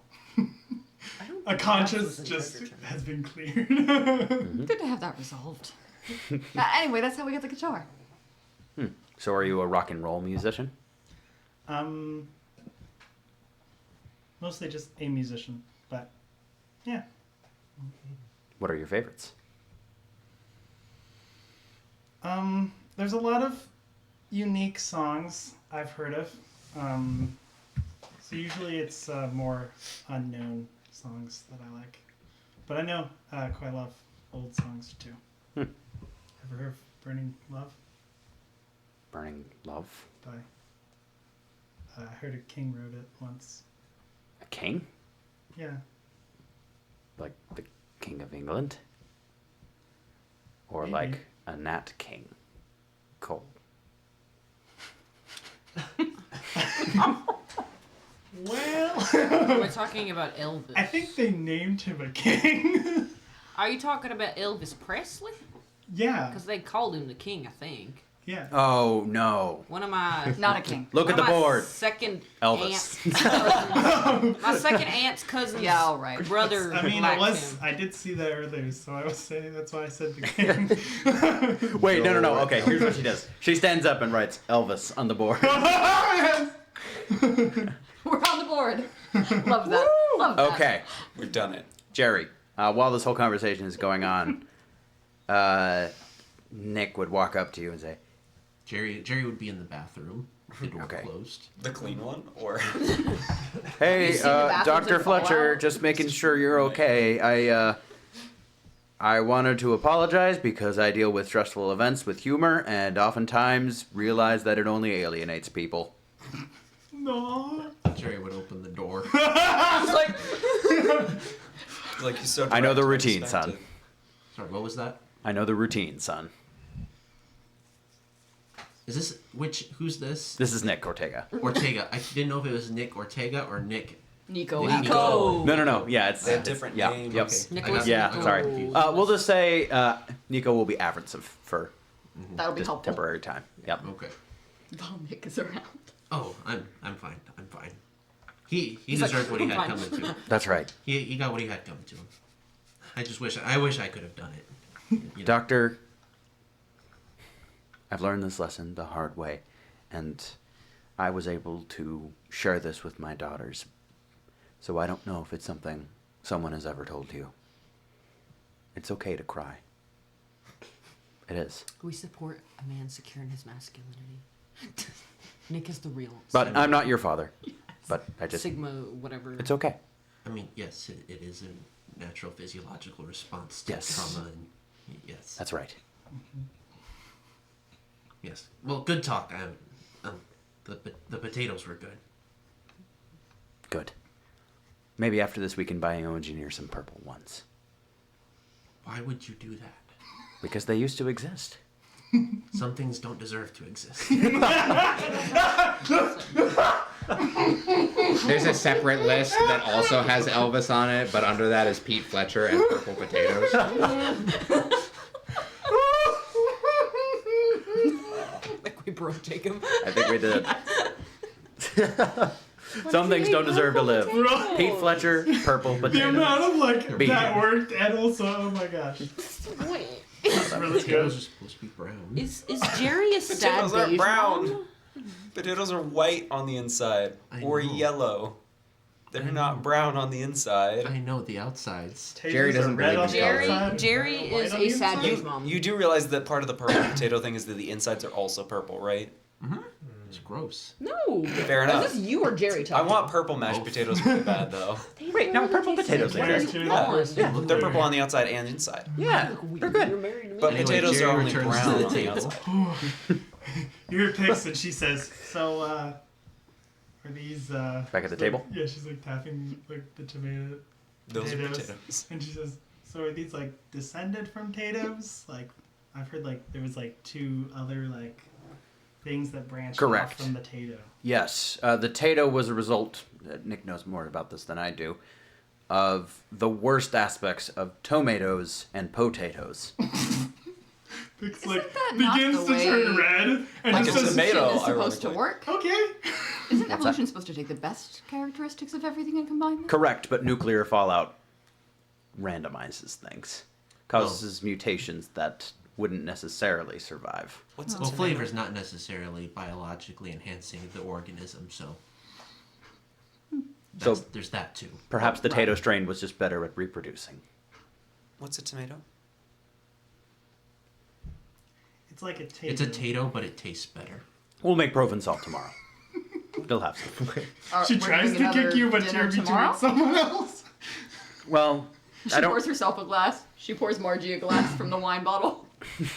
[SPEAKER 4] A conscience just has been cleared.
[SPEAKER 2] Good to have that resolved. Anyway, that's how we got the guitar.
[SPEAKER 1] So are you a rock and roll musician?
[SPEAKER 4] Mostly just a musician, but yeah.
[SPEAKER 1] What are your favorites?
[SPEAKER 4] There's a lot of unique songs I've heard of. So usually it's more unknown songs that I like. But I know quite a lot of old songs too. Ever heard of Burning Love?
[SPEAKER 1] Burning Love?
[SPEAKER 4] By I heard a king wrote it once.
[SPEAKER 1] A king?
[SPEAKER 4] Yeah.
[SPEAKER 1] Like the King of England? Or
[SPEAKER 4] Maybe.
[SPEAKER 1] like a Nat King Cole?
[SPEAKER 4] Well,
[SPEAKER 7] We're talking about Elvis.
[SPEAKER 4] I think they named him a king.
[SPEAKER 7] Are you talking about Elvis Presley?
[SPEAKER 4] Yeah.
[SPEAKER 7] Because they called him the king, I think.
[SPEAKER 4] Yeah.
[SPEAKER 1] Oh no.
[SPEAKER 7] One of my
[SPEAKER 2] Not a king.
[SPEAKER 1] Look at the
[SPEAKER 7] one of my
[SPEAKER 1] board.
[SPEAKER 7] Second
[SPEAKER 1] Elvis.
[SPEAKER 7] aunt's cousins, my second aunt's cousin's
[SPEAKER 2] Yeah, all right.
[SPEAKER 7] brother.
[SPEAKER 4] I mean,
[SPEAKER 7] likes him.
[SPEAKER 4] I did see that earlier, so I was saying that's why I said the king.
[SPEAKER 1] Wait, no. Okay, here's what she does. She stands up and writes Elvis on the board.
[SPEAKER 2] We're on the board. Love that. Love that.
[SPEAKER 1] Okay,
[SPEAKER 3] We've done it.
[SPEAKER 1] Jerry, while this whole conversation is going on, Nick would walk up to you and say,
[SPEAKER 8] Jerry would be in the bathroom, the door
[SPEAKER 1] Okay.
[SPEAKER 8] closed.
[SPEAKER 3] The clean one, or
[SPEAKER 1] "Hey,
[SPEAKER 2] seen the bathrooms
[SPEAKER 1] Dr.
[SPEAKER 2] in Fallout?
[SPEAKER 1] Fletcher, just making sure you're okay. I wanted to apologize because I deal with stressful events with humor and oftentimes realize that it only alienates people."
[SPEAKER 4] No.
[SPEAKER 8] Jerry would open the door.
[SPEAKER 3] like he's so.
[SPEAKER 1] I know the
[SPEAKER 3] direct and
[SPEAKER 1] routine, son.
[SPEAKER 3] perspective.
[SPEAKER 8] Sorry, what was that?
[SPEAKER 1] I know the routine, son.
[SPEAKER 8] Is this who's this?
[SPEAKER 1] This is Nick Ortega.
[SPEAKER 8] Ortega. I didn't know if it was Nick Ortega or Nick.
[SPEAKER 2] Nico.
[SPEAKER 8] Nico.
[SPEAKER 1] No. Yeah, it's
[SPEAKER 3] They have different
[SPEAKER 1] yeah,
[SPEAKER 3] names.
[SPEAKER 1] Yep.
[SPEAKER 8] Okay.
[SPEAKER 7] Nicholas
[SPEAKER 1] Yeah,
[SPEAKER 7] Nico.
[SPEAKER 1] sorry. We'll just say Nico will be absent for
[SPEAKER 2] That'll be
[SPEAKER 1] just
[SPEAKER 2] helpful.
[SPEAKER 1] temporary time. Yep.
[SPEAKER 8] Okay.
[SPEAKER 2] While Nick is around.
[SPEAKER 8] Oh, I'm fine. I'm fine. He
[SPEAKER 7] He's like,
[SPEAKER 8] deserved what he
[SPEAKER 7] "I'm
[SPEAKER 8] had
[SPEAKER 7] fine."
[SPEAKER 8] coming to him.
[SPEAKER 1] That's right.
[SPEAKER 8] He got what he had coming to him. I wish I could have done it. You know.
[SPEAKER 1] Doctor, I've learned this lesson the hard way, and I was able to share this with my daughters. So I don't know if it's something someone has ever told you. It's okay to cry. It is.
[SPEAKER 7] We support a man secure in his masculinity. Nick is the real.
[SPEAKER 1] But
[SPEAKER 7] Sigma,
[SPEAKER 1] I'm not your father. But I just,
[SPEAKER 7] Sigma, whatever.
[SPEAKER 1] it's okay.
[SPEAKER 8] I mean, yes, it is a natural physiological response to
[SPEAKER 1] Yes.
[SPEAKER 8] trauma, and yes,
[SPEAKER 1] That's right.
[SPEAKER 8] yes. Well, good talk. The potatoes were good.
[SPEAKER 1] Good. Maybe after this we can bioengineer some purple ones.
[SPEAKER 8] Why would you do that?
[SPEAKER 1] Because they used to exist.
[SPEAKER 8] Some things don't deserve to exist.
[SPEAKER 9] There's a separate list that also has Elvis on it, but under that is Pete Fletcher and purple potatoes.
[SPEAKER 7] Like we broke Jacob.
[SPEAKER 1] I think we did. Some things don't deserve to live.
[SPEAKER 4] Bro.
[SPEAKER 1] Pete Fletcher, purple
[SPEAKER 4] The
[SPEAKER 1] potatoes.
[SPEAKER 4] amount of like
[SPEAKER 1] Beat.
[SPEAKER 4] that worked, and also, oh my gosh,
[SPEAKER 7] Wait.
[SPEAKER 4] that's really
[SPEAKER 8] Potatoes
[SPEAKER 4] good.
[SPEAKER 8] are supposed to be brown.
[SPEAKER 7] Is Jerry a sad
[SPEAKER 3] Potatoes aren't
[SPEAKER 7] beige
[SPEAKER 3] brown.
[SPEAKER 7] mom?
[SPEAKER 3] Potatoes are white on the inside,
[SPEAKER 8] I
[SPEAKER 3] or
[SPEAKER 8] know.
[SPEAKER 3] yellow. They're
[SPEAKER 8] I
[SPEAKER 3] not
[SPEAKER 8] know.
[SPEAKER 3] brown on the inside.
[SPEAKER 8] I know the outsides.
[SPEAKER 9] Jerry doesn't
[SPEAKER 4] Red
[SPEAKER 9] believe
[SPEAKER 4] on
[SPEAKER 9] in
[SPEAKER 4] the
[SPEAKER 7] Jerry
[SPEAKER 4] outside,
[SPEAKER 7] Jerry
[SPEAKER 4] and white
[SPEAKER 7] is
[SPEAKER 4] on
[SPEAKER 7] a
[SPEAKER 4] the
[SPEAKER 7] sad
[SPEAKER 4] inside?
[SPEAKER 7] beige mom.
[SPEAKER 3] You do realize that part of the purple potato thing is that the insides are also purple, right?
[SPEAKER 8] It's gross.
[SPEAKER 7] No.
[SPEAKER 3] Fair enough.
[SPEAKER 7] Is this you or Jerry
[SPEAKER 3] I
[SPEAKER 7] talking?
[SPEAKER 3] want purple mashed potatoes really bad though.
[SPEAKER 1] Wait, no, purple potatoes
[SPEAKER 4] Where
[SPEAKER 1] exist.
[SPEAKER 4] to?
[SPEAKER 1] Yeah.
[SPEAKER 3] They're purple on the outside and inside.
[SPEAKER 1] Yeah, they're good.
[SPEAKER 7] You're married to me.
[SPEAKER 3] But
[SPEAKER 8] Anyway,
[SPEAKER 3] potatoes
[SPEAKER 8] Jerry
[SPEAKER 3] are only
[SPEAKER 8] returns to
[SPEAKER 3] brown
[SPEAKER 8] the
[SPEAKER 3] on the
[SPEAKER 8] table.
[SPEAKER 3] outside.
[SPEAKER 4] You hear Pix and she says, "So, are these
[SPEAKER 1] Back at the
[SPEAKER 4] like-
[SPEAKER 1] table?
[SPEAKER 4] Yeah, she's like tapping like the tomato.
[SPEAKER 3] Those are
[SPEAKER 4] potatoes.
[SPEAKER 3] potatoes.
[SPEAKER 4] And she says, "So are these like descended from potatoes? Like, I've heard like there was like two other like things that branched
[SPEAKER 1] Correct.
[SPEAKER 4] off from the tato."
[SPEAKER 1] Yes, the Tato was a result, Nick knows more about this than I do, of the worst aspects of tomatoes and potatoes.
[SPEAKER 4] Pix
[SPEAKER 2] Isn't
[SPEAKER 4] like
[SPEAKER 2] that not
[SPEAKER 4] begins
[SPEAKER 2] the
[SPEAKER 4] to turn
[SPEAKER 2] way-
[SPEAKER 4] red and
[SPEAKER 3] Like
[SPEAKER 4] just
[SPEAKER 3] a
[SPEAKER 4] says,
[SPEAKER 3] tomato.
[SPEAKER 2] Is supposed to
[SPEAKER 3] ironically.
[SPEAKER 2] work.
[SPEAKER 4] "Okay."
[SPEAKER 2] Isn't
[SPEAKER 1] What's
[SPEAKER 2] evolution
[SPEAKER 1] that?
[SPEAKER 2] supposed to take the best characteristics of everything and combine them?
[SPEAKER 1] Correct, but nuclear fallout randomizes things, causes mutations that wouldn't necessarily survive.
[SPEAKER 3] What's a
[SPEAKER 8] Well,
[SPEAKER 3] tomato?
[SPEAKER 8] flavor's not necessarily biologically enhancing the organism, so.
[SPEAKER 1] So-
[SPEAKER 8] There's that too.
[SPEAKER 1] Perhaps the Tato strain was just better at reproducing.
[SPEAKER 3] What's a tomato?
[SPEAKER 4] It's like a tato.
[SPEAKER 8] It's a tato, but it tastes better.
[SPEAKER 1] We'll make Provençal tomorrow. They'll have some.
[SPEAKER 4] She
[SPEAKER 2] We're
[SPEAKER 4] tries
[SPEAKER 2] doing
[SPEAKER 4] to kick
[SPEAKER 2] another
[SPEAKER 4] you, but
[SPEAKER 2] dinner
[SPEAKER 4] you're between
[SPEAKER 2] tomorrow?
[SPEAKER 4] someone else.
[SPEAKER 1] Well,
[SPEAKER 2] She
[SPEAKER 1] I don't.
[SPEAKER 2] pours herself a glass. She pours Margie a glass from the wine bottle.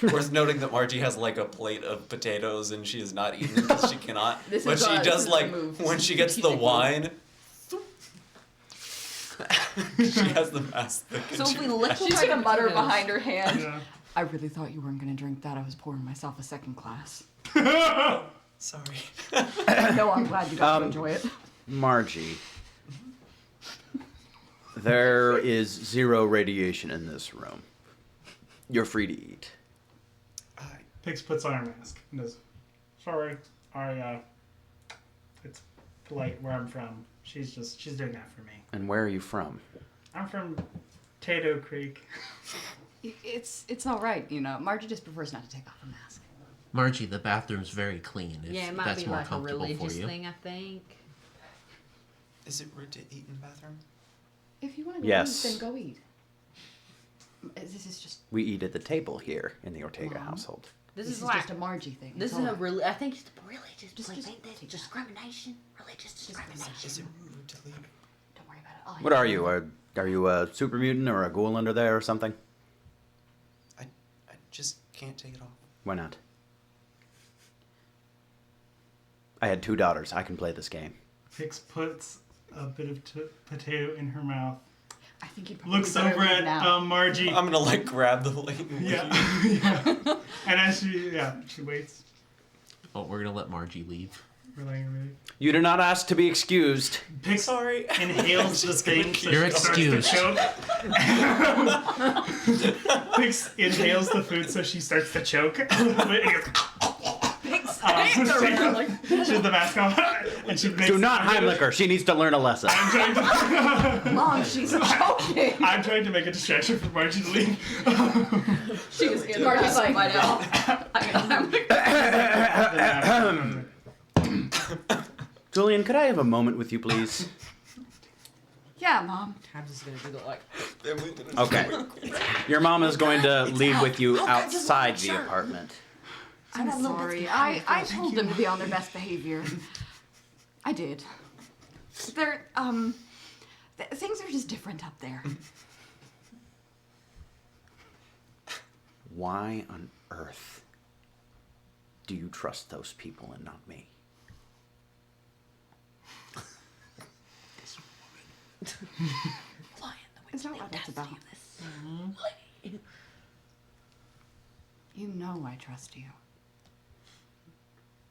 [SPEAKER 3] Worth noting that Margie has like a plate of potatoes and she is not eating because she cannot.
[SPEAKER 2] This
[SPEAKER 3] but
[SPEAKER 2] is,
[SPEAKER 3] she
[SPEAKER 2] this
[SPEAKER 3] does
[SPEAKER 2] is
[SPEAKER 3] like
[SPEAKER 2] the move.
[SPEAKER 3] when she gets the
[SPEAKER 2] Strategic move.
[SPEAKER 3] wine. She has the mask.
[SPEAKER 7] So if we liquefy
[SPEAKER 2] She's gonna
[SPEAKER 7] the
[SPEAKER 2] mutter
[SPEAKER 7] potatoes-
[SPEAKER 2] behind her hand.
[SPEAKER 4] Yeah.
[SPEAKER 2] I really thought you weren't gonna drink that. I was pouring myself a second glass.
[SPEAKER 3] Sorry.
[SPEAKER 2] No, I'm glad you got to enjoy it.
[SPEAKER 1] Margie, there is 0 radiation in this room. You're free to eat.
[SPEAKER 4] Pix puts on her mask and goes, sorry, it's polite where I'm from. She's doing that for me.
[SPEAKER 1] And where are you from?
[SPEAKER 4] I'm from Tato Creek.
[SPEAKER 2] It's all right, you know. Margie just prefers not to take off her mask.
[SPEAKER 8] Margie, the bathroom's very clean. If
[SPEAKER 7] Yeah, it might
[SPEAKER 8] that's
[SPEAKER 7] be
[SPEAKER 8] more
[SPEAKER 7] like a
[SPEAKER 8] comfortable for
[SPEAKER 7] religious
[SPEAKER 8] you.
[SPEAKER 7] thing, I think.
[SPEAKER 3] Is it rude to eat in the bathroom?
[SPEAKER 2] If you want to go
[SPEAKER 1] Yes.
[SPEAKER 2] eat, then go eat. This is just
[SPEAKER 1] We eat at the table here in the Ortega household.
[SPEAKER 7] This
[SPEAKER 2] this
[SPEAKER 7] is
[SPEAKER 2] is
[SPEAKER 7] like
[SPEAKER 2] just a Margie thing.
[SPEAKER 7] this
[SPEAKER 2] It's
[SPEAKER 7] is
[SPEAKER 2] all
[SPEAKER 7] a
[SPEAKER 2] right.
[SPEAKER 7] I think it's religious.
[SPEAKER 2] Just-
[SPEAKER 7] Like,
[SPEAKER 2] just
[SPEAKER 7] ain't that
[SPEAKER 2] take that.
[SPEAKER 7] discrimination? Religious discrimination.
[SPEAKER 3] Is it rude to leave?
[SPEAKER 2] Don't worry about it. I'll
[SPEAKER 1] What
[SPEAKER 2] handle
[SPEAKER 1] are
[SPEAKER 2] it.
[SPEAKER 1] you? Are you a super mutant or a ghoul under there or something?
[SPEAKER 3] I just can't take it off.
[SPEAKER 1] Why not? I had 2 daughters. I can play this game.
[SPEAKER 4] Pix puts a bit of potato in her mouth.
[SPEAKER 2] I think you probably
[SPEAKER 4] Looks
[SPEAKER 2] better
[SPEAKER 4] over
[SPEAKER 2] leave now.
[SPEAKER 4] at Margie.
[SPEAKER 3] I'm gonna like grab the plate and leave.
[SPEAKER 4] Yeah. And as she waits,
[SPEAKER 8] Oh, we're gonna let Margie leave.
[SPEAKER 4] we're letting her leave.
[SPEAKER 1] You do not ask to be excused.
[SPEAKER 4] Pix
[SPEAKER 3] Sorry.
[SPEAKER 4] inhales the thing. So
[SPEAKER 8] You're
[SPEAKER 4] she starts
[SPEAKER 8] excused.
[SPEAKER 4] to choke. Pix inhales the food, so she starts to choke a little bit. And she has the mask on, and she makes.
[SPEAKER 1] Do not Heimlich her. She needs to learn a lesson.
[SPEAKER 4] I'm trying to.
[SPEAKER 2] Mom, she's choking.
[SPEAKER 4] I'm trying to make a distraction for Margie to leave.
[SPEAKER 2] She was in Margie's like, by now.
[SPEAKER 1] Julian, could I have a moment with you, please?
[SPEAKER 2] Yeah, Mom.
[SPEAKER 7] I'm just gonna do the like.
[SPEAKER 1] Okay. Your mom is going to leave with you outside the apartment.
[SPEAKER 2] I'm sorry. I told them to be on their best behavior. I did. They're, things are just different up there.
[SPEAKER 1] Why on earth do you trust those people and not me?
[SPEAKER 2] Is that what that's about? You know I trust you.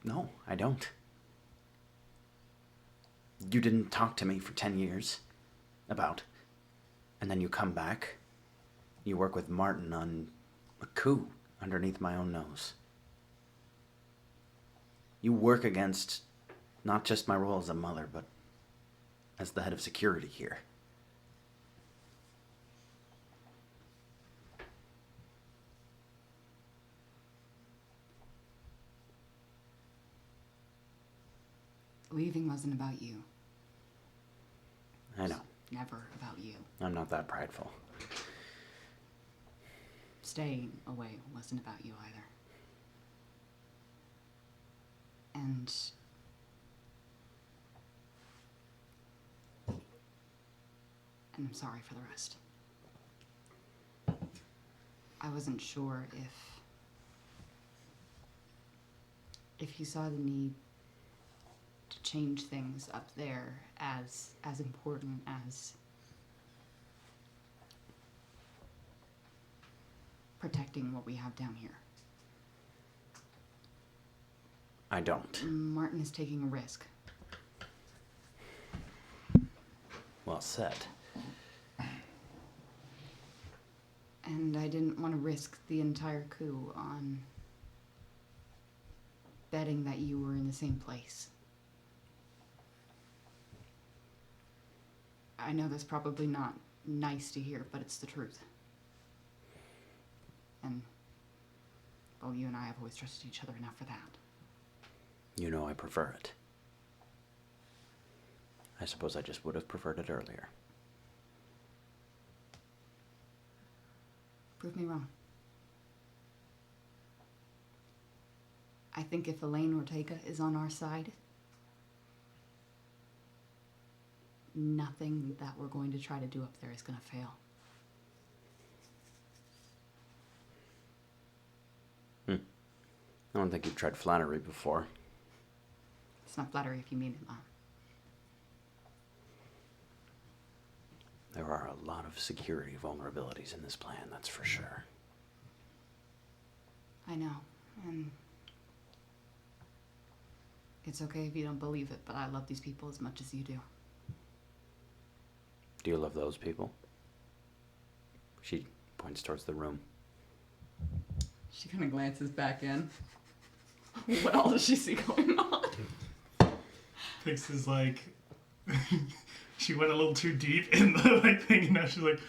[SPEAKER 1] No, I don't. You didn't talk to me for 10 years about. And then you come back. You work with Martin on a coup underneath my own nose. You work against not just my role as a mother, but as the head of security here.
[SPEAKER 2] Leaving wasn't about you.
[SPEAKER 1] I know.
[SPEAKER 2] Never about you.
[SPEAKER 1] I'm not that prideful.
[SPEAKER 2] Staying away wasn't about you either. And I'm sorry for the rest. I wasn't sure if you saw the need to change things up there as important as protecting what we have down here.
[SPEAKER 1] I don't.
[SPEAKER 2] Martin is taking a risk.
[SPEAKER 1] Well said.
[SPEAKER 2] And I didn't want to risk the entire coup on betting that you were in the same place. I know that's probably not nice to hear, but it's the truth. And, well, you and I have always trusted each other enough for that.
[SPEAKER 1] You know I prefer it. I suppose I just would have preferred it earlier.
[SPEAKER 2] Prove me wrong. I think if Elaine Ortega is on our side, nothing that we're going to try to do up there is going to fail.
[SPEAKER 1] I don't think you've tried flattery before.
[SPEAKER 2] It's not flattery if you mean it, Mom.
[SPEAKER 1] There are a lot of security vulnerabilities in this plan, that's for sure.
[SPEAKER 2] I know, and it's okay if you don't believe it, but I love these people as much as you do.
[SPEAKER 1] Do you love those people? She points towards the room.
[SPEAKER 2] She kind of glances back in. What all does she see going on?
[SPEAKER 4] Pix is like, she went a little too deep in the thing, and now she's like,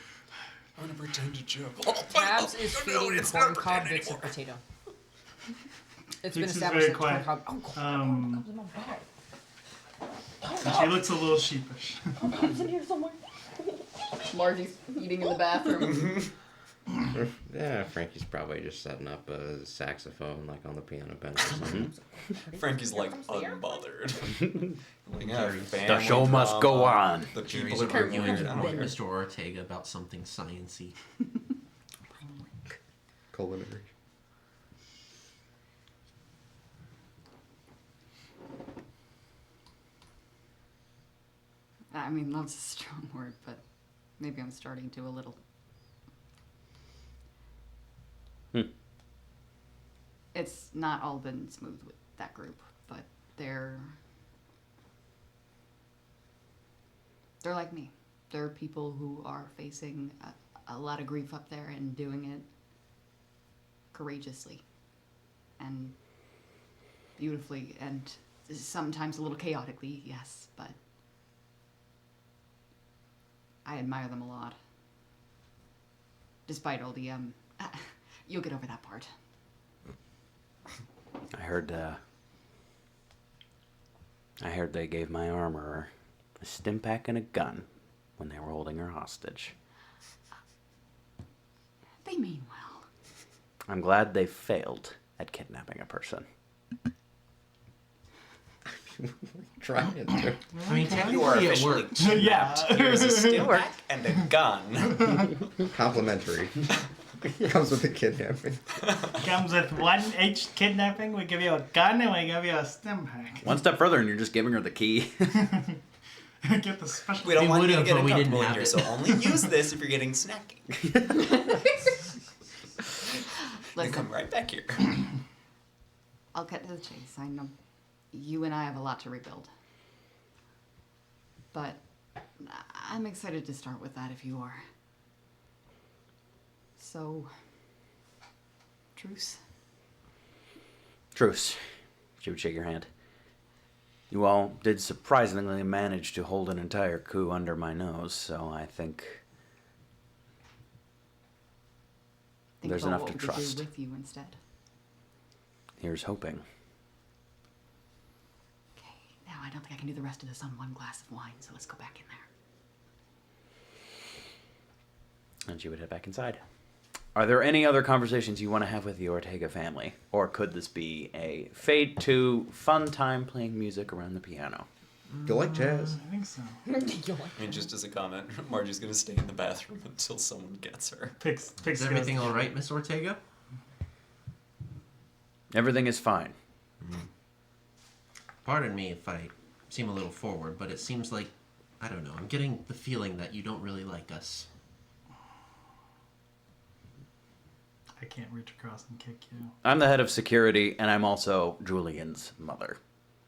[SPEAKER 3] I'm gonna pretend to joke.
[SPEAKER 7] Tabs is feeding corn cob bits of potato. It's been
[SPEAKER 4] Pix is
[SPEAKER 7] established
[SPEAKER 4] very
[SPEAKER 7] that corn
[SPEAKER 4] quiet.
[SPEAKER 7] cob.
[SPEAKER 4] Um,
[SPEAKER 7] in my bag.
[SPEAKER 4] She looks a little sheepish.
[SPEAKER 7] Cob's in here somewhere.
[SPEAKER 2] Margie's eating in the bathroom.
[SPEAKER 9] Yeah, Frankie's probably just setting up a saxophone like on the piano bench or something.
[SPEAKER 3] Frankie's like unbothered. Like, yeah,
[SPEAKER 1] The show must go on.
[SPEAKER 3] The
[SPEAKER 8] Jerry's
[SPEAKER 3] people are
[SPEAKER 8] arguing
[SPEAKER 3] weird. I don't
[SPEAKER 8] with
[SPEAKER 3] care.
[SPEAKER 8] Mr. Ortega about something science-y.
[SPEAKER 9] Culinary.
[SPEAKER 2] I mean, love's a strong word, but maybe I'm starting to a little. It's not all been smooth with that group, but they're like me. They're people who are facing a lot of grief up there and doing it courageously and beautifully and sometimes a little chaotically, yes, but I admire them a lot. Despite all the, you'll get over that part.
[SPEAKER 1] I heard they gave my armorer a stim pack and a gun when they were holding her hostage.
[SPEAKER 2] They mean well.
[SPEAKER 1] I'm glad they failed at kidnapping a person.
[SPEAKER 9] Trying to.
[SPEAKER 8] I mean,
[SPEAKER 3] You are
[SPEAKER 8] technically it
[SPEAKER 3] officially
[SPEAKER 8] worked.
[SPEAKER 3] kidnapped. Here's a stim pack and a gun.
[SPEAKER 9] Complimentary. Comes with the kidnapping.
[SPEAKER 4] Comes with one H kidnapping, we give you a gun, and we give you a stim pack.
[SPEAKER 1] One step further and you're just giving her the key.
[SPEAKER 4] Get the special.
[SPEAKER 3] We don't
[SPEAKER 8] We
[SPEAKER 3] want you to
[SPEAKER 8] would've,
[SPEAKER 3] get
[SPEAKER 8] but we didn't
[SPEAKER 3] uncomfortable in
[SPEAKER 8] have
[SPEAKER 3] here,
[SPEAKER 8] it.
[SPEAKER 3] so only use this if you're getting snacky. Then come right back here.
[SPEAKER 2] I'll cut to the chase. I know you and I have a lot to rebuild. But I'm excited to start with that if you are. So, truce?
[SPEAKER 1] Truce. She would shake your hand. You all did surprisingly manage to hold an entire coup under my nose, so I think
[SPEAKER 2] Think
[SPEAKER 1] there's
[SPEAKER 2] about
[SPEAKER 1] enough
[SPEAKER 2] what
[SPEAKER 1] to
[SPEAKER 2] we could
[SPEAKER 1] trust.
[SPEAKER 2] do with you instead.
[SPEAKER 1] Here's hoping.
[SPEAKER 2] Okay, now I don't think I can do the rest of this on one glass of wine, so let's go back in there.
[SPEAKER 1] And she would head back inside. Are there any other conversations you want to have with the Ortega family? Or could this be a fade to fun time playing music around the piano?
[SPEAKER 9] You like jazz?
[SPEAKER 4] I think so.
[SPEAKER 3] And just as a comment, Margie's gonna stay in the bathroom until someone gets her.
[SPEAKER 4] Pix
[SPEAKER 8] Is
[SPEAKER 4] goes,
[SPEAKER 8] everything all right, Miss Ortega?
[SPEAKER 1] Everything is fine.
[SPEAKER 8] Pardon me if I seem a little forward, but it seems like, I don't know, I'm getting the feeling that you don't really like us.
[SPEAKER 4] I can't reach across and kick you.
[SPEAKER 1] I'm the head of security, and I'm also Julian's mother.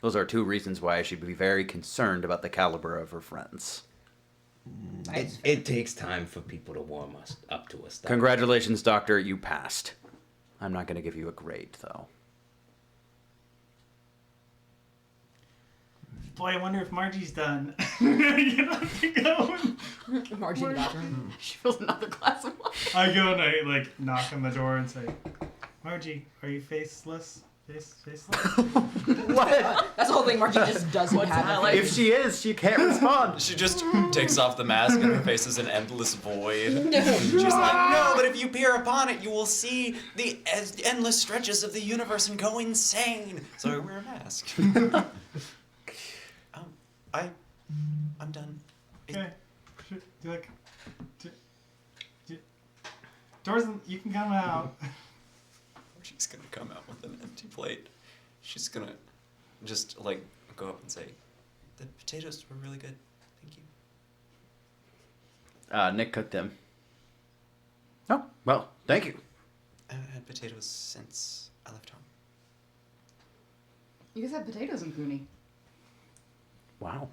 [SPEAKER 1] Those are two reasons why I should be very concerned about the caliber of her friends.
[SPEAKER 9] It takes time for people to warm us up to us.
[SPEAKER 1] Congratulations, Doctor, you passed. I'm not going to give you a grade, though.
[SPEAKER 4] Boy, I wonder if Margie's done. You have to go.
[SPEAKER 7] Margie in the bathroom.
[SPEAKER 2] She fills another glass of wine.
[SPEAKER 4] I go and I like knock on the door and say, Margie, are you faceless? Faceless?
[SPEAKER 1] What?
[SPEAKER 7] That's the whole thing. Margie just doesn't have it.
[SPEAKER 1] If she is, she can't respond.
[SPEAKER 3] She just takes off the mask and her face is an endless void. She's like, no, but if you peer upon it, you will see the endless stretches of the universe and go insane. So I wear a mask. I'm done.
[SPEAKER 4] Okay. Like, doors, you can come out.
[SPEAKER 3] She's gonna come out with an empty plate. She's gonna just like go up and say, the potatoes were really good. Thank you.
[SPEAKER 1] Nick cooked them. Oh, well, thank you.
[SPEAKER 3] I haven't had potatoes since I left home.
[SPEAKER 2] You guys had potatoes in Cooney.
[SPEAKER 1] Wow.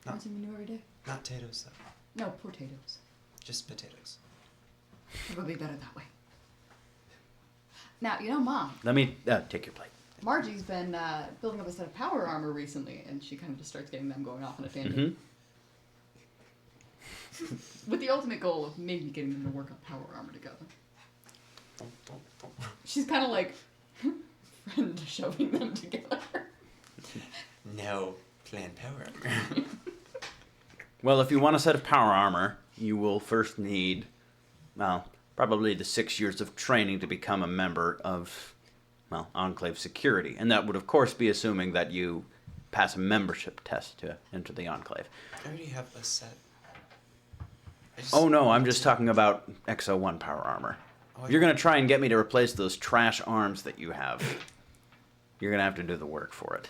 [SPEAKER 3] No.
[SPEAKER 2] Learn something new every day.
[SPEAKER 3] Not potatoes though.
[SPEAKER 2] No, potatoes.
[SPEAKER 3] Just potatoes.
[SPEAKER 2] Probably better that way. Now, you know, Mom.
[SPEAKER 1] Let me take your plate.
[SPEAKER 2] Margie's been building up a set of power armor recently, and she kind of just starts getting them going off on a tangent. With the ultimate goal of maybe getting them to work on power armor together. She's kind of like friend shoving them together.
[SPEAKER 3] No planned power armor.
[SPEAKER 1] Well, if you want a set of power armor, you will first need, well, probably the 6 years of training to become a member of, well, Enclave security. And that would, of course, be assuming that you pass a membership test to enter the Enclave.
[SPEAKER 3] I already have a set.
[SPEAKER 1] Oh, no, I'm just talking about XO1 power armor. If you're going to try and get me to replace those trash arms that you have, you're going to have to do the work for it.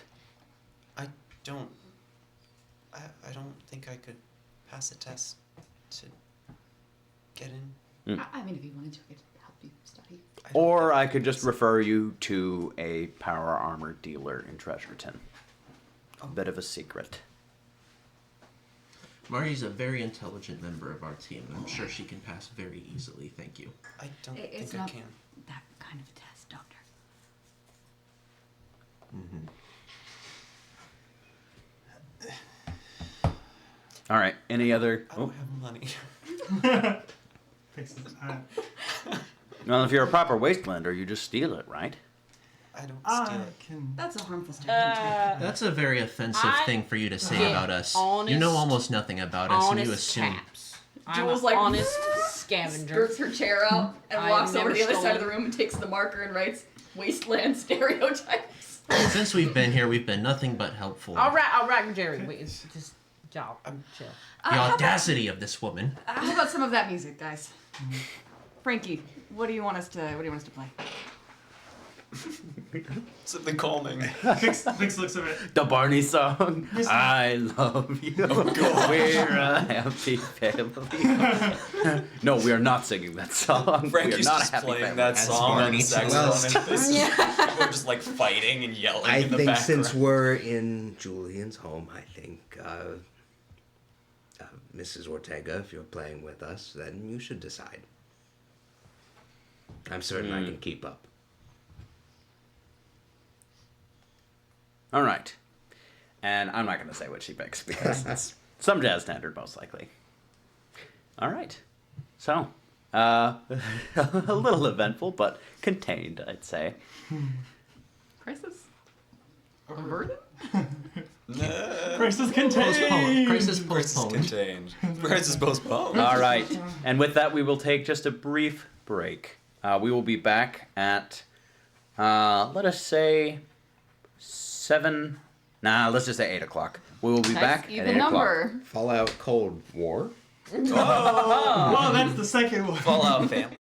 [SPEAKER 3] I don't think I could pass a test to get in.
[SPEAKER 2] I mean, if you wanted to, I could help you study.
[SPEAKER 1] Or I could just refer you to a power armor dealer in Treasureton. A bit of a secret.
[SPEAKER 8] Margie's a very intelligent member of our team. I'm sure she can pass very easily. Thank you.
[SPEAKER 3] I don't
[SPEAKER 2] It's
[SPEAKER 3] think I
[SPEAKER 2] not
[SPEAKER 3] can.
[SPEAKER 2] that kind of a test, Doctor.
[SPEAKER 1] All right. Any other?
[SPEAKER 3] I don't have money.
[SPEAKER 4] Fix it.
[SPEAKER 1] Well, if you're a proper wastelander, you just steal it, right?
[SPEAKER 3] I don't
[SPEAKER 4] I
[SPEAKER 3] steal it.
[SPEAKER 4] can.
[SPEAKER 2] That's a harmless technique.
[SPEAKER 8] That's a very offensive thing for you to say
[SPEAKER 7] get
[SPEAKER 8] about us.
[SPEAKER 7] honest-
[SPEAKER 8] You know almost nothing about us, and you
[SPEAKER 7] Honest
[SPEAKER 8] assume.
[SPEAKER 7] chaps. I'm
[SPEAKER 2] Jules,
[SPEAKER 7] an
[SPEAKER 2] like,
[SPEAKER 7] honest scavenger.
[SPEAKER 2] Skirts her chair out and
[SPEAKER 7] I've
[SPEAKER 2] walks over
[SPEAKER 7] never
[SPEAKER 2] to the other side of
[SPEAKER 7] stolen.
[SPEAKER 2] the room and takes the marker and writes wasteland stereotypes.
[SPEAKER 8] Since we've been here, we've been nothing but helpful.
[SPEAKER 7] All right, Jerry. Wait, it's just y'all. Chill.
[SPEAKER 8] The audacity of this woman.
[SPEAKER 2] How about some of that music, guys? Frankie, what do you want us to play?
[SPEAKER 3] Something calming.
[SPEAKER 4] Fix looks at it.
[SPEAKER 1] The Barney song. I love you. We're a happy family. No, we are not singing that song. We are
[SPEAKER 3] Frankie's
[SPEAKER 1] not a
[SPEAKER 3] just
[SPEAKER 1] happy
[SPEAKER 3] playing
[SPEAKER 1] family.
[SPEAKER 3] that
[SPEAKER 8] That's
[SPEAKER 3] song on
[SPEAKER 8] Barney.
[SPEAKER 3] the saxophone.
[SPEAKER 9] Well,
[SPEAKER 3] And people are just like fighting and yelling
[SPEAKER 9] I
[SPEAKER 3] in the
[SPEAKER 9] think
[SPEAKER 3] background.
[SPEAKER 9] since we're in Julian's home, I think Mrs. Ortega, if you're playing with us, then you should decide. I'm certain I can keep up.
[SPEAKER 1] All right. And I'm not going to say what she picks because it's some jazz standard, most likely. All right. So, a little eventful, but contained, I'd say.
[SPEAKER 2] Crisis? Averted?
[SPEAKER 4] Crisis
[SPEAKER 8] Postponed.
[SPEAKER 4] contained.
[SPEAKER 8] Crisis
[SPEAKER 3] Crisis
[SPEAKER 8] postponed.
[SPEAKER 3] contained. Crisis postponed.
[SPEAKER 1] All right. And with that, we will take just a brief break. We will be back at, let us say, 7. Nah, let's just say 8 o'clock. We will be back at 8
[SPEAKER 2] Even
[SPEAKER 1] o'clock.
[SPEAKER 2] number.
[SPEAKER 9] Fallout Cold War.
[SPEAKER 4] Oh, that's the second one.
[SPEAKER 3] Fallout family.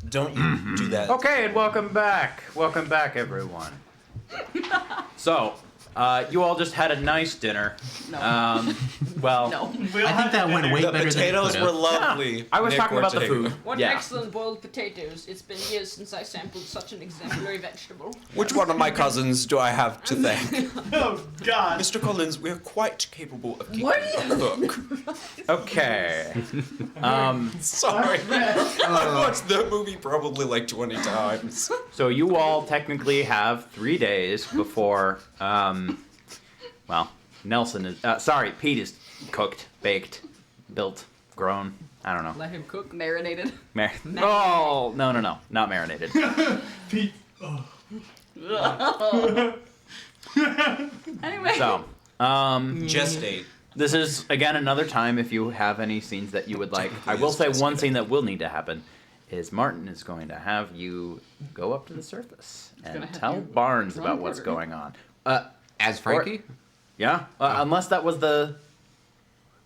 [SPEAKER 3] Don't you do that.
[SPEAKER 1] Okay, and welcome back. Welcome back, everyone. So, you all just had a nice dinner.
[SPEAKER 2] No.
[SPEAKER 1] Well,
[SPEAKER 2] No.
[SPEAKER 8] I think that went way
[SPEAKER 3] The
[SPEAKER 8] better
[SPEAKER 3] potatoes
[SPEAKER 8] than it
[SPEAKER 3] were
[SPEAKER 8] could have.
[SPEAKER 3] lovely.
[SPEAKER 1] I was
[SPEAKER 3] Nick
[SPEAKER 1] talking about the
[SPEAKER 3] Ortega.
[SPEAKER 1] food.
[SPEAKER 7] What
[SPEAKER 1] Yeah.
[SPEAKER 7] excellent boiled potatoes. It's been years since I sampled such an exemplary vegetable.
[SPEAKER 3] Which one of my cousins do I have to thank?
[SPEAKER 4] Oh God.
[SPEAKER 3] Mr. Collins, we're quite capable of keeping
[SPEAKER 7] What
[SPEAKER 3] a cook.
[SPEAKER 1] Okay.
[SPEAKER 3] Sorry. I've watched that movie probably like 20 times.
[SPEAKER 1] So you all technically have 3 days before, well, Nelson is, Pete is cooked, baked, built, grown. I don't know.
[SPEAKER 7] Let him cook.
[SPEAKER 2] Marinated.
[SPEAKER 1] Oh, no, not marinated.
[SPEAKER 4] Pete. Oh.
[SPEAKER 2] Anyway.
[SPEAKER 1] So,
[SPEAKER 3] Gestate.
[SPEAKER 1] this is again another time if you have any scenes that you would like. I will say one scene that will need to happen is Martin is going to have you go up to the surface
[SPEAKER 2] gonna
[SPEAKER 1] and
[SPEAKER 2] have
[SPEAKER 1] tell
[SPEAKER 2] you
[SPEAKER 1] Barnes
[SPEAKER 2] drunk
[SPEAKER 1] about what's
[SPEAKER 2] or-
[SPEAKER 1] going on.
[SPEAKER 9] As Frankie?
[SPEAKER 1] Yeah, unless that was the.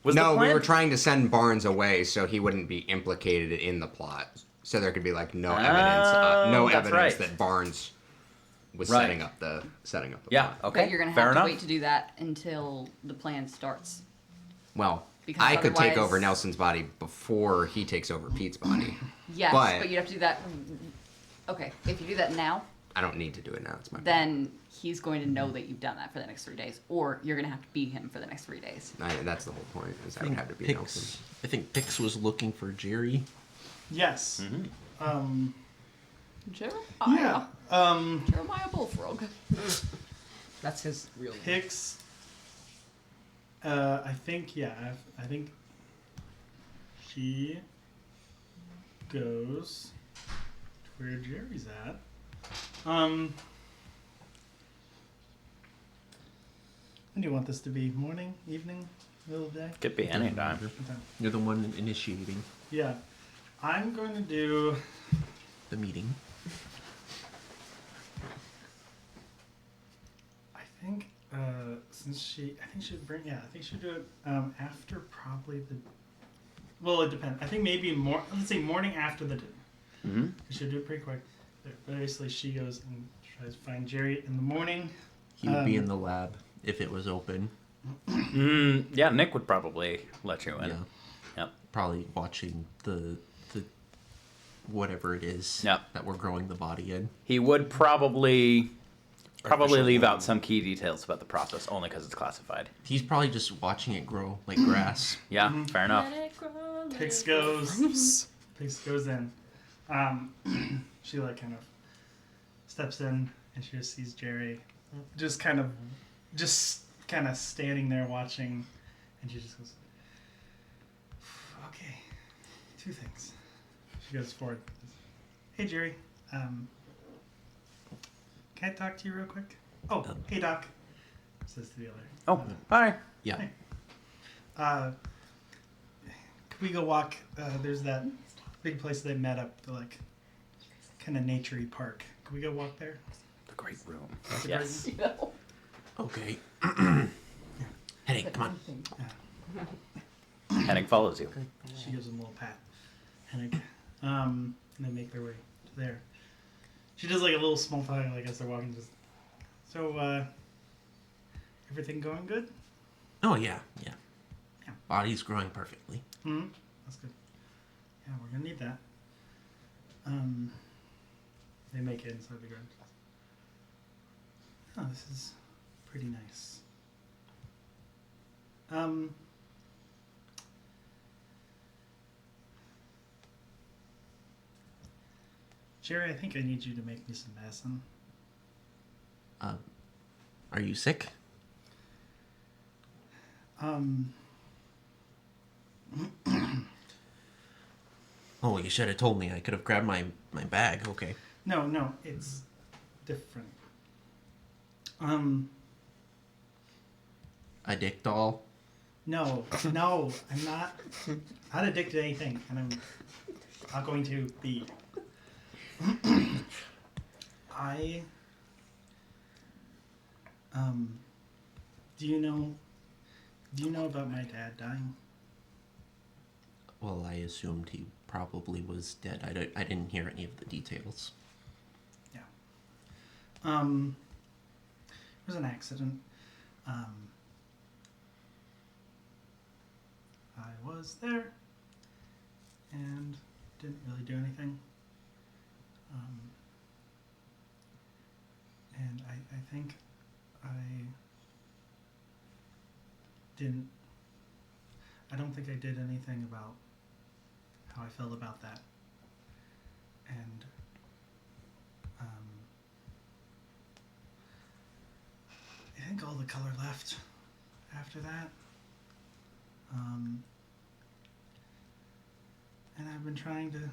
[SPEAKER 1] Was
[SPEAKER 9] No,
[SPEAKER 1] the
[SPEAKER 9] we
[SPEAKER 1] plan?
[SPEAKER 9] were trying to send Barnes away so he wouldn't be implicated in the plot. So there could be like no evidence,
[SPEAKER 1] that's right.
[SPEAKER 9] that Barnes was
[SPEAKER 1] Right.
[SPEAKER 9] setting up the
[SPEAKER 1] Yeah.
[SPEAKER 9] plot.
[SPEAKER 1] Okay.
[SPEAKER 2] But you're gonna
[SPEAKER 1] fair
[SPEAKER 2] have to
[SPEAKER 1] enough.
[SPEAKER 2] wait to do that until the plan starts.
[SPEAKER 9] Well,
[SPEAKER 2] Because
[SPEAKER 9] I could take
[SPEAKER 2] otherwise-
[SPEAKER 9] over Nelson's body before he takes over Pete's body.
[SPEAKER 2] Yes,
[SPEAKER 9] But-
[SPEAKER 2] but you'd have to do that. Okay, if you do that now,
[SPEAKER 9] I don't need to do it now. It's my
[SPEAKER 2] then he's going to know that you've done that for the next 3 days, or you're gonna have to beat him for the next 3 days.
[SPEAKER 9] That's the whole point. Is I would have to be Nelson.
[SPEAKER 8] I think Pix was looking for Jerry.
[SPEAKER 4] Yes.
[SPEAKER 2] Jeremiah.
[SPEAKER 4] Yeah.
[SPEAKER 2] Jeremiah Bullfrog.
[SPEAKER 7] That's his real name.
[SPEAKER 4] Hicks. I think I think she goes to where Jerry's at. When do you want this to be? Morning, evening, middle of the day?
[SPEAKER 1] Could be any time.
[SPEAKER 4] Okay.
[SPEAKER 8] You're the one initiating
[SPEAKER 4] Yeah, I'm going to do.
[SPEAKER 8] the meeting.
[SPEAKER 4] I think since I think she'd bring. Yeah, I think she'd do it after probably the. Well, it depends. I think maybe more. Let's say morning after the dinner.
[SPEAKER 1] Mm-hmm.
[SPEAKER 4] She'll do it pretty quick. But basically, she goes and tries to find Jerry in the morning.
[SPEAKER 8] He would be in the lab if it was open.
[SPEAKER 1] Yeah, Nick would probably let you in.
[SPEAKER 8] Yeah.
[SPEAKER 1] Yep.
[SPEAKER 8] Probably watching the whatever it is
[SPEAKER 1] Yep.
[SPEAKER 8] that we're growing the body in.
[SPEAKER 1] He would probably
[SPEAKER 3] Artificial
[SPEAKER 1] leave out
[SPEAKER 3] womb.
[SPEAKER 1] some key details about the process, only because it's classified.
[SPEAKER 8] He's probably just watching it grow like grass.
[SPEAKER 1] Yeah, fair enough.
[SPEAKER 4] Hicks goes. Hicks goes in. She like kind of steps in and she just sees Jerry, just kind of standing there watching, and she just goes, "Okay, 2 things." She goes forward. "Hey Jerry, can I talk to you real quick?" "Oh, hey Doc," says to the other.
[SPEAKER 1] Oh, hi.
[SPEAKER 8] Yeah.
[SPEAKER 4] Could we go walk? There's that big place they met up, the like kind of naturey park. Could we go walk there?
[SPEAKER 1] The great room.
[SPEAKER 4] The
[SPEAKER 1] Yes.
[SPEAKER 2] You know?
[SPEAKER 8] Okay. Henning, come on.
[SPEAKER 1] Henning follows you.
[SPEAKER 4] She gives him a little pat. And they make their way to there. She does like a little small talk, like as they're walking. Just, so, everything going good?
[SPEAKER 8] Oh yeah, yeah.
[SPEAKER 4] Yeah.
[SPEAKER 8] Body's growing perfectly.
[SPEAKER 4] Hmm. That's good. Yeah, we're gonna need that. They make it inside the ground. Oh, this is pretty nice. Jerry, I think I need you to make me some medicine.
[SPEAKER 8] Are you sick? Oh, you should have told me. I could have grabbed my bag. Okay.
[SPEAKER 4] No, it's different.
[SPEAKER 8] A dick doll.
[SPEAKER 4] No, I'm not addicted to anything, and I'm not going to be. Do you know about my dad dying?
[SPEAKER 8] Well, I assumed he probably was dead. I didn't hear any of the details.
[SPEAKER 4] Yeah. It was an accident. I was there and didn't really do anything. And I think I don't think I did anything about how I felt about that. And I think all the color left after that. And I've been trying to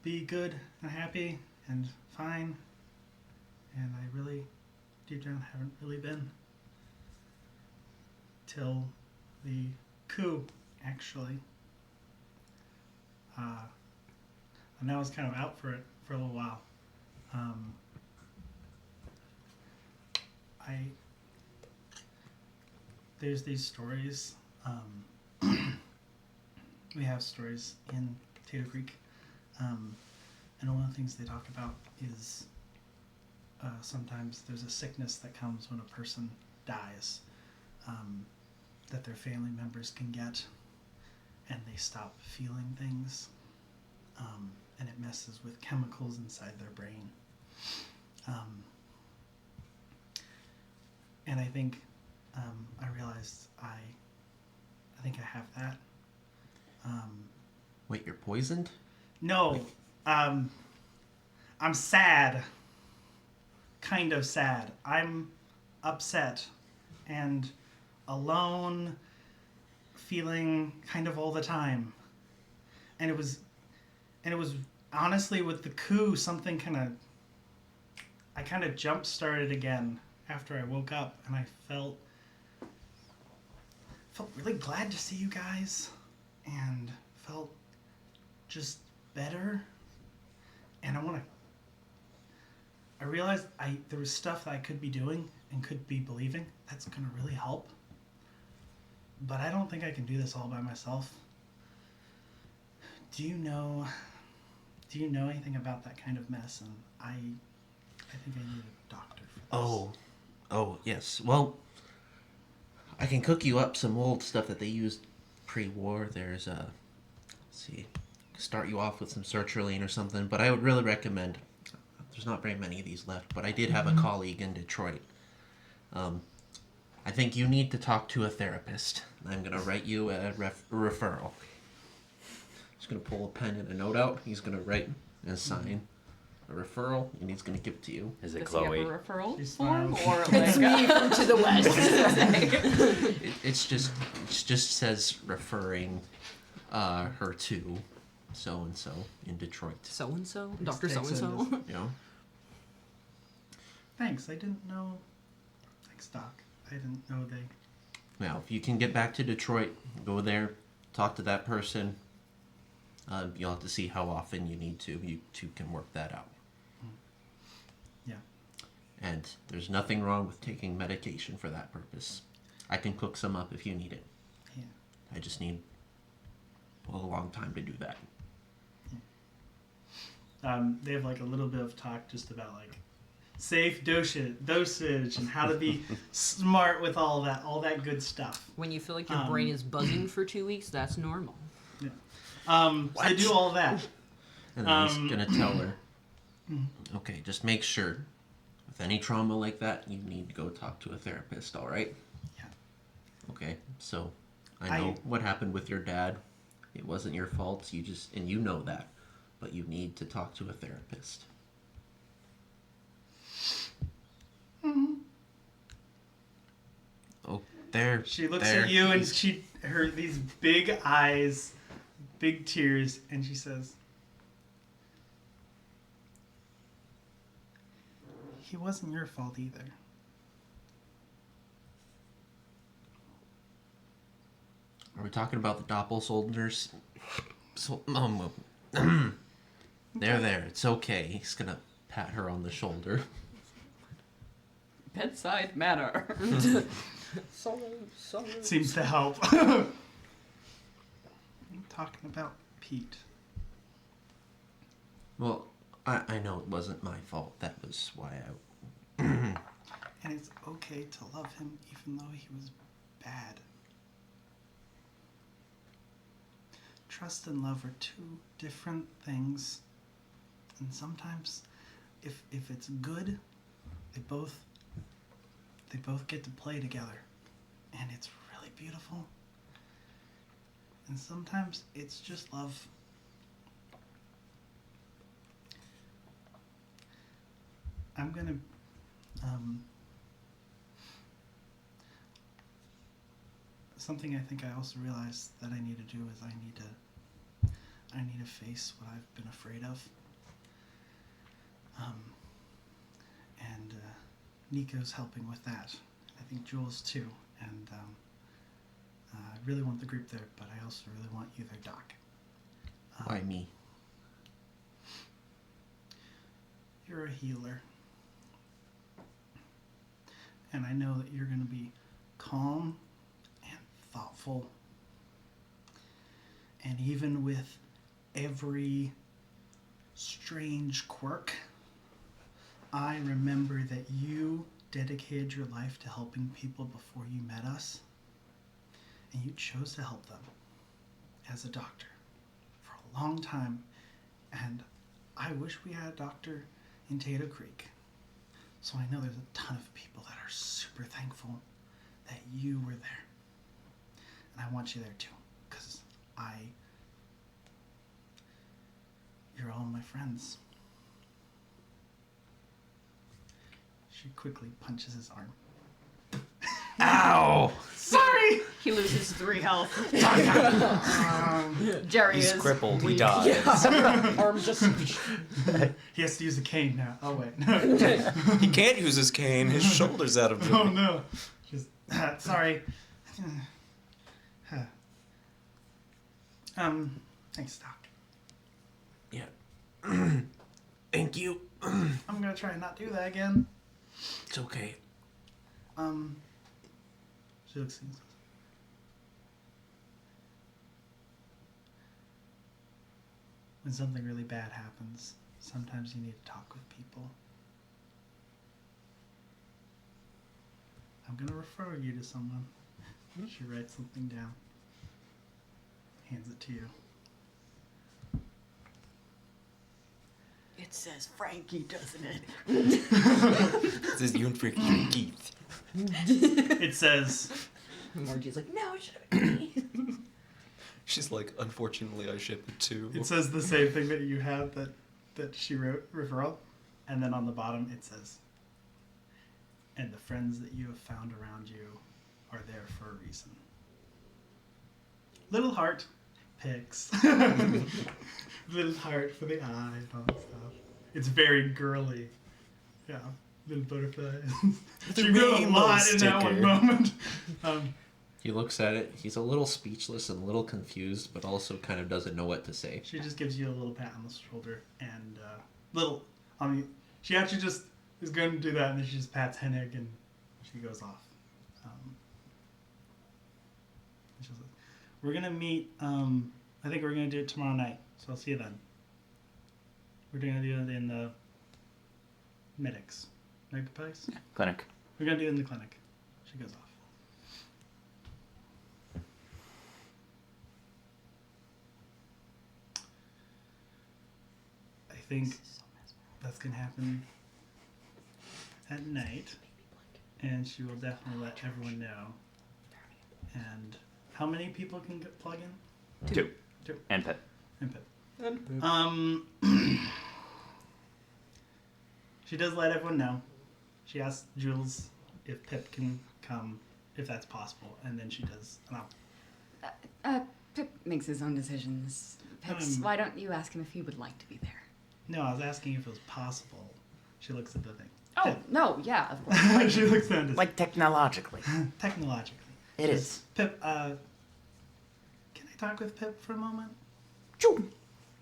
[SPEAKER 4] be good and happy and fine. And I really, deep down, haven't really been. Till the coup, actually. And I was kind of out for it for a little while. There's these stories. We have stories in Tato Creek. And one of the things they talk about is sometimes there's a sickness that comes when a person dies that their family members can get, and they stop feeling things, and it messes with chemicals inside their brain. And I think I realized I think I have that.
[SPEAKER 8] Wait, you're poisoned?
[SPEAKER 4] No, I'm sad. Kind of sad. I'm upset and alone, feeling kind of all the time. And it was honestly with the coup, something I kind of jump started again after I woke up, and I felt really glad to see you guys, and felt just better. And I realized there was stuff that I could be doing and could be believing that's going to really help. But I don't think I can do this all by myself. Do you know anything about that kind of mess? And I think I need a doctor for this.
[SPEAKER 8] Oh, yes. Well, I can cook you up some old stuff that they used pre-war. There's let's see, start you off with some sertraline or something. But I would really recommend. There's not very many of these left, but I did have a colleague in Detroit. I think you need to talk to a therapist. I'm gonna write you a referral. He's gonna pull a pen and a note out. He's gonna write and sign a referral, and he's gonna give it to you.
[SPEAKER 1] Is it
[SPEAKER 7] Does
[SPEAKER 1] Chloe?
[SPEAKER 7] he have a referral
[SPEAKER 4] She's
[SPEAKER 7] form
[SPEAKER 4] smiling.
[SPEAKER 7] or
[SPEAKER 2] It's me from to the west.
[SPEAKER 8] It just says referring her to so and so in Detroit.
[SPEAKER 7] so and so, Doctor
[SPEAKER 4] Takes
[SPEAKER 7] So and so?
[SPEAKER 8] You know.
[SPEAKER 4] Thanks. I didn't know. Thanks, Doc. I didn't know they.
[SPEAKER 8] Now, if you can get back to Detroit, go there, talk to that person. You'll have to see how often you need to. You two can work that out.
[SPEAKER 4] Yeah.
[SPEAKER 8] And there's nothing wrong with taking medication for that purpose. I can cook some up if you need it.
[SPEAKER 4] Yeah.
[SPEAKER 8] I just need a long time to do that.
[SPEAKER 4] They have like a little bit of talk just about like safe dosage and how to be smart with all that good stuff.
[SPEAKER 7] When you feel like your brain is buzzing for 2 weeks, that's normal.
[SPEAKER 4] Yeah. So they do all that.
[SPEAKER 8] And then he's gonna tell her, okay, just make sure with any trauma like that, you need to go talk to a therapist, all right?
[SPEAKER 4] Yeah.
[SPEAKER 8] Okay, so I know what happened with your dad. It wasn't your fault. And you know that, but you need to talk to a therapist. Oh, there.
[SPEAKER 4] She looks
[SPEAKER 8] there,
[SPEAKER 4] at you and
[SPEAKER 8] he's-
[SPEAKER 4] these big eyes, big tears, and she says, "He wasn't your fault either."
[SPEAKER 8] Are we talking about the doppelsoldiers? So, there. It's okay. He's gonna pat her on the shoulder.
[SPEAKER 2] Bedside manner.
[SPEAKER 4] Seems to help. I'm talking about Pete.
[SPEAKER 8] Well, I know it wasn't my fault. That was why I.
[SPEAKER 4] And it's okay to love him even though he was bad. Trust and love are two different things. And sometimes if it's good, they both get to play together. And it's really beautiful. And sometimes it's just love. I'm gonna something I think I also realized that I need to do is I need to face what I've been afraid of. And Nico's helping with that. I think Jules too. And I really want the group there, but I also really want you there, Doc.
[SPEAKER 8] Why me?
[SPEAKER 4] You're a healer. And I know that you're going to be calm and thoughtful. And even with every strange quirk, I remember that you dedicated your life to helping people before you met us. And you chose to help them as a doctor for a long time. And I wish we had a doctor in Tato Creek. So I know there's a ton of people that are super thankful that you were there. And I want you there too, because you're all my friends. She quickly punches his arm.
[SPEAKER 8] Ow!
[SPEAKER 4] Sorry!
[SPEAKER 2] He loses 3 health. Jerry
[SPEAKER 3] He's
[SPEAKER 2] is
[SPEAKER 3] crippled. He
[SPEAKER 2] weak.
[SPEAKER 3] dies.
[SPEAKER 7] Arm just.
[SPEAKER 4] He has to use a cane now. Oh wait.
[SPEAKER 3] He can't use his cane. His shoulder's out of joint.
[SPEAKER 4] Oh no. Just sorry. Thanks, Doc.
[SPEAKER 8] Yeah. Thank you.
[SPEAKER 4] I'm gonna try and not do that again.
[SPEAKER 8] It's okay.
[SPEAKER 4] She looks at me and says, when something really bad happens, sometimes you need to talk with people. I'm gonna refer you to someone. She writes something down. Hands it to you.
[SPEAKER 2] It says Frankie, doesn't it?
[SPEAKER 3] This is you and freaking Keith.
[SPEAKER 4] It says,
[SPEAKER 7] Margie's like, no, it should have been me.
[SPEAKER 3] She's like, unfortunately, I ship it too.
[SPEAKER 4] it says the same thing that you have that she wrote, referral. And then on the bottom it says, and the friends that you have found around you are there for a reason. Little heart, pics. Little heart for the eye and all that stuff. It's very girly. Yeah, little butterflies. She wrote a lot in that one moment.
[SPEAKER 8] He looks at it. He's a little speechless and a little confused, but also kind of doesn't know what to say.
[SPEAKER 4] She just gives you a little pat on the shoulder and she actually just is going to do that, and then she just pats Hennig and she goes off. She's like, we're gonna meet. I think we're gonna do it tomorrow night, so I'll see you then. We're gonna do it in the medics, place.
[SPEAKER 1] Yeah, clinic.
[SPEAKER 4] We're gonna do it in the clinic. She goes off. I think that's gonna happen at night, and she will definitely let everyone know. And how many people can plug in?
[SPEAKER 1] 2.
[SPEAKER 4] Two.
[SPEAKER 1] And Pip.
[SPEAKER 4] And Pip. She does let everyone know. She asks Jules if Pip can come, if that's possible, and then she does.
[SPEAKER 2] Pip makes his own decisions. Pips, why don't you ask him if he would like to be there?
[SPEAKER 4] No, I was asking if it was possible. She looks at the thing.
[SPEAKER 2] Oh,
[SPEAKER 4] Pip.
[SPEAKER 2] no, yeah, of course.
[SPEAKER 4] She looks at it.
[SPEAKER 1] Like technologically.
[SPEAKER 4] Technologically.
[SPEAKER 1] It is.
[SPEAKER 4] Pip, can I talk with Pip for a moment?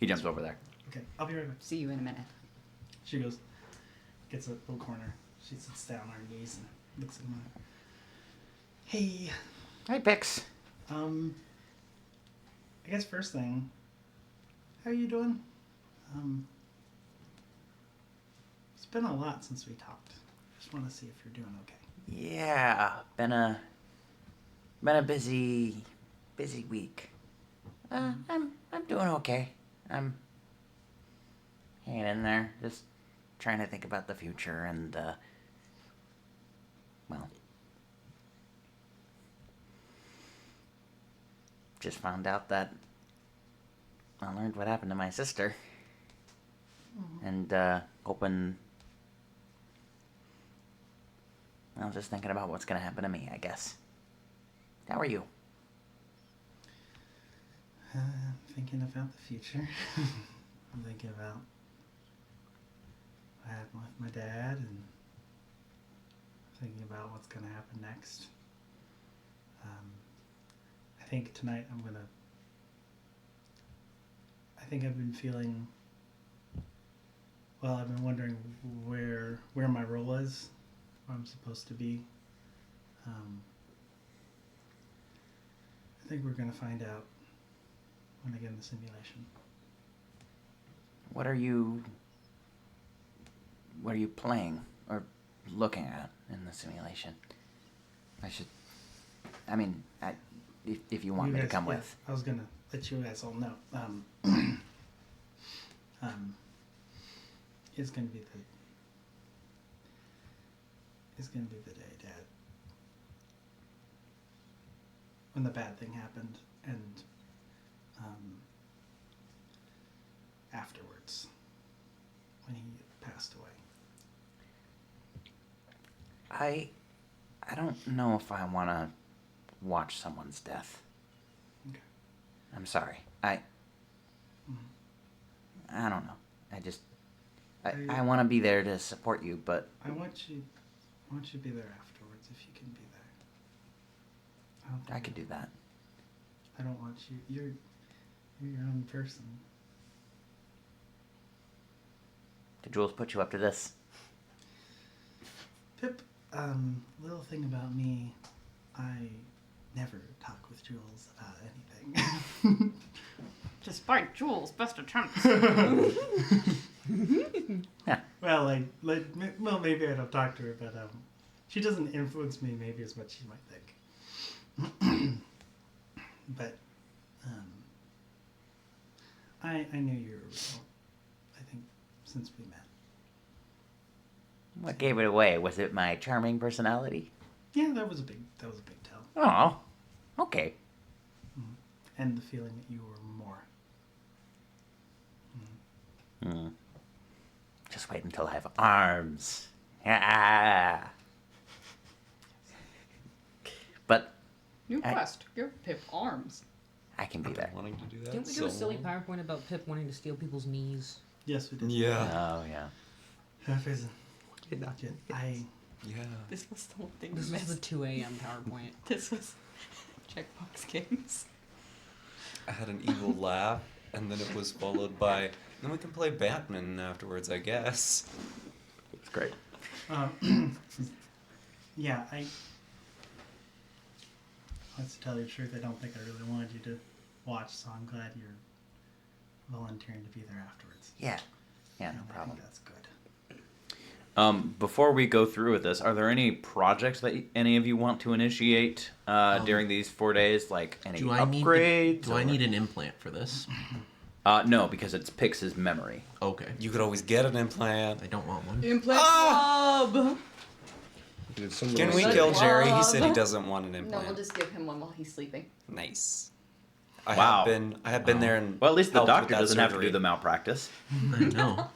[SPEAKER 1] He jumps over there.
[SPEAKER 4] Okay, I'll be right back.
[SPEAKER 2] See you in a minute.
[SPEAKER 4] She goes, gets a little corner. She sits down on her knees and looks at him. Hey.
[SPEAKER 1] Hi, Pix.
[SPEAKER 4] I guess first thing, how are you doing? It's been a lot since we talked. Just want to see if you're doing okay.
[SPEAKER 1] Yeah, been a busy week. I'm doing okay. I'm hanging in there, just trying to think about the future and well, just found out that I learned what happened to my sister, and hoping. I was just thinking about what's gonna happen to me, I guess. How are you?
[SPEAKER 4] Thinking about the future. I'm thinking about what happened with my dad and thinking about what's going to happen next. I think tonight I think I've been feeling, well, I've been wondering where my role is, where I'm supposed to be. I think we're going to find out when I get in the simulation.
[SPEAKER 1] What are you playing or looking at in the simulation? If you want
[SPEAKER 4] You
[SPEAKER 1] me to
[SPEAKER 4] guys-
[SPEAKER 1] come
[SPEAKER 4] yeah,
[SPEAKER 1] with.
[SPEAKER 4] I was gonna let you guys all know. It's gonna be the day, Dad, when the bad thing happened, and afterwards, when he passed away.
[SPEAKER 1] I don't know if I want to watch someone's death.
[SPEAKER 4] Okay.
[SPEAKER 1] I'm sorry. I don't know. I want to be there to support you, but
[SPEAKER 4] I want you to be there afterwards if you can be there.
[SPEAKER 1] I could do that.
[SPEAKER 4] I don't want you. You're your own person.
[SPEAKER 1] Did Jules put you up to this?
[SPEAKER 4] Pip, little thing about me, I never talk with Jules about anything.
[SPEAKER 2] Despite Jules' best attempts.
[SPEAKER 4] Well, maybe I don't talk to her, but she doesn't influence me maybe as much as you might think. But I knew you were real, I think, since we met.
[SPEAKER 1] What gave it away? Was it my charming personality?
[SPEAKER 4] Yeah, that was a big tell.
[SPEAKER 1] Oh, okay.
[SPEAKER 4] And the feeling that you were more.
[SPEAKER 1] Just wait until I have arms. Ah. But
[SPEAKER 2] New quest. Give Pip arms.
[SPEAKER 1] I can be there.
[SPEAKER 3] Wanting to do that.
[SPEAKER 7] Didn't we do a silly PowerPoint about Pip wanting to steal people's knees?
[SPEAKER 4] Yes, we did.
[SPEAKER 3] Yeah.
[SPEAKER 1] Oh yeah.
[SPEAKER 4] Half isn't.
[SPEAKER 3] Yeah.
[SPEAKER 2] This was the one thing
[SPEAKER 7] This
[SPEAKER 2] we
[SPEAKER 7] was the
[SPEAKER 2] missed.
[SPEAKER 7] 2 a.m. PowerPoint.
[SPEAKER 2] This was checkbox games.
[SPEAKER 3] I had an evil laugh, and then it was followed by, then we can play Batman afterwards, I guess.
[SPEAKER 1] It's great.
[SPEAKER 4] Yeah, let's tell you the truth, I don't think I really wanted you to watch, so I'm glad you're volunteering to be there afterwards.
[SPEAKER 1] Yeah. Yeah, no
[SPEAKER 4] And I
[SPEAKER 1] problem.
[SPEAKER 4] think that's good.
[SPEAKER 1] Before we go through with this, are there any projects that any of you want to initiate during these 4 days? Like any
[SPEAKER 8] Do I
[SPEAKER 1] upgrades?
[SPEAKER 8] need an implant for this?
[SPEAKER 1] No, because it's Pix's memory.
[SPEAKER 8] Okay.
[SPEAKER 3] You could always get an implant.
[SPEAKER 8] I don't want one.
[SPEAKER 2] Implant club!
[SPEAKER 3] Can we kill Jerry? He said he doesn't want an
[SPEAKER 2] No,
[SPEAKER 3] implant.
[SPEAKER 2] we'll just give him one while he's sleeping.
[SPEAKER 3] Nice. I
[SPEAKER 1] Wow.
[SPEAKER 3] have been there and
[SPEAKER 1] Well, at least the
[SPEAKER 3] helped with
[SPEAKER 1] doctor
[SPEAKER 3] that
[SPEAKER 1] doesn't have to
[SPEAKER 3] surgery.
[SPEAKER 1] do the malpractice.
[SPEAKER 8] I know.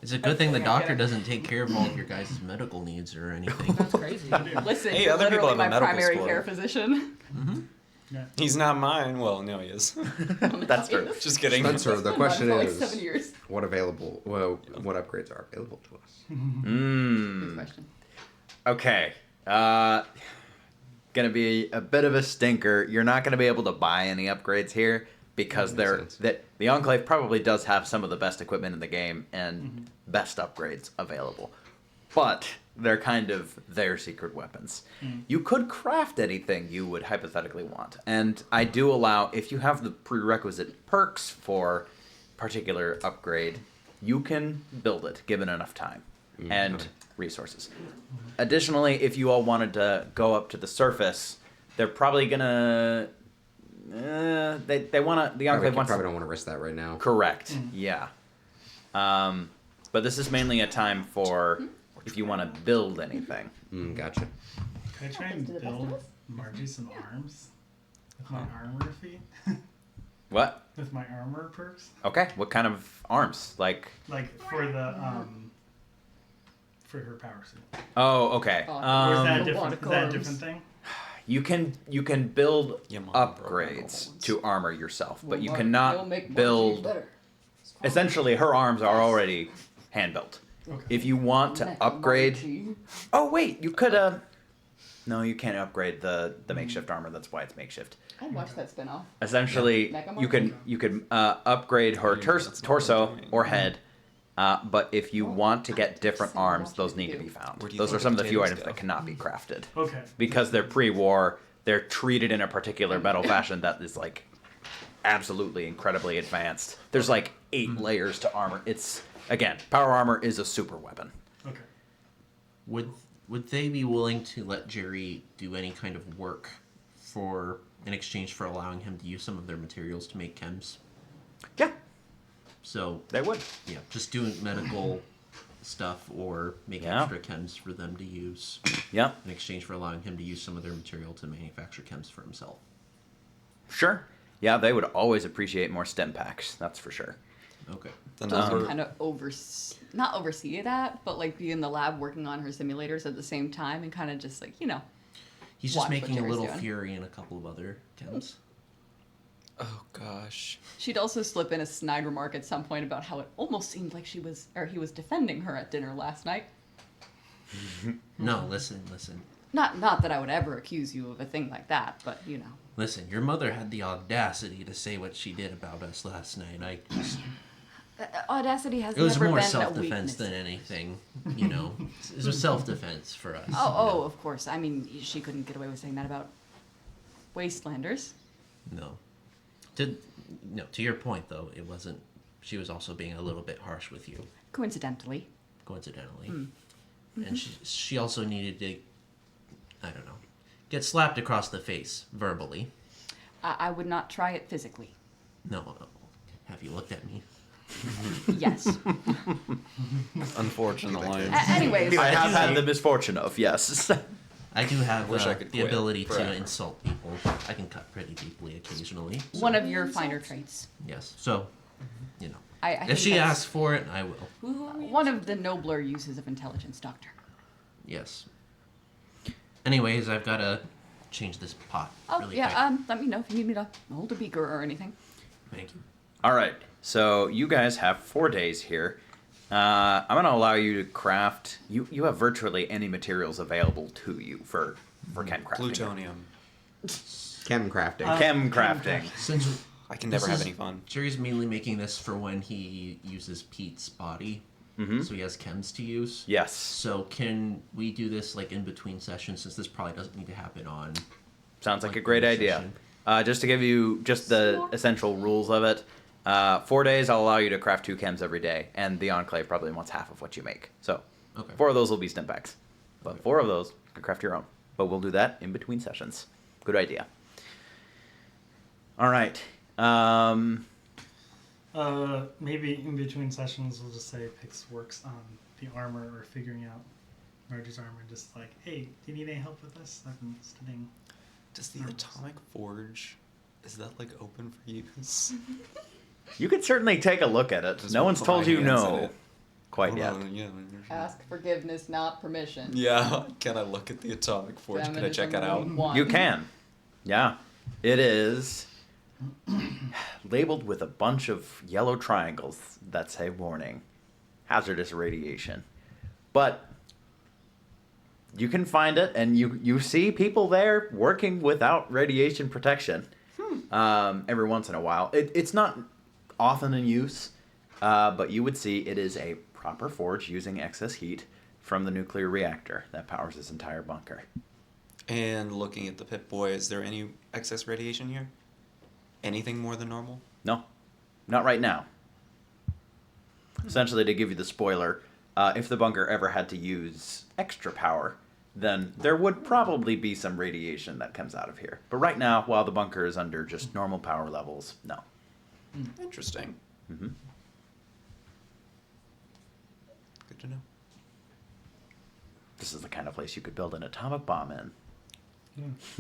[SPEAKER 8] It's a good thing the doctor doesn't take care of all of your guys' medical needs or anything.
[SPEAKER 7] That's crazy.
[SPEAKER 2] Listen,
[SPEAKER 3] Hey,
[SPEAKER 2] you're
[SPEAKER 3] other people
[SPEAKER 2] literally
[SPEAKER 3] have a
[SPEAKER 2] my
[SPEAKER 3] medical
[SPEAKER 2] primary
[SPEAKER 3] score.
[SPEAKER 2] care physician.
[SPEAKER 3] He's not mine. Well, no, he is.
[SPEAKER 1] That's true.
[SPEAKER 3] Just kidding.
[SPEAKER 9] Spencer, the question
[SPEAKER 2] For like
[SPEAKER 9] is,
[SPEAKER 2] 7 years.
[SPEAKER 9] what upgrades are available to us?
[SPEAKER 2] Good question.
[SPEAKER 1] Okay. Gonna be a bit of a stinker. You're not gonna be able to buy any upgrades here because the Enclave probably does have some of the best equipment in the game and best upgrades available. but they're kind of their secret weapons. You could craft anything you would hypothetically want, and I do allow, if you have the prerequisite perks for particular upgrade, you can build it given enough time and resources. Additionally, if you all wanted to go up to the surface, they're probably gonna they want to, the Enclave wants
[SPEAKER 9] probably don't want to risk that right now.
[SPEAKER 1] correct, yeah. But this is mainly a time for if you want to build anything.
[SPEAKER 9] Gotcha.
[SPEAKER 4] Can I try and build Margie some arms with my armor feat?
[SPEAKER 1] What?
[SPEAKER 4] With my armor perks?
[SPEAKER 1] Okay, what kind of arms? Like
[SPEAKER 4] for the for her power suit.
[SPEAKER 1] oh, okay.
[SPEAKER 4] Or is that
[SPEAKER 2] a lot
[SPEAKER 4] different?
[SPEAKER 2] of
[SPEAKER 4] Is that a
[SPEAKER 2] carbs.
[SPEAKER 4] different thing?
[SPEAKER 1] You can build
[SPEAKER 3] Yeah, Mom broke
[SPEAKER 1] upgrades
[SPEAKER 3] my
[SPEAKER 1] to armor yourself, but you
[SPEAKER 2] You'll
[SPEAKER 1] cannot
[SPEAKER 2] make Margie
[SPEAKER 1] build.
[SPEAKER 2] better.
[SPEAKER 1] Essentially, her arms are already hand built.
[SPEAKER 4] Okay.
[SPEAKER 1] If you want to upgrade, oh wait, you could no, you can't upgrade the makeshift armor. That's why it's makeshift.
[SPEAKER 2] I'd watch that spin-off.
[SPEAKER 1] Essentially,
[SPEAKER 2] Mecha
[SPEAKER 1] you can upgrade her torso or head. But if you want to get different arms, those need to be found.
[SPEAKER 3] Where do you
[SPEAKER 1] Those
[SPEAKER 3] think
[SPEAKER 1] are some of the few
[SPEAKER 3] potatoes
[SPEAKER 1] items
[SPEAKER 3] go?
[SPEAKER 1] that cannot be crafted.
[SPEAKER 4] Okay.
[SPEAKER 1] Because they're pre-war, they're treated in a particular metal fashion that is like absolutely incredibly advanced. There's like 8 layers to armor. It's again, power armor is a super weapon.
[SPEAKER 4] Okay.
[SPEAKER 8] Would they be willing to let Jerry do any kind of work for in exchange for allowing him to use some of their materials to make chems?
[SPEAKER 1] Yeah,
[SPEAKER 8] So
[SPEAKER 1] they would.
[SPEAKER 8] yeah, just doing medical stuff or make
[SPEAKER 1] Yeah.
[SPEAKER 8] extra chems for them to use
[SPEAKER 1] Yep,
[SPEAKER 8] in exchange for allowing him to use some of their material to manufacture chems for himself.
[SPEAKER 1] sure. Yeah, they would always appreciate more stem packs. That's for sure.
[SPEAKER 8] Okay.
[SPEAKER 3] The
[SPEAKER 2] Those
[SPEAKER 3] number.
[SPEAKER 2] would kind of not oversee that, but like be in the lab working on her simulators at the same time and kind of just like,
[SPEAKER 8] He's
[SPEAKER 2] Watch
[SPEAKER 8] just
[SPEAKER 2] what
[SPEAKER 8] making a
[SPEAKER 2] Jerry's
[SPEAKER 8] little
[SPEAKER 2] doing.
[SPEAKER 8] fury and a couple of other chems.
[SPEAKER 3] Oh gosh.
[SPEAKER 2] She'd also slip in a snide remark at some point about how it almost seemed like he was defending her at dinner last night.
[SPEAKER 8] No, listen.
[SPEAKER 2] Not that I would ever accuse you of a thing like that, but
[SPEAKER 8] Listen, your mother had the audacity to say what she did about us last night. I just,
[SPEAKER 2] audacity has
[SPEAKER 8] it was
[SPEAKER 2] never
[SPEAKER 8] more
[SPEAKER 2] been a
[SPEAKER 8] self-defense
[SPEAKER 2] weakness.
[SPEAKER 8] than anything, you know. It was self-defense for us.
[SPEAKER 2] Oh, of course. I mean, she couldn't get away with saying that about wastelanders.
[SPEAKER 8] No. To your point though, it wasn't. She was also being a little bit harsh with you,
[SPEAKER 2] Coincidentally.
[SPEAKER 8] coincidentally, and she also needed to, I don't know, get slapped across the face verbally.
[SPEAKER 2] I would not try it physically.
[SPEAKER 8] No, have you looked at me?
[SPEAKER 2] Yes.
[SPEAKER 3] Unfortunately.
[SPEAKER 2] Anyways,
[SPEAKER 1] I have had the misfortune of, yes.
[SPEAKER 8] I do have
[SPEAKER 3] Wish I could
[SPEAKER 8] the
[SPEAKER 3] quit
[SPEAKER 8] ability to
[SPEAKER 3] forever.
[SPEAKER 8] insult people. I can cut pretty deeply occasionally.
[SPEAKER 2] one of your finer traits.
[SPEAKER 8] Yes. So, you know,
[SPEAKER 2] I
[SPEAKER 8] if
[SPEAKER 2] think
[SPEAKER 8] she
[SPEAKER 2] that's
[SPEAKER 8] asks for it, I will.
[SPEAKER 2] one of the nobler uses of intelligence, Doctor.
[SPEAKER 8] Yes. Anyways, I've got to change this pot
[SPEAKER 2] Oh,
[SPEAKER 8] really
[SPEAKER 2] yeah,
[SPEAKER 8] quick.
[SPEAKER 2] let me know if you need me to hold a beaker or anything.
[SPEAKER 8] Thank you.
[SPEAKER 1] All right, so you guys have 4 days here. I'm going to allow you to craft. You have virtually any materials available to you for chem crafting.
[SPEAKER 3] Plutonium.
[SPEAKER 9] Chem crafting.
[SPEAKER 1] Chem crafting.
[SPEAKER 8] Since
[SPEAKER 3] I can never
[SPEAKER 8] this
[SPEAKER 3] have
[SPEAKER 8] is-
[SPEAKER 3] any fun.
[SPEAKER 8] Jerry's mainly making this for when he uses Pete's body, so he has chems to use.
[SPEAKER 1] Yes.
[SPEAKER 8] So can we do this like in between sessions, since this probably doesn't need to happen on?
[SPEAKER 1] Sounds like
[SPEAKER 8] Like
[SPEAKER 1] a great
[SPEAKER 8] the
[SPEAKER 1] idea.
[SPEAKER 8] session.
[SPEAKER 1] Just to give you just the essential rules of it. 4 days, I'll allow you to craft 2 chems every day, and the Enclave probably wants half of what you make. So,
[SPEAKER 8] Okay.
[SPEAKER 1] 4 of those will be stim packs. But 4 of those, you can craft your own. But we'll do that in between sessions. Good idea. All right.
[SPEAKER 4] Maybe in between sessions we'll just say Pix works on the armor or figuring out Margie's armor. Just like, hey, do you need any help with this? I've been studying.
[SPEAKER 3] Does the atomic forge, is that like open for use?
[SPEAKER 1] You could certainly take a look at it.
[SPEAKER 3] Just
[SPEAKER 1] No one's
[SPEAKER 3] put
[SPEAKER 1] told
[SPEAKER 3] my
[SPEAKER 1] you
[SPEAKER 3] hands in
[SPEAKER 1] no
[SPEAKER 3] it.
[SPEAKER 1] quite
[SPEAKER 3] Hold
[SPEAKER 1] yet.
[SPEAKER 3] on, yeah.
[SPEAKER 2] Ask forgiveness, not permission.
[SPEAKER 3] Yeah, can I look at the atomic forge? Can I check it out?
[SPEAKER 1] You can. Yeah. It is labeled with a bunch of yellow triangles that say warning. Hazardous radiation. But you can find it, and you see people there working without radiation protection every once in a while. It's not often in use, but you would see it is a proper forge using excess heat from the nuclear reactor that powers this entire bunker.
[SPEAKER 3] And looking at the Pip-Boy, is there any excess radiation here? Anything more than normal?
[SPEAKER 1] No, not right now. Essentially, to give you the spoiler, if the bunker ever had to use extra power, then there would probably be some radiation that comes out of here. But right now, while the bunker is under just normal power levels, no.
[SPEAKER 3] Interesting.
[SPEAKER 1] Mm-hmm.
[SPEAKER 3] Good to know.
[SPEAKER 1] This is the kind of place you could build an atomic bomb in.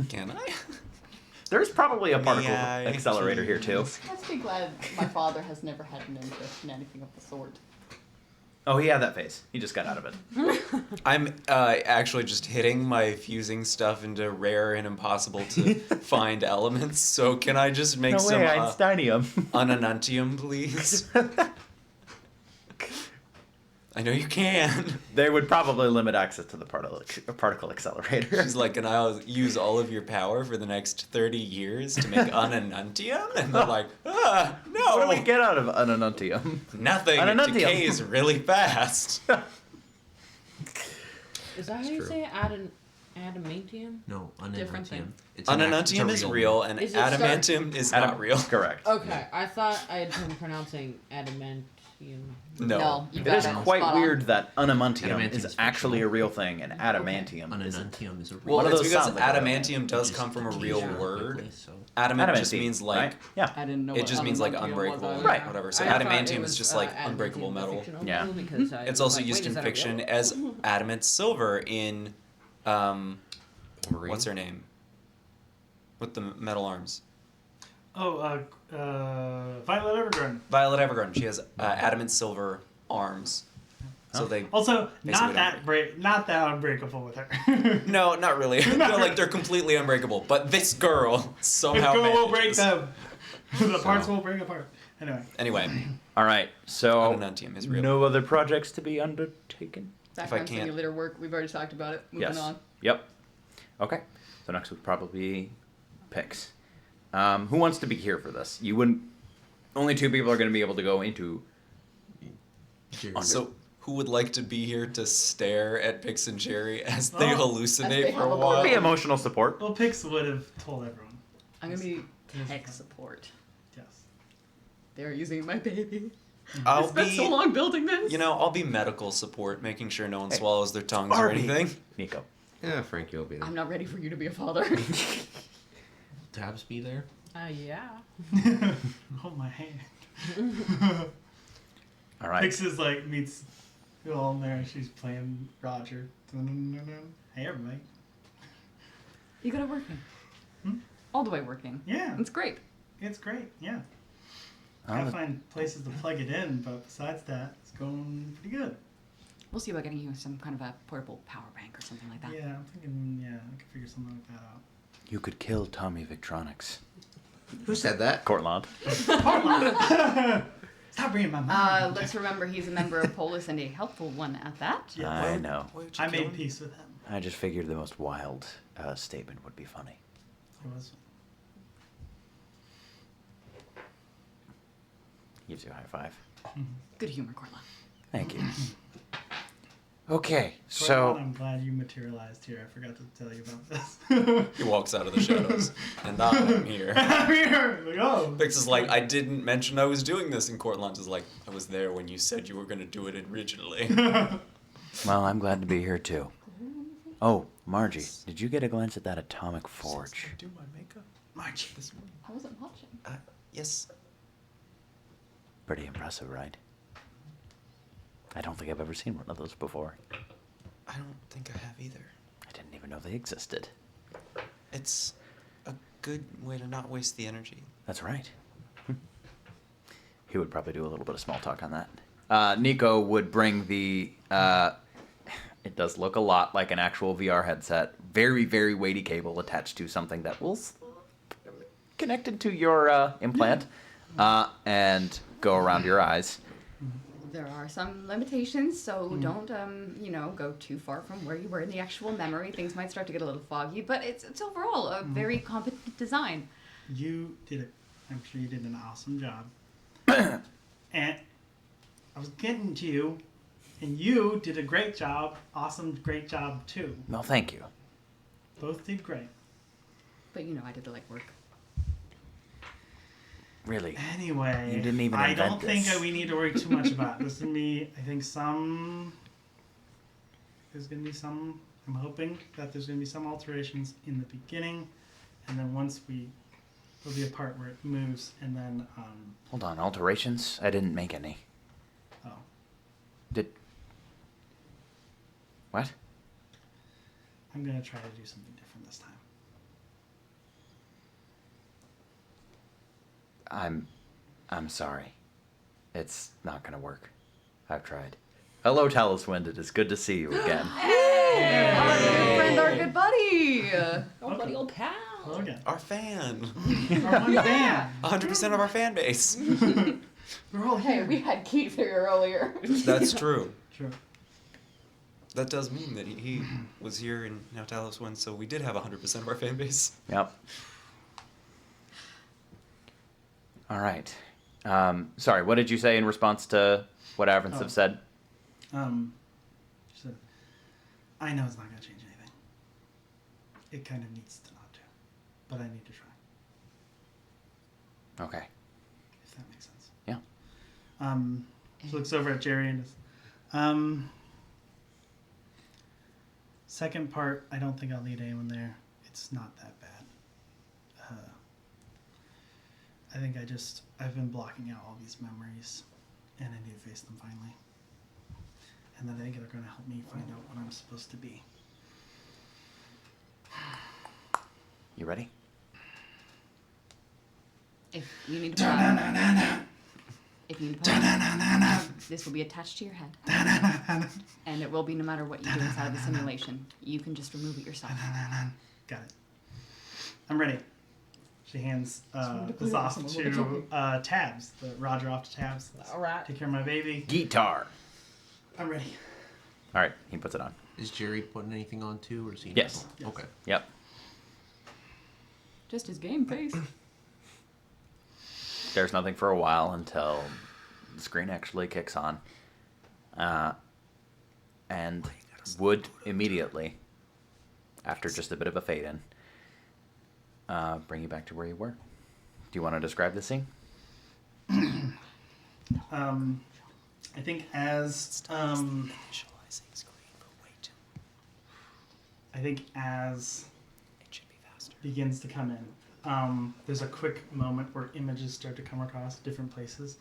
[SPEAKER 3] Can I?
[SPEAKER 1] There's probably a particle
[SPEAKER 3] May I
[SPEAKER 1] accelerator here too.
[SPEAKER 2] Let's be glad my father has never had an interest in anything of the sort.
[SPEAKER 1] Oh, he had that phase. He just got out of it.
[SPEAKER 3] I'm actually just hitting my fusing stuff into rare and impossible to find elements. So can I just make some
[SPEAKER 1] Einsteinium.
[SPEAKER 3] unununtium, please? I know you can.
[SPEAKER 1] They would probably limit access to the particle accelerator.
[SPEAKER 3] She's like, can I use all of your power for the next 30 years to make unununtium? And they're like, no.
[SPEAKER 1] What do we get out of unununtium?
[SPEAKER 3] Nothing. It
[SPEAKER 1] Unununtium.
[SPEAKER 3] decays really fast.
[SPEAKER 7] Is that how you
[SPEAKER 9] true.
[SPEAKER 7] say adamantium?
[SPEAKER 8] No,
[SPEAKER 7] Different thing.
[SPEAKER 8] unununtium. It's an
[SPEAKER 3] Unununtium
[SPEAKER 8] it's
[SPEAKER 3] is
[SPEAKER 8] a
[SPEAKER 3] real, and
[SPEAKER 7] Is it
[SPEAKER 3] adamantium is not real.
[SPEAKER 1] Correct.
[SPEAKER 7] Okay, I thought I had been pronouncing adamantium.
[SPEAKER 3] No.
[SPEAKER 2] you
[SPEAKER 1] It
[SPEAKER 2] got
[SPEAKER 1] is quite
[SPEAKER 2] Spot on.
[SPEAKER 1] weird that unamantium
[SPEAKER 5] Adamantium
[SPEAKER 1] is
[SPEAKER 5] is
[SPEAKER 1] actually a
[SPEAKER 5] fictional.
[SPEAKER 1] real thing and adamantium isn't.
[SPEAKER 8] Unununtium is a real
[SPEAKER 3] Well,
[SPEAKER 1] One of
[SPEAKER 3] it's
[SPEAKER 1] those
[SPEAKER 3] because
[SPEAKER 1] sounds like a real
[SPEAKER 3] adamantium does
[SPEAKER 8] Just
[SPEAKER 3] come from a
[SPEAKER 8] decays
[SPEAKER 3] real
[SPEAKER 8] really
[SPEAKER 3] word.
[SPEAKER 8] quickly, so.
[SPEAKER 3] Adamant just
[SPEAKER 1] Adamantine,
[SPEAKER 3] means like
[SPEAKER 1] right? Yeah.
[SPEAKER 2] I didn't know
[SPEAKER 3] it
[SPEAKER 2] what
[SPEAKER 3] just means like
[SPEAKER 2] adamantium was
[SPEAKER 3] unbreakable,
[SPEAKER 2] either.
[SPEAKER 1] Right.
[SPEAKER 3] whatever. So
[SPEAKER 7] I thought
[SPEAKER 3] adamantium
[SPEAKER 7] it
[SPEAKER 3] is
[SPEAKER 7] was,
[SPEAKER 3] just like
[SPEAKER 7] adamantium
[SPEAKER 3] unbreakable
[SPEAKER 7] was a
[SPEAKER 3] metal.
[SPEAKER 7] fictional
[SPEAKER 1] Yeah.
[SPEAKER 7] metal because I
[SPEAKER 3] It's
[SPEAKER 7] was
[SPEAKER 3] also
[SPEAKER 7] like,
[SPEAKER 3] used
[SPEAKER 7] wait,
[SPEAKER 3] in
[SPEAKER 7] is that a real
[SPEAKER 3] fiction
[SPEAKER 7] word?
[SPEAKER 3] as adamant silver in
[SPEAKER 9] Wolverine.
[SPEAKER 3] what's her name? With the metal arms.
[SPEAKER 4] Oh, Violet Evergarden.
[SPEAKER 3] Violet Evergarden. She has adamant silver arms. So they
[SPEAKER 4] Also,
[SPEAKER 3] Basically
[SPEAKER 4] not that unbreakable with her.
[SPEAKER 3] no, not really. they're completely unbreakable. But this girl
[SPEAKER 4] This
[SPEAKER 3] somehow
[SPEAKER 4] girl will break
[SPEAKER 3] manages.
[SPEAKER 4] them. The parts will break apart. Anyway.
[SPEAKER 3] Anyway,
[SPEAKER 1] All right. So
[SPEAKER 3] unununtium is real.
[SPEAKER 1] no other projects to be undertaken.
[SPEAKER 3] If I
[SPEAKER 2] Background
[SPEAKER 3] can't-
[SPEAKER 2] simulator work. We've already talked about it. Moving
[SPEAKER 1] Yes.
[SPEAKER 2] on.
[SPEAKER 1] Yep. Okay. So next would probably be picks. Who wants to be here for this? You wouldn't. Only two people are going to be able to go into.
[SPEAKER 8] Jerry.
[SPEAKER 3] So, who would like to be here to stare at Pix and Jerry as they
[SPEAKER 4] Oh.
[SPEAKER 3] hallucinate
[SPEAKER 2] As they
[SPEAKER 3] for
[SPEAKER 2] have
[SPEAKER 3] a
[SPEAKER 2] a
[SPEAKER 3] while?
[SPEAKER 1] Be emotional support.
[SPEAKER 4] Well, Pix would have told everyone.
[SPEAKER 2] I'm gonna be
[SPEAKER 4] Yes.
[SPEAKER 2] tech support.
[SPEAKER 4] Yes.
[SPEAKER 2] They're using my baby. I
[SPEAKER 3] I'll
[SPEAKER 2] spent
[SPEAKER 3] be,
[SPEAKER 2] so long building this.
[SPEAKER 3] I'll be medical support, making sure no one
[SPEAKER 1] Hey,
[SPEAKER 3] swallows their tongues or
[SPEAKER 1] Barbie.
[SPEAKER 3] anything.
[SPEAKER 1] Nico.
[SPEAKER 9] Yeah, Frankie will be there.
[SPEAKER 2] I'm not ready for you to be a father.
[SPEAKER 8] Tabs be there.
[SPEAKER 7] Yeah.
[SPEAKER 4] Hold my hand.
[SPEAKER 1] All right.
[SPEAKER 4] Pix is like meets all in there and she's playing Roger. Hey everybody.
[SPEAKER 2] You got it working.
[SPEAKER 4] Hmm?
[SPEAKER 2] All the way working.
[SPEAKER 4] Yeah,
[SPEAKER 2] It's great.
[SPEAKER 4] it's great. Yeah.
[SPEAKER 1] Oh,
[SPEAKER 4] Gotta find places to plug it in, but besides that, it's going pretty good.
[SPEAKER 2] We'll see about getting you some kind of a portable power bank or something like that.
[SPEAKER 4] Yeah, I'm thinking, I could figure something like that out.
[SPEAKER 1] You could kill Tommy Victronics.
[SPEAKER 9] Who said that?
[SPEAKER 1] Cortland.
[SPEAKER 4] Stop bringing my mind.
[SPEAKER 2] Let's remember he's a member of Polis and a helpful one at that.
[SPEAKER 4] Yeah,
[SPEAKER 1] I
[SPEAKER 4] well,
[SPEAKER 1] know.
[SPEAKER 3] Why would you
[SPEAKER 4] I
[SPEAKER 3] kill
[SPEAKER 4] made
[SPEAKER 3] him?
[SPEAKER 4] peace with him.
[SPEAKER 1] I just figured the most wild statement would be funny.
[SPEAKER 4] It was.
[SPEAKER 1] Gives you a high five.
[SPEAKER 2] Good humor, Cortland.
[SPEAKER 1] Thank you. Okay,
[SPEAKER 4] So
[SPEAKER 1] so
[SPEAKER 4] I'm glad you materialized here. I forgot to tell you about this.
[SPEAKER 3] He walks out of the shadows, and I'm here.
[SPEAKER 4] I'm here. Like, oh.
[SPEAKER 3] Pix is like, I didn't mention I was doing this, and Cortland is like, I was there when you said you were going to do it originally.
[SPEAKER 1] well, I'm glad to be here too. Oh, Margie, did you get a glance at that atomic forge?
[SPEAKER 3] Do my makeup
[SPEAKER 4] Margie.
[SPEAKER 3] this morning.
[SPEAKER 2] I wasn't watching.
[SPEAKER 3] Yes.
[SPEAKER 1] Pretty impressive, right? I don't think I've ever seen one of those before.
[SPEAKER 3] I don't think I have either.
[SPEAKER 1] I didn't even know they existed.
[SPEAKER 3] It's a good way to not waste the energy.
[SPEAKER 1] That's right. He would probably do a little bit of small talk on that. Nico would bring the. It does look a lot like an actual VR headset. Very, very weighty cable attached to something that will connected to your implant and go around your eyes.
[SPEAKER 2] There are some limitations, so don't, go too far from where you were in the actual memory. Things might start to get a little foggy, but it's overall a very competent design.
[SPEAKER 4] You did I'm sure you did an awesome job. And I was getting to you And you did a great job. Awesome, great job, too.
[SPEAKER 1] Well, thank you.
[SPEAKER 4] Both did great.
[SPEAKER 2] But you know, I did the legwork.
[SPEAKER 1] Really.
[SPEAKER 4] Anyway,
[SPEAKER 1] You didn't even
[SPEAKER 4] I
[SPEAKER 1] invent
[SPEAKER 4] don't think
[SPEAKER 1] this.
[SPEAKER 4] we need to worry too much about this. And me, I think there's going to be some, I'm hoping that there's going to be some alterations in the beginning. And then there'll be a part where it moves and then,
[SPEAKER 1] Hold on, alterations? I didn't make any.
[SPEAKER 4] oh.
[SPEAKER 1] Did... What?
[SPEAKER 4] I'm going to try to do something different this time.
[SPEAKER 1] I'm sorry. It's not gonna work. I've tried. Hello, Taluswind. It is good to see you again.
[SPEAKER 2] Hey! Our good friend, our good buddy!
[SPEAKER 7] Oh, buddy, old pal.
[SPEAKER 4] Hello again.
[SPEAKER 3] Our fan.
[SPEAKER 4] Our one fan.
[SPEAKER 3] 100% of our fan base.
[SPEAKER 4] We're all
[SPEAKER 2] Hey,
[SPEAKER 4] here.
[SPEAKER 2] we had Keith here earlier.
[SPEAKER 3] That's true.
[SPEAKER 4] True.
[SPEAKER 3] That does mean that he was here and now Talos wins, so we did have 100% of our fan base.
[SPEAKER 1] Yep. All right. Sorry, what did you say in response to what Avrons have said?
[SPEAKER 4] She said, I know it's not going to change anything. It kind of needs to not to. But I need to try.
[SPEAKER 1] Okay.
[SPEAKER 4] If that makes sense.
[SPEAKER 1] Yeah.
[SPEAKER 4] She looks over at Jerry and is, second part, I don't think I'll need anyone there. It's not that bad. I think I've been blocking out all these memories, and I need to face them finally. And then I think they're going to help me find out what I'm supposed to be.
[SPEAKER 1] You ready?
[SPEAKER 2] If you need to pause, this will be attached to your head. And it will be no matter what you do inside of the simulation. You can just remove it yourself.
[SPEAKER 4] Got it. I'm ready. She hands this off to Tabs, the Roger off to Tabs.
[SPEAKER 7] All right.
[SPEAKER 4] Take care of my baby.
[SPEAKER 1] Guitar.
[SPEAKER 4] I'm ready.
[SPEAKER 1] All right, he puts it on.
[SPEAKER 8] Is Jerry putting anything on too, or is he?
[SPEAKER 1] Yes.
[SPEAKER 4] Yes.
[SPEAKER 8] Okay.
[SPEAKER 1] Yep.
[SPEAKER 2] Just his game face.
[SPEAKER 1] There's nothing for a while until the screen actually kicks on. And would immediately, after just a bit of a fade in, bring you back to where you were. Do you want to describe the scene?
[SPEAKER 4] I think as
[SPEAKER 3] Initializing screen for wait.
[SPEAKER 4] I think as
[SPEAKER 3] It should be faster.
[SPEAKER 4] begins to come in, there's a quick moment where images start to come across different places.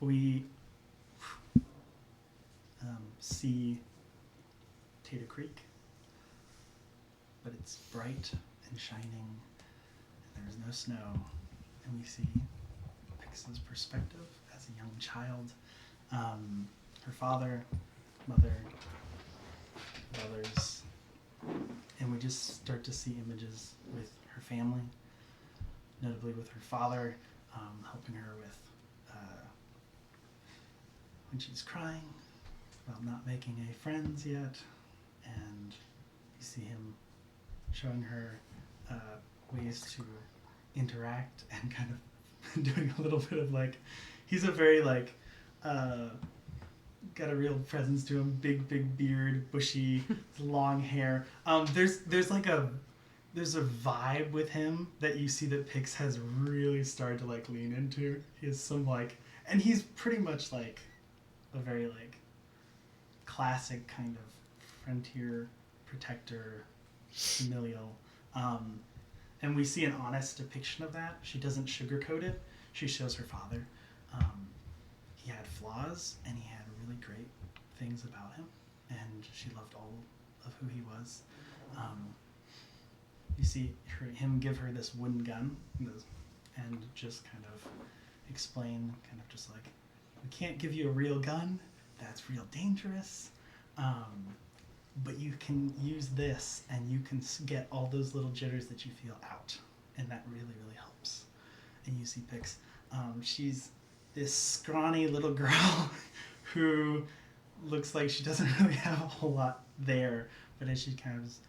[SPEAKER 4] We see Tater Creek, but it's bright and shining, and there's no snow, and we see Pixel's perspective as a young child, her father, mother, brothers, and we just start to see images with her family, notably with her father, helping her with when she's crying about not making any friends yet, and you see him showing her ways to interact and kind of doing a little bit of like, he's a very like, got a real presence to him, big beard, bushy, long hair. There's a vibe with him that you see that Pix has really started to like lean into. He has some like, and he's pretty much like a very like classic kind of frontier protector, familial. And we see an honest depiction of that. She doesn't sugarcoat it. She shows her father. He had flaws, and he had really great things about him, and she loved all of who he was. You see him give her this wooden gun, and just kind of explain, kind of just like, we can't give you a real gun. That's real dangerous. But you can use this, and you can get all those little jitters that you feel out, and that really, really helps. And you see Pix. She's this scrawny little girl who looks like she doesn't really have a whole lot there, but as she kind of is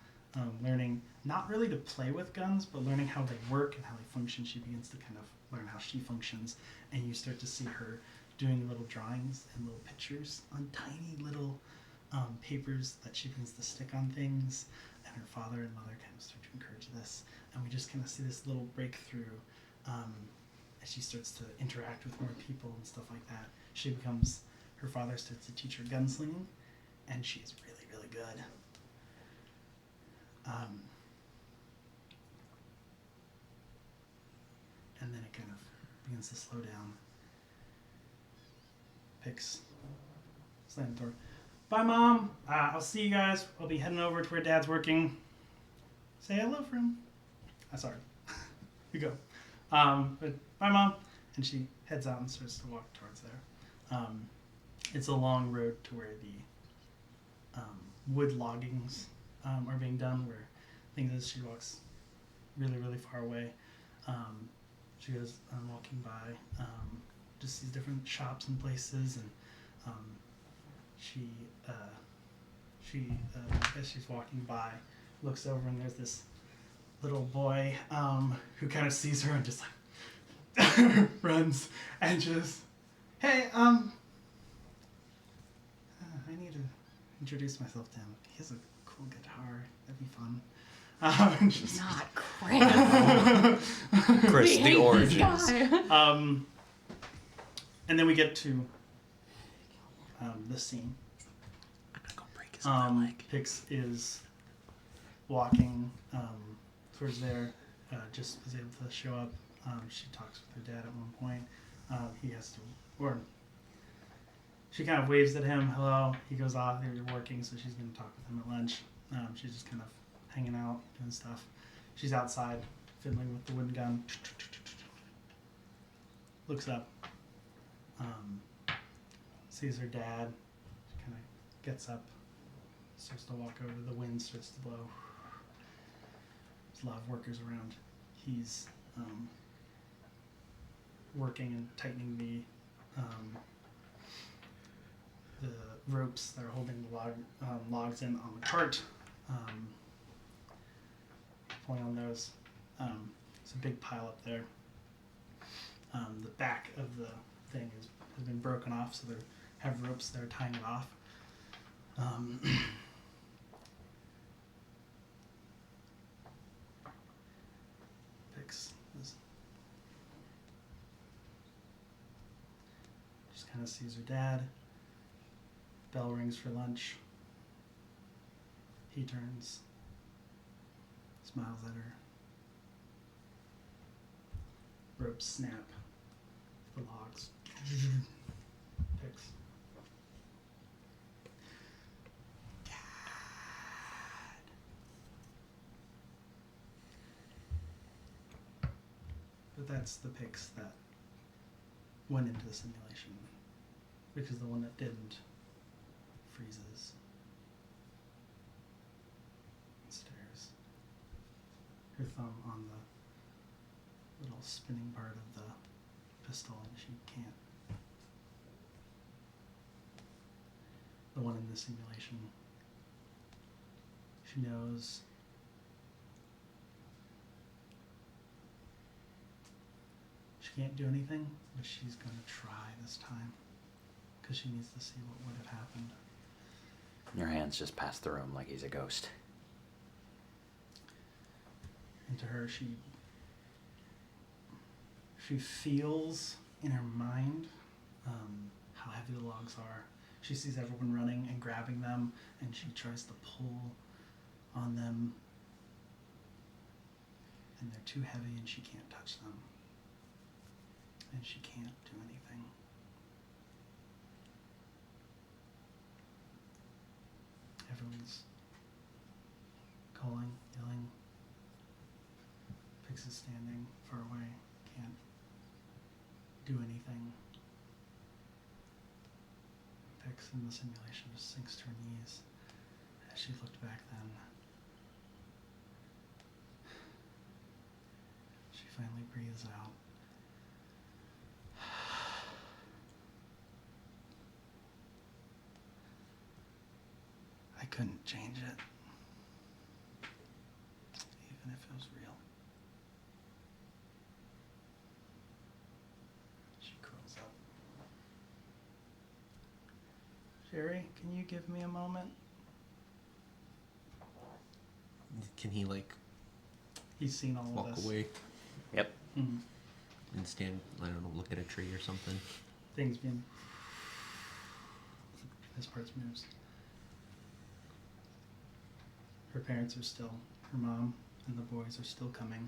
[SPEAKER 4] learning, not really to play with guns, but learning how they work and how they function, she begins to kind of learn how she functions, and you start to see her doing little drawings and little pictures on tiny little papers that she begins to stick on things. And her father and mother kind of start to encourage this. And we just kind of see this little breakthrough as she starts to interact with more people and stuff like that. Her father starts to teach her gunslinging, and she's really, really good. And then it kind of begins to slow down. Picks, slam the door. Bye, Mom. I'll see you guys. I'll be heading over to where Dad's working. Say hello for him. Sorry. You go. But bye, Mom. And she heads out and starts to walk towards there. It's a long road to where the wood loggings are being done, where things as she walks really, really far away. She goes walking by, just these different shops and places, and she as she's walking by, looks over, and there's this little boy who kind of sees her and just like runs and just, hey, I need to introduce myself to him. He has a cool guitar. That'd be fun. Just,
[SPEAKER 2] Not Chris.
[SPEAKER 3] Chris,
[SPEAKER 2] We
[SPEAKER 3] the
[SPEAKER 2] hate
[SPEAKER 3] origins.
[SPEAKER 2] this guy.
[SPEAKER 4] and then we get to the scene.
[SPEAKER 8] I'm gonna go break his other leg.
[SPEAKER 4] Pix is walking towards there. Just was able to show up. She talks with her dad at one point. He has to, or she kind of waves at him. Hello. He goes off. They're working, so she's going to talk with him at lunch. She's just kind of hanging out, doing stuff. She's outside, fiddling with the wooden gun. Looks up. Sees her dad. She kind of gets up. Starts to walk over. The wind starts to blow. There's a lot of workers around. He's working and tightening the ropes that are holding the logs in on the cart. Pulling on those. There's a big pile up there. The back of the thing has been broken off, so they have ropes that are tying it off. Pix just kind of sees her dad. Bell rings for lunch. He turns, smiles at her. Ropes snap. The logs. Picks. Dad. But that's the picks that went into the simulation, because the one that didn't freezes. Stares. Her thumb on the little spinning part of the pistol, and she can't. The one in the simulation, she knows she can't do anything, but she's going to try this time, because she needs to see what would have happened.
[SPEAKER 1] Your hands just pass through him like he's a ghost.
[SPEAKER 4] And to her, she feels in her mind how heavy the logs are. She sees everyone running and grabbing them, and she tries to pull on them, and they're too heavy, and she can't touch them, and she can't do anything. Everyone's calling, yelling. Pix is standing far away, can't do anything. Pix in the simulation just sinks to her knees as she looked back then. She finally breathes out. I couldn't change it, even if it was real. She curls up Jerry, can you give me a moment?
[SPEAKER 8] Can he like
[SPEAKER 4] He's seen all of
[SPEAKER 8] walk
[SPEAKER 4] this.
[SPEAKER 8] away
[SPEAKER 1] Yep.
[SPEAKER 4] Mhm.
[SPEAKER 8] and stand? I don't know, look at a tree or something.
[SPEAKER 4] Things being. This part's moves. Her parents are still. Her mom and the boys are still coming.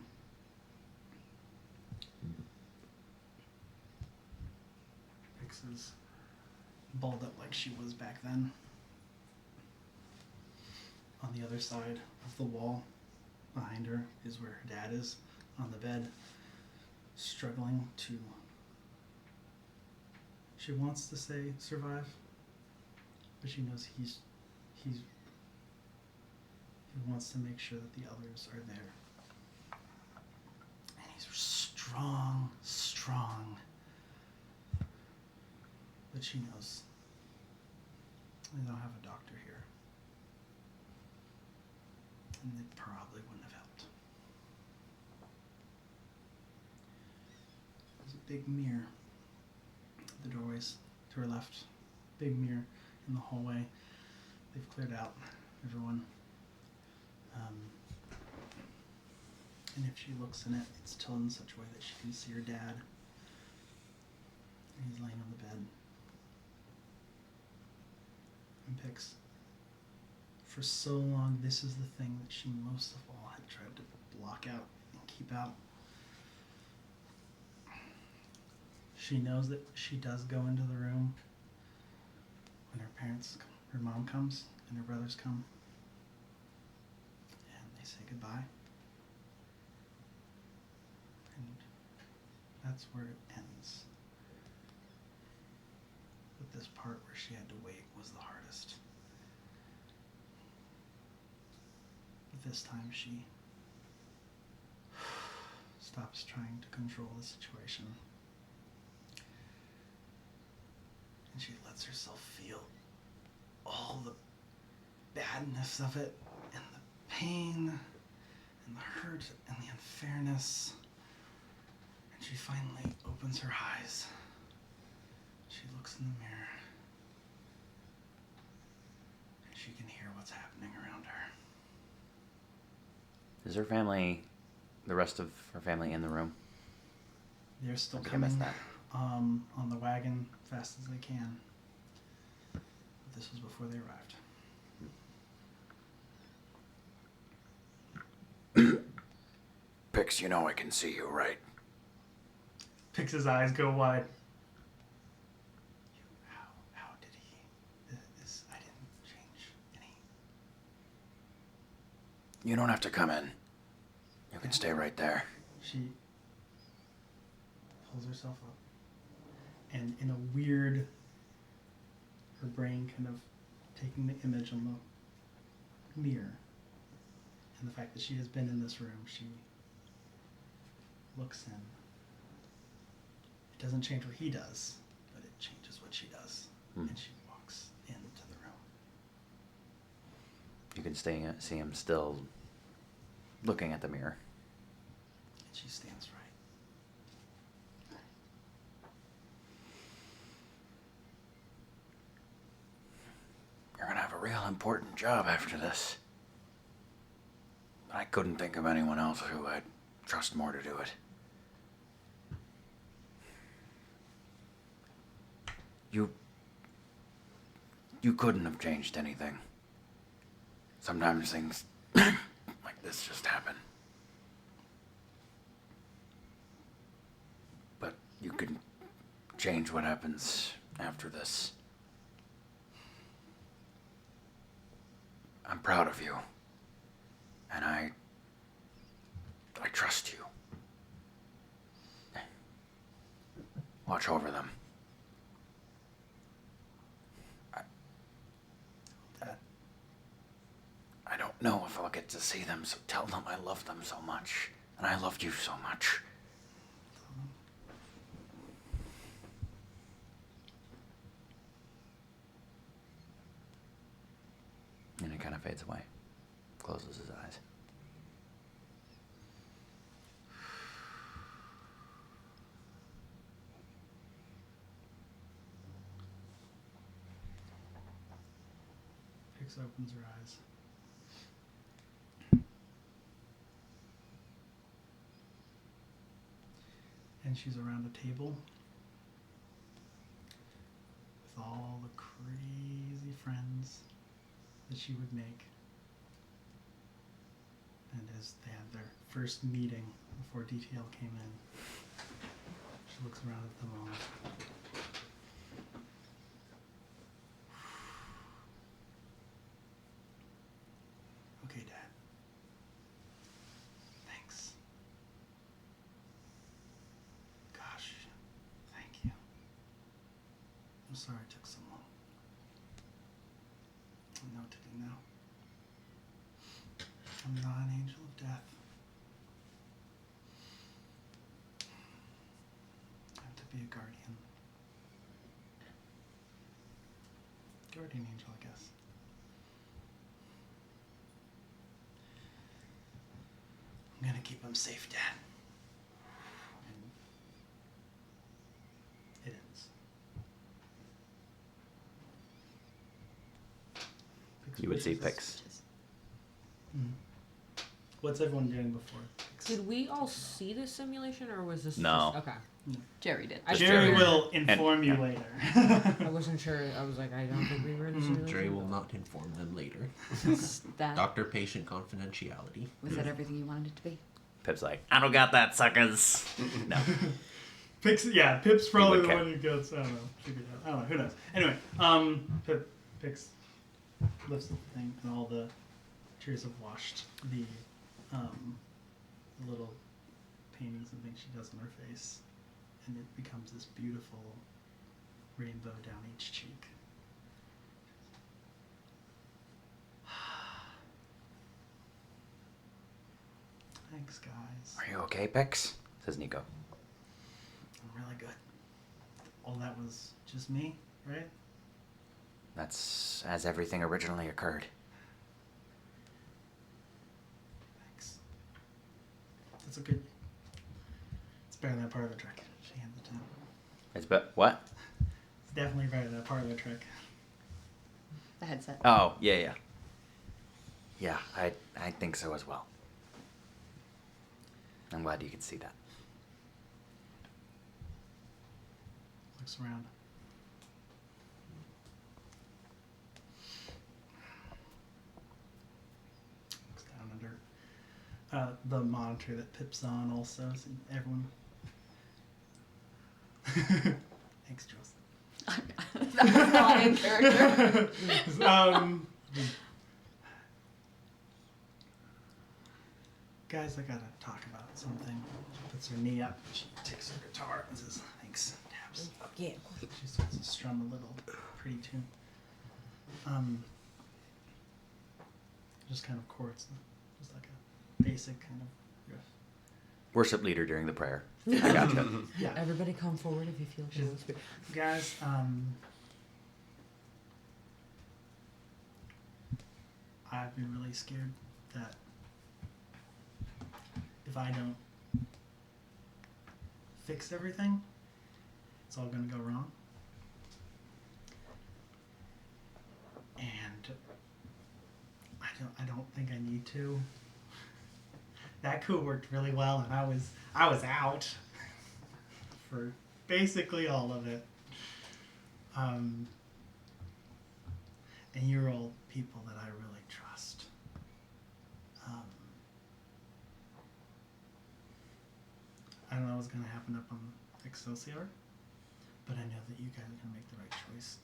[SPEAKER 4] Pix is balled up like she was back then. On the other side of the wall, behind her, is where her dad is, on the bed, struggling to. She wants to say survive, but she knows he wants to make sure that the others are there. And he's strong, but she knows they don't have a doctor here. And they probably wouldn't have helped. There's a big mirror at the doorways to her left. Big mirror in the hallway. They've cleared out everyone. And if she looks in it, it's tilted in such a way that she can see her dad. He's laying on the bed. And Pix. For so long, this is the thing that she most of all had tried to block out and keep out. She knows that she does go into the room when her parents, her mom comes and her brothers come. And they say goodbye. And that's where it ends. But this part where she had to wait was the hardest. But this time she stops trying to control the situation. And she lets herself feel all the badness of it, and the pain, and the hurt, and the unfairness. And she finally opens her eyes. She looks in the mirror. And she can hear what's happening around her.
[SPEAKER 1] Is her family, the rest of her family, in the room?
[SPEAKER 4] They're still
[SPEAKER 1] I think I
[SPEAKER 4] coming
[SPEAKER 1] missed that.
[SPEAKER 4] on the wagon fast as they can. But this was before they arrived.
[SPEAKER 1] Pix, you know I can see you, right?
[SPEAKER 4] Pix's eyes go wide. How did he? This I didn't change any.
[SPEAKER 1] You don't have to come in. You can stay right there.
[SPEAKER 4] She pulls herself up, and in a weird, her brain kind of taking the image on the mirror, and the fact that she has been in this room, she looks in. It doesn't change what he does, but it changes what she does, and she walks into the room.
[SPEAKER 1] You can see him still looking at the mirror.
[SPEAKER 4] And she stands right.
[SPEAKER 1] You're gonna have a real important job after this. But I couldn't think of anyone else who I'd trust more to do it. You couldn't have changed anything. Sometimes things like this just happen. But you can change what happens after this. I'm proud of you. And I trust you. Watch over them. I don't know if I'll get to see them, so tell them I love them so much. And I loved you so much. And he kind of fades away. Closes his eyes.
[SPEAKER 4] Pix opens her eyes. And she's around a table with all the crazy friends that she would make. And as they had their first meeting before detail came in, she looks around at them all. Okay, Dad. Thanks. Gosh, thank you. I'm sorry it took so long. I know what to do now. I'm not an angel of death. I have to be a guardian. Guardian angel, I guess. I'm gonna keep him safe, Dad. And it ends. Pix
[SPEAKER 1] You would see
[SPEAKER 4] wishes.
[SPEAKER 1] Pix.
[SPEAKER 4] Mhm. What's everyone doing before? Pix?
[SPEAKER 7] Did we all see this simulation, or was this
[SPEAKER 1] No.
[SPEAKER 7] just... Okay.
[SPEAKER 2] Jerry did.
[SPEAKER 7] I-
[SPEAKER 4] Jerry
[SPEAKER 7] Jerry-
[SPEAKER 4] will inform you
[SPEAKER 1] yeah.
[SPEAKER 4] later.
[SPEAKER 7] I wasn't sure. I was like, I don't think we were in the simulation.
[SPEAKER 8] Jerry will not inform them later.
[SPEAKER 2] That,
[SPEAKER 8] Doctor-patient confidentiality.
[SPEAKER 2] was that everything you wanted it to be?
[SPEAKER 1] Pip's like, I don't got that, suckers. No.
[SPEAKER 4] Pix, yeah, Pip's probably the
[SPEAKER 1] care.
[SPEAKER 4] one who gets, I don't know, figured out. I don't know, who knows. Anyway, Pix lifts the thing, and all the tears have washed the little paintings and things she does on her face, and it becomes this beautiful rainbow down each cheek. Thanks, guys.
[SPEAKER 1] Are you okay, Pix? Says Nico.
[SPEAKER 4] I'm really good. All that was just me, right?
[SPEAKER 1] That's as everything originally occurred.
[SPEAKER 4] Thanks. That's a good. It's better than that part of the trick. She hands it to him.
[SPEAKER 1] It's but what?
[SPEAKER 4] It's definitely better than that part of the trick.
[SPEAKER 2] The headset.
[SPEAKER 1] Oh, yeah. Yeah, I think so as well. I'm glad you can see that.
[SPEAKER 4] Looks around. Looks down under the monitor that Pip's on also, so everyone. Thanks, Jules.
[SPEAKER 2] That was not in character.
[SPEAKER 4] Guys, I gotta talk about something. She puts her knee up, she takes her guitar and says, thanks, taps.
[SPEAKER 7] Yeah.
[SPEAKER 4] She starts to strum a little pretty tune. Just kind of chords, just like a basic kind of riff.
[SPEAKER 1] Worship leader during the prayer. I gotcha.
[SPEAKER 4] Yeah.
[SPEAKER 7] Everybody come forward if you feel the Holy Spirit.
[SPEAKER 4] Guys, I've been really scared that if I don't fix everything, it's all gonna go wrong. And I don't think I need to. That coup worked really well, and I was out for basically all of it. And you're all people that I really trust. I don't know what's gonna happen up on Excelsior, but I know that you guys are gonna make the right choice.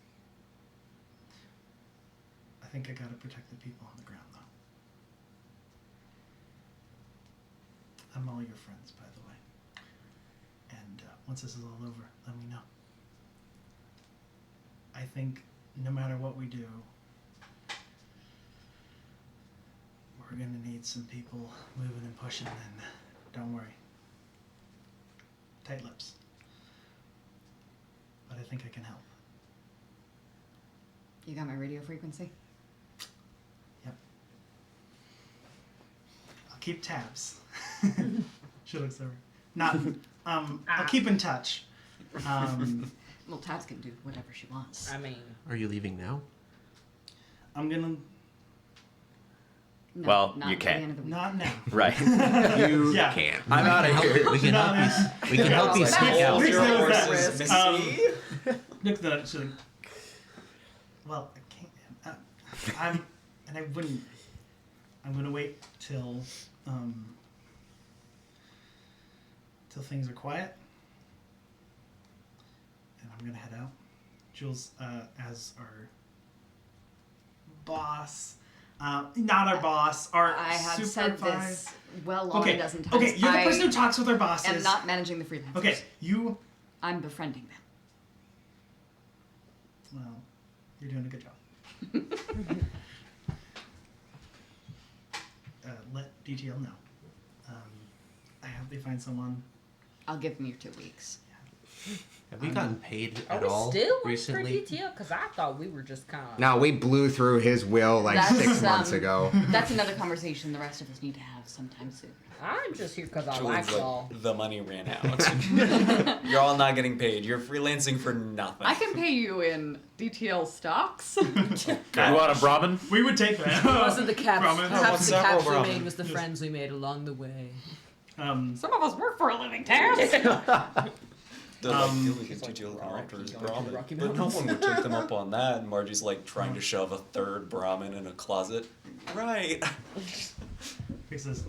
[SPEAKER 4] I think I gotta protect the people on the ground, though. I'm all your friends, by the way. And once this is all over, let me know. I think no matter what we do, we're gonna need some people moving and pushing, and don't worry. Tight lips. But I think I can help.
[SPEAKER 2] You got my radio frequency?
[SPEAKER 4] Yep. I'll keep tabs. She looks over. Not, I'll keep in touch.
[SPEAKER 2] Well, Tabs can do whatever she wants.
[SPEAKER 7] I mean,
[SPEAKER 8] Are you leaving now?
[SPEAKER 4] I'm gonna
[SPEAKER 2] No,
[SPEAKER 1] Well,
[SPEAKER 2] not
[SPEAKER 1] you
[SPEAKER 2] until the
[SPEAKER 1] can't.
[SPEAKER 2] end of the week.
[SPEAKER 4] Not now.
[SPEAKER 1] Right. You
[SPEAKER 4] Yeah.
[SPEAKER 5] Can't.
[SPEAKER 1] I'm out of here.
[SPEAKER 8] We can help you. We can help you
[SPEAKER 2] Nick
[SPEAKER 8] speak out.
[SPEAKER 4] Nick
[SPEAKER 3] Your
[SPEAKER 4] knows that.
[SPEAKER 3] horses, Missy.
[SPEAKER 4] Nick's not. She's like, well, I can't. And I wouldn't. I'm gonna wait till things are quiet, and I'm gonna head out. Jules, as our boss, not our boss, our
[SPEAKER 2] I have said
[SPEAKER 4] supervisor.
[SPEAKER 2] this well over
[SPEAKER 4] Okay,
[SPEAKER 2] a dozen times.
[SPEAKER 4] okay, you're the
[SPEAKER 2] I
[SPEAKER 4] person who talks with our bosses.
[SPEAKER 2] am not managing the freelancers.
[SPEAKER 4] Okay, you.
[SPEAKER 2] I'm befriending them.
[SPEAKER 4] Well, you're doing a good job. Let DTL know. I hope they find someone.
[SPEAKER 2] I'll give them your 2 weeks.
[SPEAKER 8] Have we gotten paid
[SPEAKER 7] Are
[SPEAKER 8] at
[SPEAKER 7] we
[SPEAKER 8] all
[SPEAKER 7] still
[SPEAKER 8] recently?
[SPEAKER 7] for DTL? Because I thought we were just kind of.
[SPEAKER 9] No, we blew through his will like
[SPEAKER 2] That's,
[SPEAKER 9] 6 months ago.
[SPEAKER 2] That's another conversation the rest of us need to have sometime soon.
[SPEAKER 7] I'm just here because I
[SPEAKER 3] Julian's
[SPEAKER 7] like y'all.
[SPEAKER 3] like, the money ran out. You're all not getting paid. You're freelancing for nothing.
[SPEAKER 2] I can pay you in DTL stocks.
[SPEAKER 1] You want a Brahmin?
[SPEAKER 4] We would take that.
[SPEAKER 7] It wasn't the caps.
[SPEAKER 4] Ramen.
[SPEAKER 7] Perhaps the
[SPEAKER 3] several
[SPEAKER 7] caps we
[SPEAKER 3] ramen.
[SPEAKER 7] made was the friends we made along the way.
[SPEAKER 2] Some of us work for a living, Terrence.
[SPEAKER 3] They're like, yeah, we could teach you
[SPEAKER 7] we're all
[SPEAKER 3] directors
[SPEAKER 7] going to
[SPEAKER 3] Brahmin.
[SPEAKER 7] Rocky
[SPEAKER 3] But no
[SPEAKER 7] Mountains.
[SPEAKER 3] one would take them up on that. And Margie's like trying to shove a third Brahmin in a closet. Right.
[SPEAKER 4] Fix this.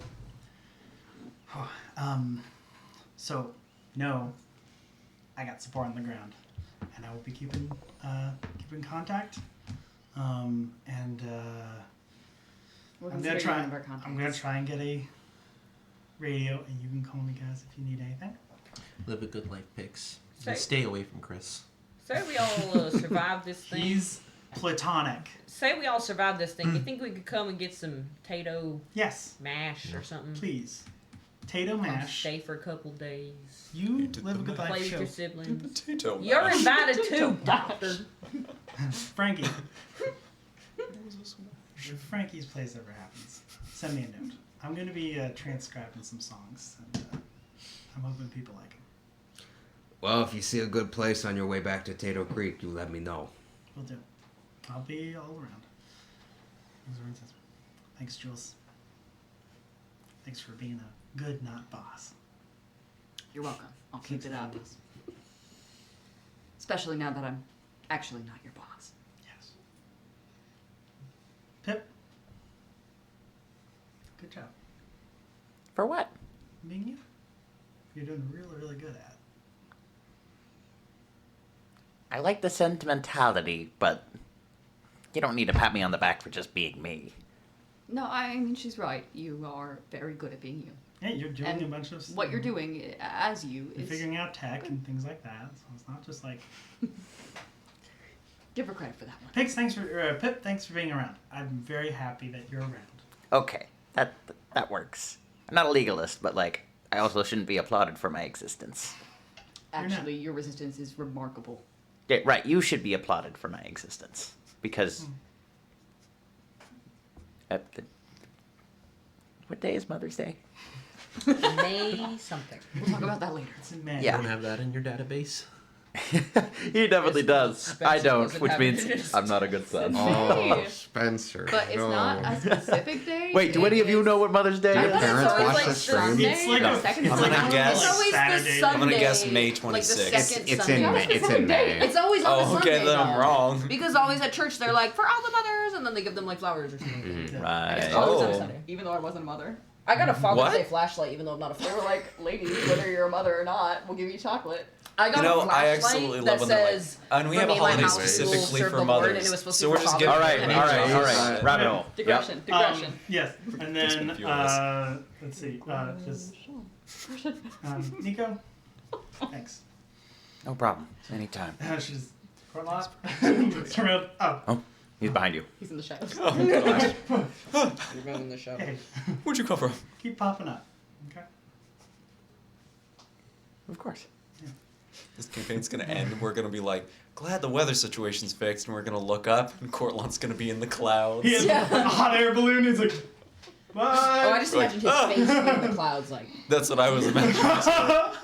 [SPEAKER 4] So, no, I got support on the ground, and I will be keeping contact. I'm gonna try. I'm gonna try and get a radio, and you can call me guys if you need anything.
[SPEAKER 8] Live a good life, Pix.
[SPEAKER 7] Say-
[SPEAKER 8] Stay away from Chris.
[SPEAKER 7] Say we all survived this thing.
[SPEAKER 4] He's platonic.
[SPEAKER 7] Say we all survived this thing. You think we could come and get some potato
[SPEAKER 4] Yes,
[SPEAKER 7] mash or something?
[SPEAKER 4] please. Potato
[SPEAKER 7] Come
[SPEAKER 4] mash.
[SPEAKER 7] Stay for a couple days.
[SPEAKER 4] You
[SPEAKER 3] did
[SPEAKER 4] live a
[SPEAKER 3] the
[SPEAKER 4] good
[SPEAKER 3] mash.
[SPEAKER 7] Play
[SPEAKER 4] life.
[SPEAKER 7] with
[SPEAKER 4] Show.
[SPEAKER 7] your siblings.
[SPEAKER 3] Potato
[SPEAKER 7] You're
[SPEAKER 3] mash.
[SPEAKER 7] invited too, Doctor.
[SPEAKER 4] Frankie. If Frankie's place ever happens, send me a note. I'm going to be transcribing some songs, and I'm hoping people like them.
[SPEAKER 9] Well, if you see a good place on your way back to Tato Creek, you let me know.
[SPEAKER 4] Will do. I'll be all around. Thanks, Jules. Thanks for being a good not boss.
[SPEAKER 2] You're welcome. I'll keep it up. Especially now that I'm actually not your boss.
[SPEAKER 4] Yes. Pip. Good job.
[SPEAKER 1] For what?
[SPEAKER 4] Being you. You're doing really, really good at.
[SPEAKER 1] I like the sentimentality, but you don't need to pat me on the back for just being me.
[SPEAKER 2] No, I mean, she's right. You are very good at being you.
[SPEAKER 4] Yeah, you're doing
[SPEAKER 2] And
[SPEAKER 4] a bunch of
[SPEAKER 2] what you're doing as you
[SPEAKER 4] You're
[SPEAKER 2] is...
[SPEAKER 4] figuring out tech and things like that. So it's not just like
[SPEAKER 2] Give her credit for that one.
[SPEAKER 4] Pip, thanks for being around. I'm very happy that you're around.
[SPEAKER 1] Okay, that works. I'm not a legalist, but like, I also shouldn't be applauded for my existence.
[SPEAKER 4] You're not.
[SPEAKER 2] Actually, your resistance is remarkable.
[SPEAKER 1] Yeah, right. You should be applauded for my existence because. What day is Mother's Day?
[SPEAKER 7] May something.
[SPEAKER 2] We'll talk about that later.
[SPEAKER 4] It's in May.
[SPEAKER 8] You
[SPEAKER 1] Yeah.
[SPEAKER 8] don't have that in your database?
[SPEAKER 1] He definitely does.
[SPEAKER 7] Spencer
[SPEAKER 1] I don't,
[SPEAKER 7] doesn't
[SPEAKER 1] which
[SPEAKER 7] have
[SPEAKER 1] means
[SPEAKER 7] it.
[SPEAKER 1] I'm not a good son.
[SPEAKER 9] Oh, Spencer.
[SPEAKER 2] But it's
[SPEAKER 9] no.
[SPEAKER 2] not a specific day.
[SPEAKER 1] Wait, do any of you know what Mother's Day
[SPEAKER 9] Do your
[SPEAKER 1] is?
[SPEAKER 2] I thought
[SPEAKER 9] parents
[SPEAKER 2] it's always
[SPEAKER 9] watch
[SPEAKER 2] like
[SPEAKER 9] the stream?
[SPEAKER 2] Sunday,
[SPEAKER 4] It's like
[SPEAKER 2] the
[SPEAKER 4] a-
[SPEAKER 2] second
[SPEAKER 4] it's
[SPEAKER 3] I'm gonna
[SPEAKER 2] Sunday.
[SPEAKER 3] guess-
[SPEAKER 7] It's always
[SPEAKER 4] Saturday.
[SPEAKER 7] the Sunday.
[SPEAKER 3] I'm gonna guess May
[SPEAKER 7] Like the
[SPEAKER 3] 26th.
[SPEAKER 7] second
[SPEAKER 9] It's
[SPEAKER 7] Sunday.
[SPEAKER 9] in May. It's in May.
[SPEAKER 7] It's always on a
[SPEAKER 3] Oh, okay,
[SPEAKER 7] Sunday,
[SPEAKER 3] then I'm
[SPEAKER 7] though.
[SPEAKER 3] wrong.
[SPEAKER 7] Because always at church they're like, for all the mothers, and then they give them like flowers or something.
[SPEAKER 1] Right.
[SPEAKER 7] It's always on a
[SPEAKER 3] Oh.
[SPEAKER 7] Sunday.
[SPEAKER 2] Even though I wasn't a mother.
[SPEAKER 7] I got a Father's
[SPEAKER 3] What?
[SPEAKER 7] Day flashlight, even though I'm not a
[SPEAKER 2] They were
[SPEAKER 7] father.
[SPEAKER 2] like, ladies, whether you're a mother or not, we'll give you chocolate.
[SPEAKER 7] I got
[SPEAKER 3] You know,
[SPEAKER 7] a
[SPEAKER 3] I
[SPEAKER 7] flashlight
[SPEAKER 3] absolutely
[SPEAKER 7] that
[SPEAKER 3] love when they're like,
[SPEAKER 7] says,
[SPEAKER 3] and we
[SPEAKER 7] for
[SPEAKER 3] have a
[SPEAKER 7] me, my
[SPEAKER 3] holiday
[SPEAKER 7] house will
[SPEAKER 3] specifically
[SPEAKER 7] serve
[SPEAKER 3] for
[SPEAKER 7] the Lord, and
[SPEAKER 3] mothers.
[SPEAKER 7] it was supposed
[SPEAKER 3] So
[SPEAKER 7] to
[SPEAKER 3] we're
[SPEAKER 7] be
[SPEAKER 3] just
[SPEAKER 7] for
[SPEAKER 3] giving
[SPEAKER 1] All right,
[SPEAKER 7] fathers.
[SPEAKER 1] all right, all right. Rabbit hole. Yep.
[SPEAKER 2] Digression, digression.
[SPEAKER 4] Yes, and then
[SPEAKER 3] been furious.
[SPEAKER 4] let's see. Just Nico. Thanks.
[SPEAKER 1] No problem. Anytime.
[SPEAKER 4] She's turn around. Oh,
[SPEAKER 1] He's behind you.
[SPEAKER 2] He's in the shadows.
[SPEAKER 7] You're moving the show.
[SPEAKER 4] hey,
[SPEAKER 3] Where'd you come from?
[SPEAKER 4] keep popping up. Okay.
[SPEAKER 1] Of course.
[SPEAKER 3] This campaign's gonna end. We're gonna be like, glad the weather situation's fixed, and we're gonna look up, and Cortland's gonna be in the clouds.
[SPEAKER 4] He has a hot air balloon. He's like, bye.
[SPEAKER 7] Oh, I just imagined his face in the clouds, like.
[SPEAKER 3] That's what I was imagining.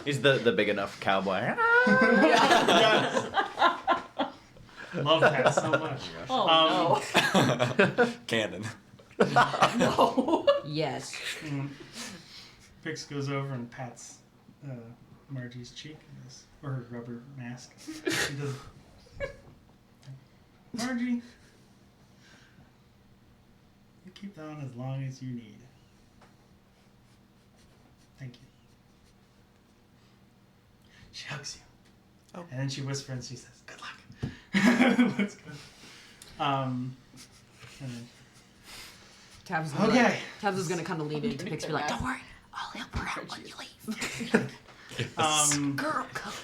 [SPEAKER 1] He's the big enough cowboy.
[SPEAKER 4] Yes. Love that so much.
[SPEAKER 2] Oh,
[SPEAKER 3] Canon.
[SPEAKER 2] No.
[SPEAKER 7] Yes.
[SPEAKER 4] Pix goes over and pats Margie's cheek, and goes, or her rubber mask. She does. Margie, you keep that on as long as you need. Thank you. She hugs you.
[SPEAKER 3] Oh.
[SPEAKER 4] And then she whispers and she says, "Good luck." Let's go. And then,
[SPEAKER 7] Tabs is gonna,
[SPEAKER 4] Okay.
[SPEAKER 7] like, Tabs is gonna kind of lean into Pix and be like, "Don't worry, I'll help her out when you leave."
[SPEAKER 2] Girl code.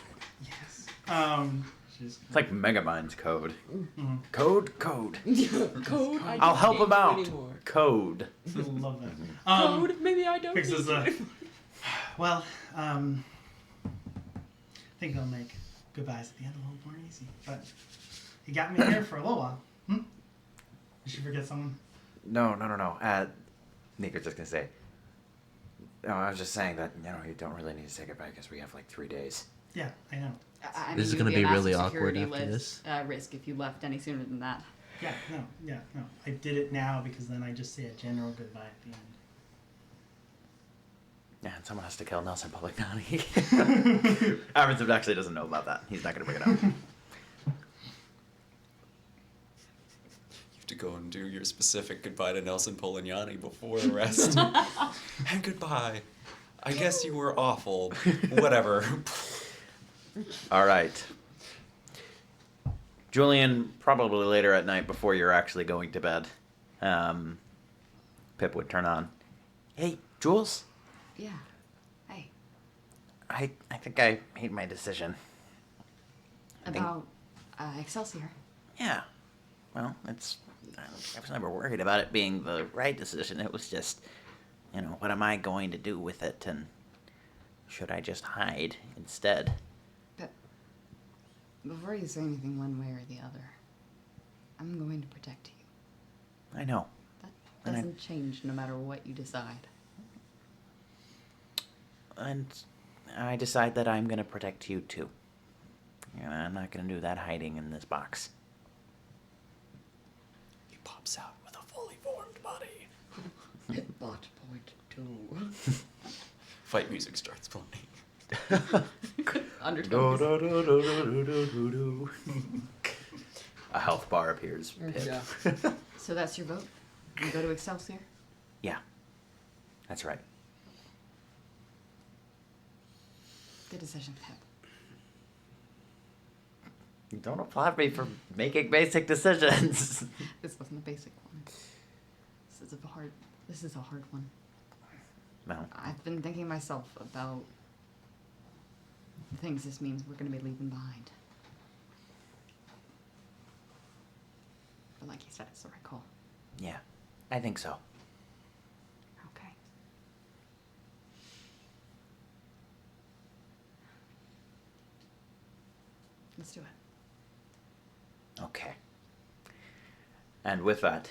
[SPEAKER 4] yes. She's
[SPEAKER 1] It's like Megamind's code.
[SPEAKER 4] Mhm.
[SPEAKER 1] Code.
[SPEAKER 7] Code.
[SPEAKER 1] I'll help him out. Code.
[SPEAKER 4] love that.
[SPEAKER 7] Code. Maybe I don't.
[SPEAKER 4] Pix
[SPEAKER 7] need
[SPEAKER 4] is,
[SPEAKER 7] you.
[SPEAKER 4] well, I think I'll make goodbyes at the end a little more easy. But he got me here for a little while. Did you forget someone?
[SPEAKER 11] No. Nico's just gonna say. No, I was just saying that you don't really need to say goodbye because we have like 3 days.
[SPEAKER 4] Yeah, I know.
[SPEAKER 8] This is
[SPEAKER 2] you'd
[SPEAKER 8] gonna
[SPEAKER 2] a
[SPEAKER 8] be
[SPEAKER 2] massive
[SPEAKER 8] really awkward
[SPEAKER 2] security
[SPEAKER 8] after this.
[SPEAKER 2] risk if you left any sooner than that.
[SPEAKER 4] Yeah, no. I did it now because then I just say a general goodbye at the end.
[SPEAKER 1] Yeah, and someone has to kill Nelson Polignani. Aronson actually doesn't know about that. He's not going to bring it up.
[SPEAKER 3] You have to go and do your specific goodbye to Nelson Polignani before arrest. And goodbye. I guess you were awful. Whatever.
[SPEAKER 1] All right. Julian, probably later at night before you're actually going to bed, Pip would turn on. Hey, Jules?
[SPEAKER 2] Yeah. Hey.
[SPEAKER 11] I think I made my decision. I think-
[SPEAKER 2] About Excelsior.
[SPEAKER 11] Yeah. Well, I was never worried about it being the right decision. It was just, what am I going to do with it, and should I just hide instead?
[SPEAKER 2] But before you say anything one way or the other, I'm going to protect you.
[SPEAKER 11] I know.
[SPEAKER 2] That
[SPEAKER 11] And
[SPEAKER 2] doesn't change no matter what you decide.
[SPEAKER 11] And I decide that I'm going to protect you too. I'm not going to do that hiding in this box.
[SPEAKER 3] He pops out with a fully formed body.
[SPEAKER 2] Bot point 2.
[SPEAKER 3] Fight music starts playing.
[SPEAKER 2] Undertones.
[SPEAKER 1] A health bar appears. Pip.
[SPEAKER 7] Yeah.
[SPEAKER 2] So that's your vote? You go to Excelsior?
[SPEAKER 11] Yeah, that's right.
[SPEAKER 2] Good decision, Pip.
[SPEAKER 11] Don't applaud me for making basic decisions.
[SPEAKER 2] This wasn't a basic one. This is a hard one.
[SPEAKER 11] No.
[SPEAKER 2] I've been thinking myself about the things this means we're going to be leaving behind. But like you said, it's the right call.
[SPEAKER 11] Yeah, I think so.
[SPEAKER 2] Okay. Let's do it.
[SPEAKER 11] Okay.
[SPEAKER 1] And with that,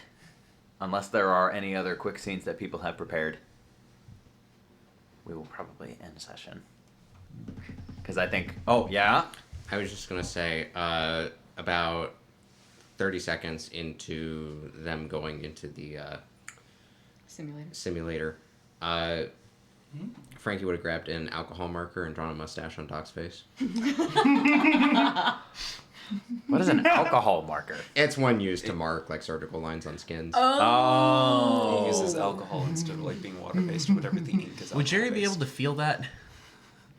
[SPEAKER 1] unless there are any other quick scenes that people have prepared, we will probably end session. Because I think... Oh, yeah?
[SPEAKER 5] I was just gonna say, about 30 seconds into them going into the
[SPEAKER 2] Simulator.
[SPEAKER 5] Frankie would have grabbed an alcohol marker and drawn a mustache on Doc's face.
[SPEAKER 11] What is an alcohol marker?
[SPEAKER 5] It's one used to mark like surgical lines on skins.
[SPEAKER 1] Oh.
[SPEAKER 3] He uses alcohol instead of like being water-based or whatever the ink is.
[SPEAKER 8] Would Jerry be able
[SPEAKER 3] alcohol-based.
[SPEAKER 8] to feel that?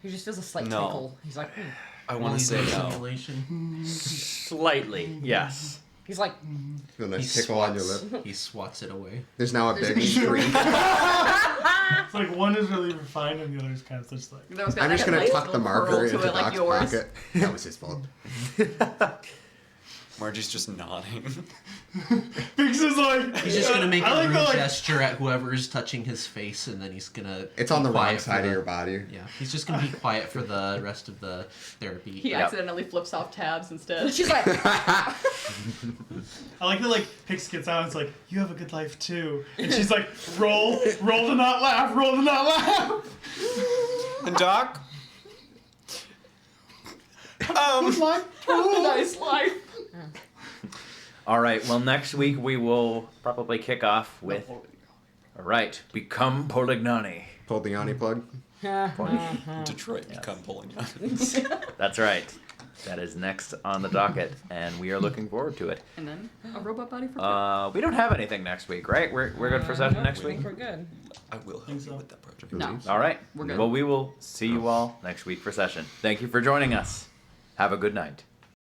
[SPEAKER 7] He just feels a slight
[SPEAKER 3] No.
[SPEAKER 7] tickle. He's like,
[SPEAKER 3] I
[SPEAKER 8] while
[SPEAKER 3] want to
[SPEAKER 8] he's
[SPEAKER 3] say
[SPEAKER 8] in
[SPEAKER 3] no.
[SPEAKER 8] simulation?
[SPEAKER 1] Slightly, yes.
[SPEAKER 7] He's like,
[SPEAKER 9] Feel a
[SPEAKER 8] He
[SPEAKER 9] nice tickle on your
[SPEAKER 8] swats-
[SPEAKER 9] lip.
[SPEAKER 8] He swats it away.
[SPEAKER 9] There's now a
[SPEAKER 2] There's
[SPEAKER 9] big
[SPEAKER 2] an
[SPEAKER 9] screen.
[SPEAKER 4] It's like one is really refined and the other is kind of just like.
[SPEAKER 2] That was got
[SPEAKER 9] I'm
[SPEAKER 2] like
[SPEAKER 9] just
[SPEAKER 2] a
[SPEAKER 9] gonna
[SPEAKER 2] nice
[SPEAKER 9] tuck the
[SPEAKER 2] little
[SPEAKER 9] marker
[SPEAKER 2] curl
[SPEAKER 9] into
[SPEAKER 2] to it like
[SPEAKER 9] Doc's
[SPEAKER 2] yours.
[SPEAKER 9] pocket. That was his fault.
[SPEAKER 3] Margie's just nodding.
[SPEAKER 4] Pix is like.
[SPEAKER 8] He's just gonna make
[SPEAKER 4] I
[SPEAKER 8] a
[SPEAKER 4] like
[SPEAKER 8] rude
[SPEAKER 4] the, like,
[SPEAKER 8] gesture at whoever is touching his face, and then he's gonna.
[SPEAKER 9] It's on
[SPEAKER 8] be
[SPEAKER 9] the wrong
[SPEAKER 8] quiet for
[SPEAKER 9] side of
[SPEAKER 8] the-
[SPEAKER 9] your body.
[SPEAKER 8] Yeah, he's just gonna be quiet for the rest of the therapy.
[SPEAKER 2] He
[SPEAKER 1] Yep.
[SPEAKER 2] accidentally flips off tabs instead.
[SPEAKER 7] she's like,
[SPEAKER 4] I like that like Pix gets out and it's like, you have a good life too. And she's like, roll to not laugh, roll to not laugh.
[SPEAKER 3] And Doc?
[SPEAKER 4] Who's like,
[SPEAKER 2] Have a nice life.
[SPEAKER 1] All right. Well, next week we will probably kick off with. All right. Become Polignani.
[SPEAKER 9] Polignani plug.
[SPEAKER 3] Detroit become Polignani.
[SPEAKER 1] That's right. That is next on the docket, and we are looking forward to it.
[SPEAKER 2] And then a robot body for
[SPEAKER 1] We don't have anything next week, right? We're good for session next week?
[SPEAKER 7] We're good.
[SPEAKER 3] I will help you with that project.
[SPEAKER 2] No.
[SPEAKER 1] All right.
[SPEAKER 2] We're good.
[SPEAKER 1] Well, we will see you all next week for session. Thank you for joining us. Have a good night.